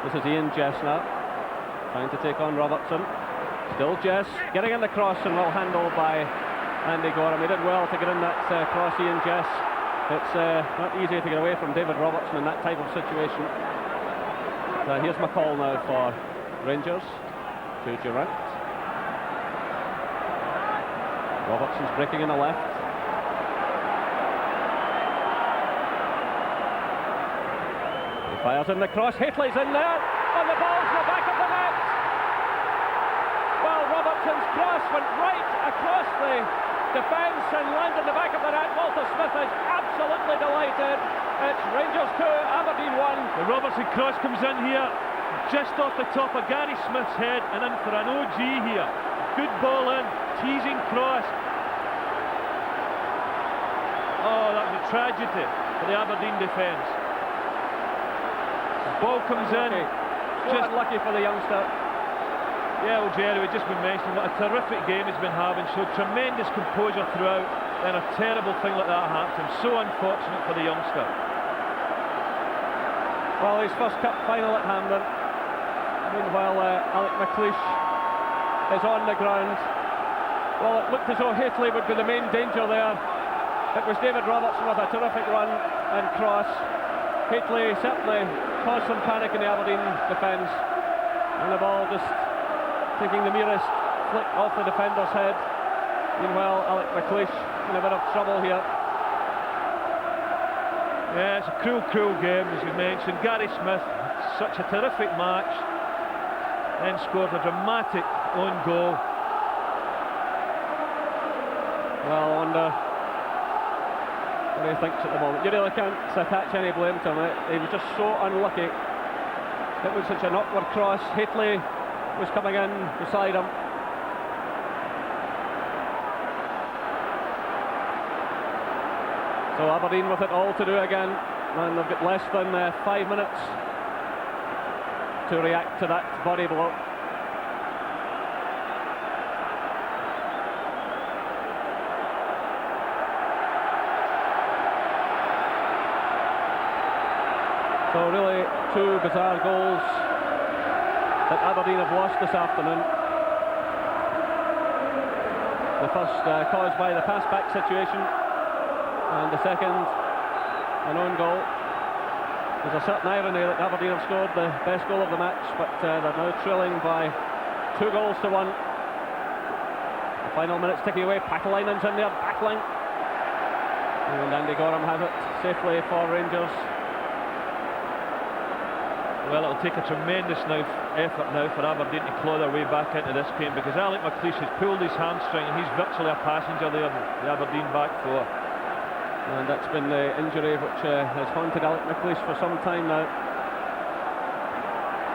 This is Ian Jess now, trying to take on Robertson. Still Jess, getting in the cross and well handled by Andy Gorham. He did well to get in that cross, Ian Jess. It's not easy to get away from David Robertson in that type of situation. Here's McCall now for Rangers to Durrant. Robertson's breaking in the left. He fires in the cross. Hateley's in there, and the ball's in the back of the net. Well, Robertson's cross went right across the defence and landed in the back of the net. Walter Smith is absolutely delighted. It's Rangers 2, Aberdeen 1. The Robertson cross comes in here, just off the top of Gary Smith's head, and in for an OG here. Good ball in, teasing cross. Oh, that was a tragedy for the Aberdeen defence. The ball comes in. Just lucky for the youngster. Yeah, well, Jerry, we've just been mentioning what a terrific game he's been having. Showed tremendous composure throughout. Then a terrible thing like that happened to him. So unfortunate for the youngster. Well, his first cup final at Hampden. Meanwhile, Alec McLeish is on the ground. Well, it looked as though Hateley would be the main danger there. It was David Robertson with a terrific run and cross. Hateley certainly caused some panic in the Aberdeen defence, and the ball just taking the merest flick off the defender's head. Meanwhile, Alec McLeish in a bit of trouble here. Yeah, it's a cruel game, as you mentioned. Gary Smith, such a terrific match, then scored a dramatic own goal. Well, I wonder what he thinks at the moment. You really can't attach any blame to him. He was just so unlucky. It was such an awkward cross. Hateley was coming in beside him. So Aberdeen with it all to do again, and they've got less than 5 minutes to react to that body blow. So really, two bizarre goals that Aberdeen have lost this afternoon. The first caused by the pass-back situation, and the second, an own goal. There's a certain irony that Aberdeen have scored the best goal of the match, but they're now trailing by 2 goals to 1. The final minutes ticking away. Patalainen's in there, backline. And Andy Gorham has it safely for Rangers. Well, it'll take a tremendous effort now for Aberdeen to claw their way back into this game, because Alec McLeish has pulled his hamstring and he's virtually a passenger there, the Aberdeen back four. And that's been the injury which has haunted Alec McLeish for some time now.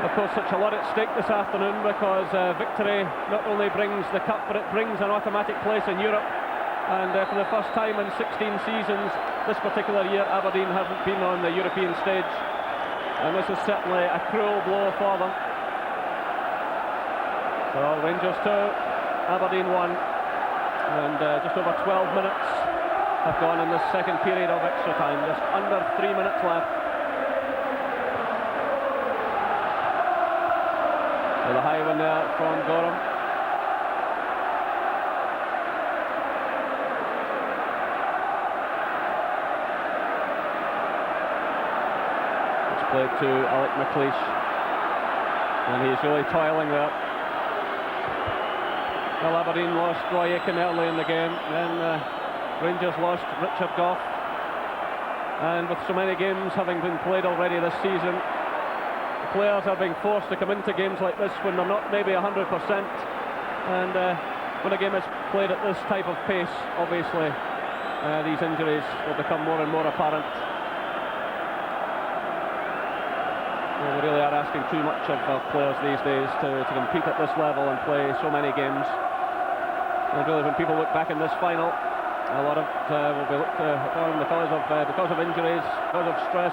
Of course, such a lot at stake this afternoon, because victory not only brings the cup, but it brings an automatic place in Europe. And for the first time in 16 seasons this particular year, Aberdeen haven't been on the European stage. And this is certainly a cruel blow for them. So Rangers 2, Aberdeen 1, and just over 12 minutes have gone in this second period of extra time. Just under 3 minutes left. So the high one there from Gorham. Played to Alec McLeish, and he's really toiling there. Well, Aberdeen lost Roy Aitken early in the game, then Rangers lost Richard Gough, and with so many games having been played already this season, players are being forced to come into games like this when they're not maybe 100%, and when a game is played at this type of pace, obviously these injuries will become more and more apparent. Well, we really are asking too much of players these days to compete at this level and play so many games. And really, when people look back in this final, a lot of it will be looked upon because of injuries, because of stress.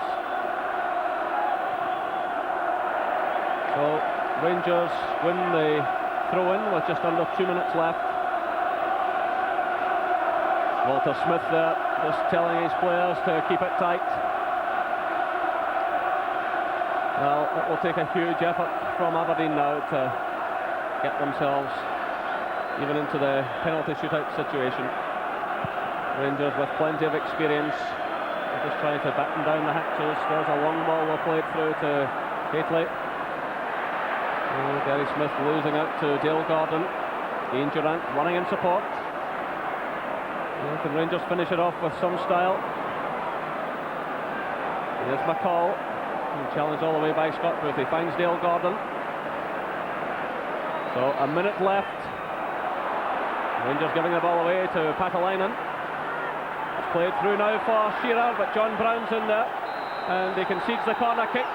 So Rangers win the throw-in with just under 2 minutes left. Walter Smith there, just telling his players to keep it tight. Well, it will take a huge effort from Aberdeen now to get themselves even into the penalty shootout situation. Rangers with plenty of experience. They're just trying to batten down the hatches. There's a long ball well played through to Gately. Gary Smith losing out to Dale Gordon. Ian Durant running in support. Can Rangers finish it off with some style? Here's McCall. Challenged all the way by Scott Booth. He finds Dale Gordon. So a minute left. Rangers giving the ball away to Patalainen. It's played through now for Shearer, but John Brown's in there, and he concedes the corner kick.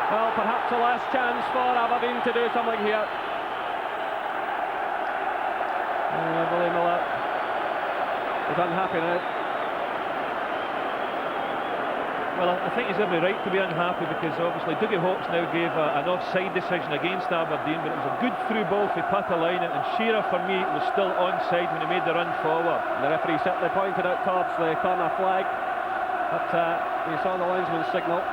Well, perhaps a last chance for Aberdeen to do something here. Willie Miller is unhappy now. Well, I think he's every right to be unhappy, because obviously Dougie Hawkes now gave an offside decision against Aberdeen, but it was a good through ball for Patalainen, and Shearer for me was still onside when he made the run forward. The referee certainly pointed out towards the corner flag, but he saw the linesman's signal.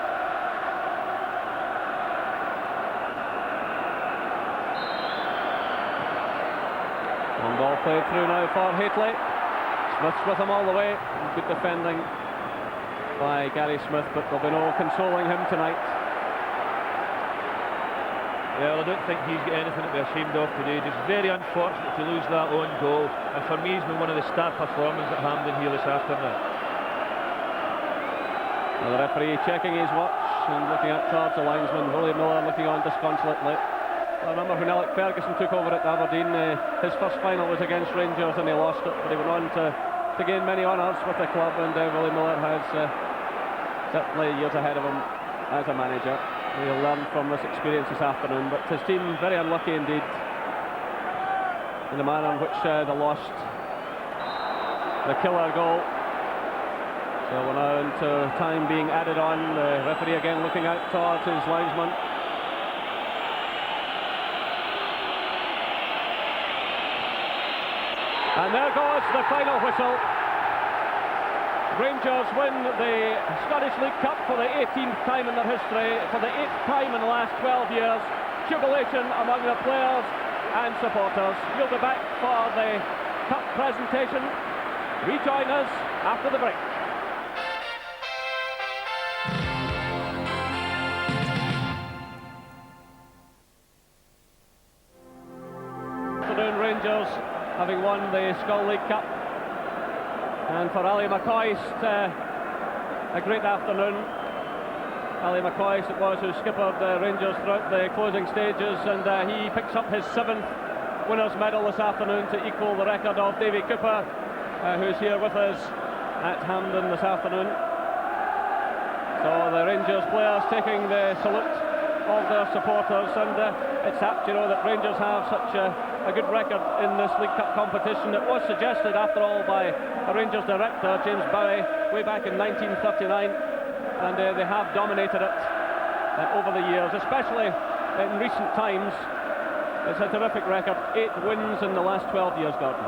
One ball played through now for Haitley. Smith's with him all the way. Good defending by Gary Smith, but there'll be no consoling him tonight. Well, I don't think he's got anything to be ashamed of today. Just very unfortunate to lose that own goal, and for me he's been one of the star performers at Hampden here this afternoon. Well, the referee checking his watch and looking at towards the linesman. Willie Miller looking on disconsolately. I remember when Alec Ferguson took over at Aberdeen, his first final was against Rangers and he lost it, but he went on to gain many honours with the club, and Willie Miller has certainly years ahead of him as a manager. He'll learn from this experience this afternoon, but his team very unlucky indeed in the manner in which they lost the killer goal. So we're now into time being added on. The referee again looking out towards his linesman. And there goes the final whistle. Rangers win the Scottish League Cup for the 18th time in their history, for the 8th time in the last 12 years. Jubilation among the players and supporters. You'll be back for the cup presentation. Rejoin us after the break. Afternoon, Rangers having won the Skull League Cup, and for Ali McCoist, a great afternoon. Ali McCoist it was who skippered Rangers throughout the closing stages, and he picks up his 7th winners' medal this afternoon to equal the record of Davy Cooper, who's here with us at Hampden this afternoon. So the Rangers players taking the salute of their supporters, and it's apt, you know, that Rangers have such a good record in this League Cup competition. It was suggested, after all, by a Rangers director, James Bowie, way back in 1939, and they have dominated it over the years, especially in recent times. It's a terrific record, 8 wins in the last 12 years, Gordon.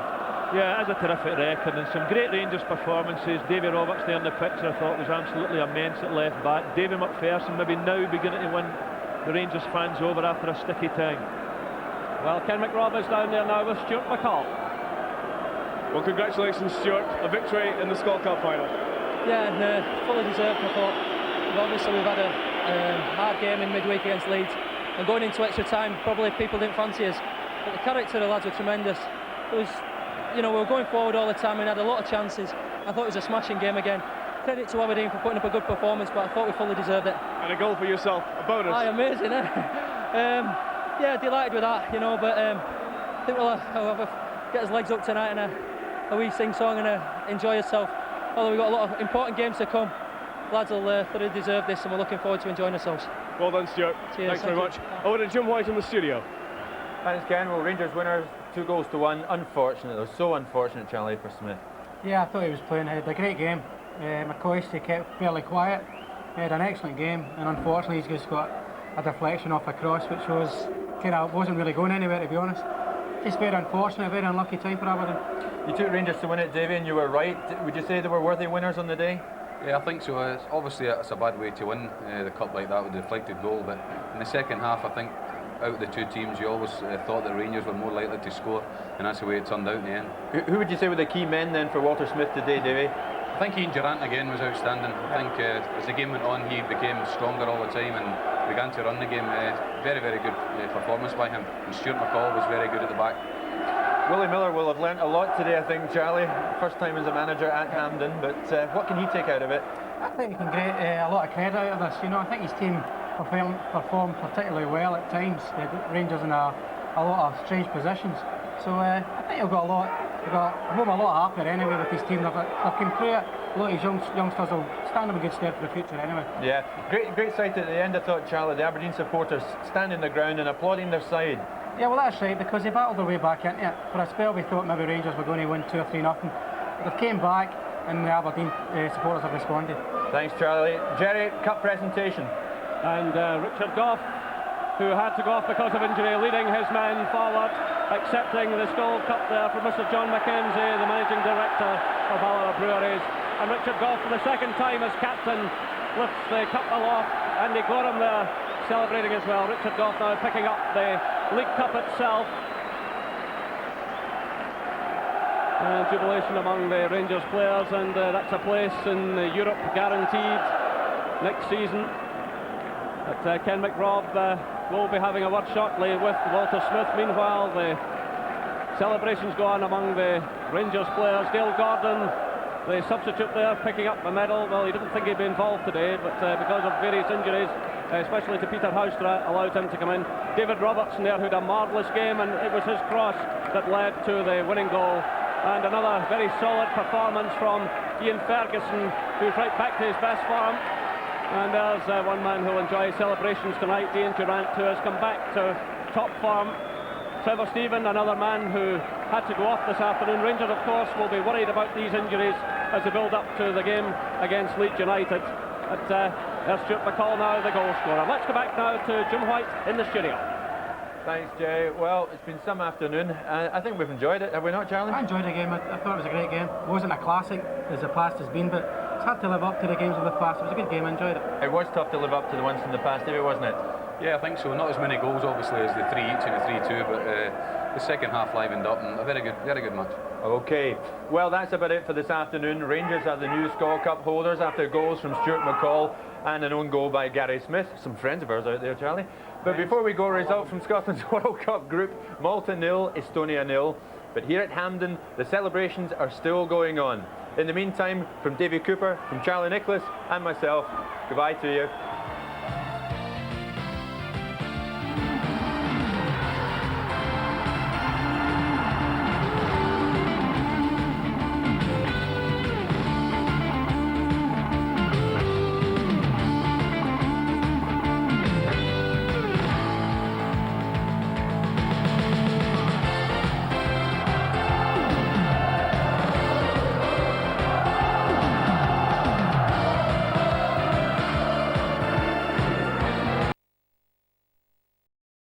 Yeah, it is a terrific record, and some great Rangers performances. Davy Roberts there in the picture I thought was absolutely immense at left back. Davy McPherson maybe now beginning to win the Rangers fans over after a sticky time. Well, Ken McRobb is down there now with Stuart McCall. Well, congratulations, Stuart. A victory in the Skull Cup final. Yeah, and fully deserved, I thought. Obviously, we've had a hard game in midweek against Leeds, and going into extra time, probably people didn't fancy us. But the character of the lads were tremendous. It was, you know, we were going forward all the time and had a lot of chances. I thought it was a smashing game again. Credit to Aberdeen for putting up a good performance, but I thought we fully deserved it. And a goal for yourself, a bonus. Aye, amazing, eh? Yeah, delighted with that, you know, but I think we'll get his legs up tonight and a wee sing-song and enjoy yourself. Although we've got a lot of important games to come. Lads will thoroughly deserve this, and we're looking forward to enjoying ourselves. Well done, Stuart. Cheers, Thanks very much. Over to Jim White in the studio. Thanks, Ken. Well, Rangers winners, 2-1. Unfortunate, though. So unfortunate, Charlie, for Smith. Yeah, I thought he was playing. He had a great game. McCoist, he kept fairly quiet. He had an excellent game, and unfortunately he's just got a deflection off a cross, which wasn't really going anywhere, to be honest. Just very unfortunate, very unlucky time for Aberdeen. You took Rangers to win it, Davy, and you were right. Would you say they were worthy winners on the day? Yeah, I think so. Obviously, it's a bad way to win the cup like that with a deflected goal, but in the second half, I think out of the two teams, you always thought that Rangers were more likely to score, and that's the way it turned out in the end. Who would you say were the key men then for Walter Smith today, Davy? I think Ian Durrant again was outstanding. I think as the game went on, he became stronger all the time and began to run the game. Very, very good performance by him. And Stuart McCall was very good at the back. Willie Miller will have learnt a lot today, I think, Charlie. First time as a manager at Hampden, but what can he take out of it? I think he can get a lot of credit out of this. You know, I think his team performed particularly well at times. The Rangers in a lot of strange positions. So I think he'll got home a lot happier anyway with his team. They've come through it. A lot of his youngsters will stand in a good stead for the future anyway. Yeah, great sight at the end, I thought, Charlie. The Aberdeen supporters standing the ground and applauding their side. Yeah, well, that's right, because they battled their way back into it. For a spell we thought maybe Rangers were going to win 2 or 3-0. They came back, and the Aberdeen supporters have responded. Thanks, Charlie. Jerry, cup presentation. And Richard Gough, who had to go off because of injury, leading his men forward, accepting the Skull Cup there from Mr. John Mackenzie, the managing director of Ballarat Breweries. And Richard Gough, for the second time as captain, lifts the cup aloft, and Andy Gorham there celebrating as well. Richard Gough now picking up the League Cup itself. And jubilation among the Rangers players, and that's a place in Europe guaranteed next season. But Ken McRobb will be having a word shortly with Walter Smith. Meanwhile, the celebrations go on among the Rangers players. Dale Gordon, the substitute there, picking up a medal. Well, he didn't think he'd be involved today, but because of various injuries, especially to Peter Houstra, allowed him to come in. David Robertson there, who had a marvellous game, and it was his cross that led to the winning goal. And another very solid performance from Ian Ferguson, who's right back to his best form. And there's one man who'll enjoy celebrations tonight, Ian Durrant, who has come back to top form. Trevor Stephen, another man who had to go off this afternoon. Rangers, of course, will be worried about these injuries as they build up to the game against Leeds United. But there's Stuart McCall now, the goal scorer. Let's go back now to Jim White in the studio. Thanks, Jay. Well, it's been some afternoon. I think we've enjoyed it. Have we not, Charlie? I enjoyed the game. I thought it was a great game. It wasn't a classic as the past has been, but it's hard to live up to the games of the past. It was a good game. I enjoyed it. It was tough to live up to the ones in the past, David, wasn't it? Yeah, I think so. Not as many goals, obviously, as the 3 each and the 3-2, but the second half livened up and a very good match. Okay, well, that's about it for this afternoon. Rangers are the new Scott Cup holders after goals from Stuart McCall and an own goal by Gary Smith. Some friends of ours out there, Charlie. But before we go, result from Scotland's World Cup group: Malta 0, Estonia 0. But here at Hampden, the celebrations are still going on. In the meantime, from Davy Cooper, from Charlie Nicholas and myself, goodbye to you.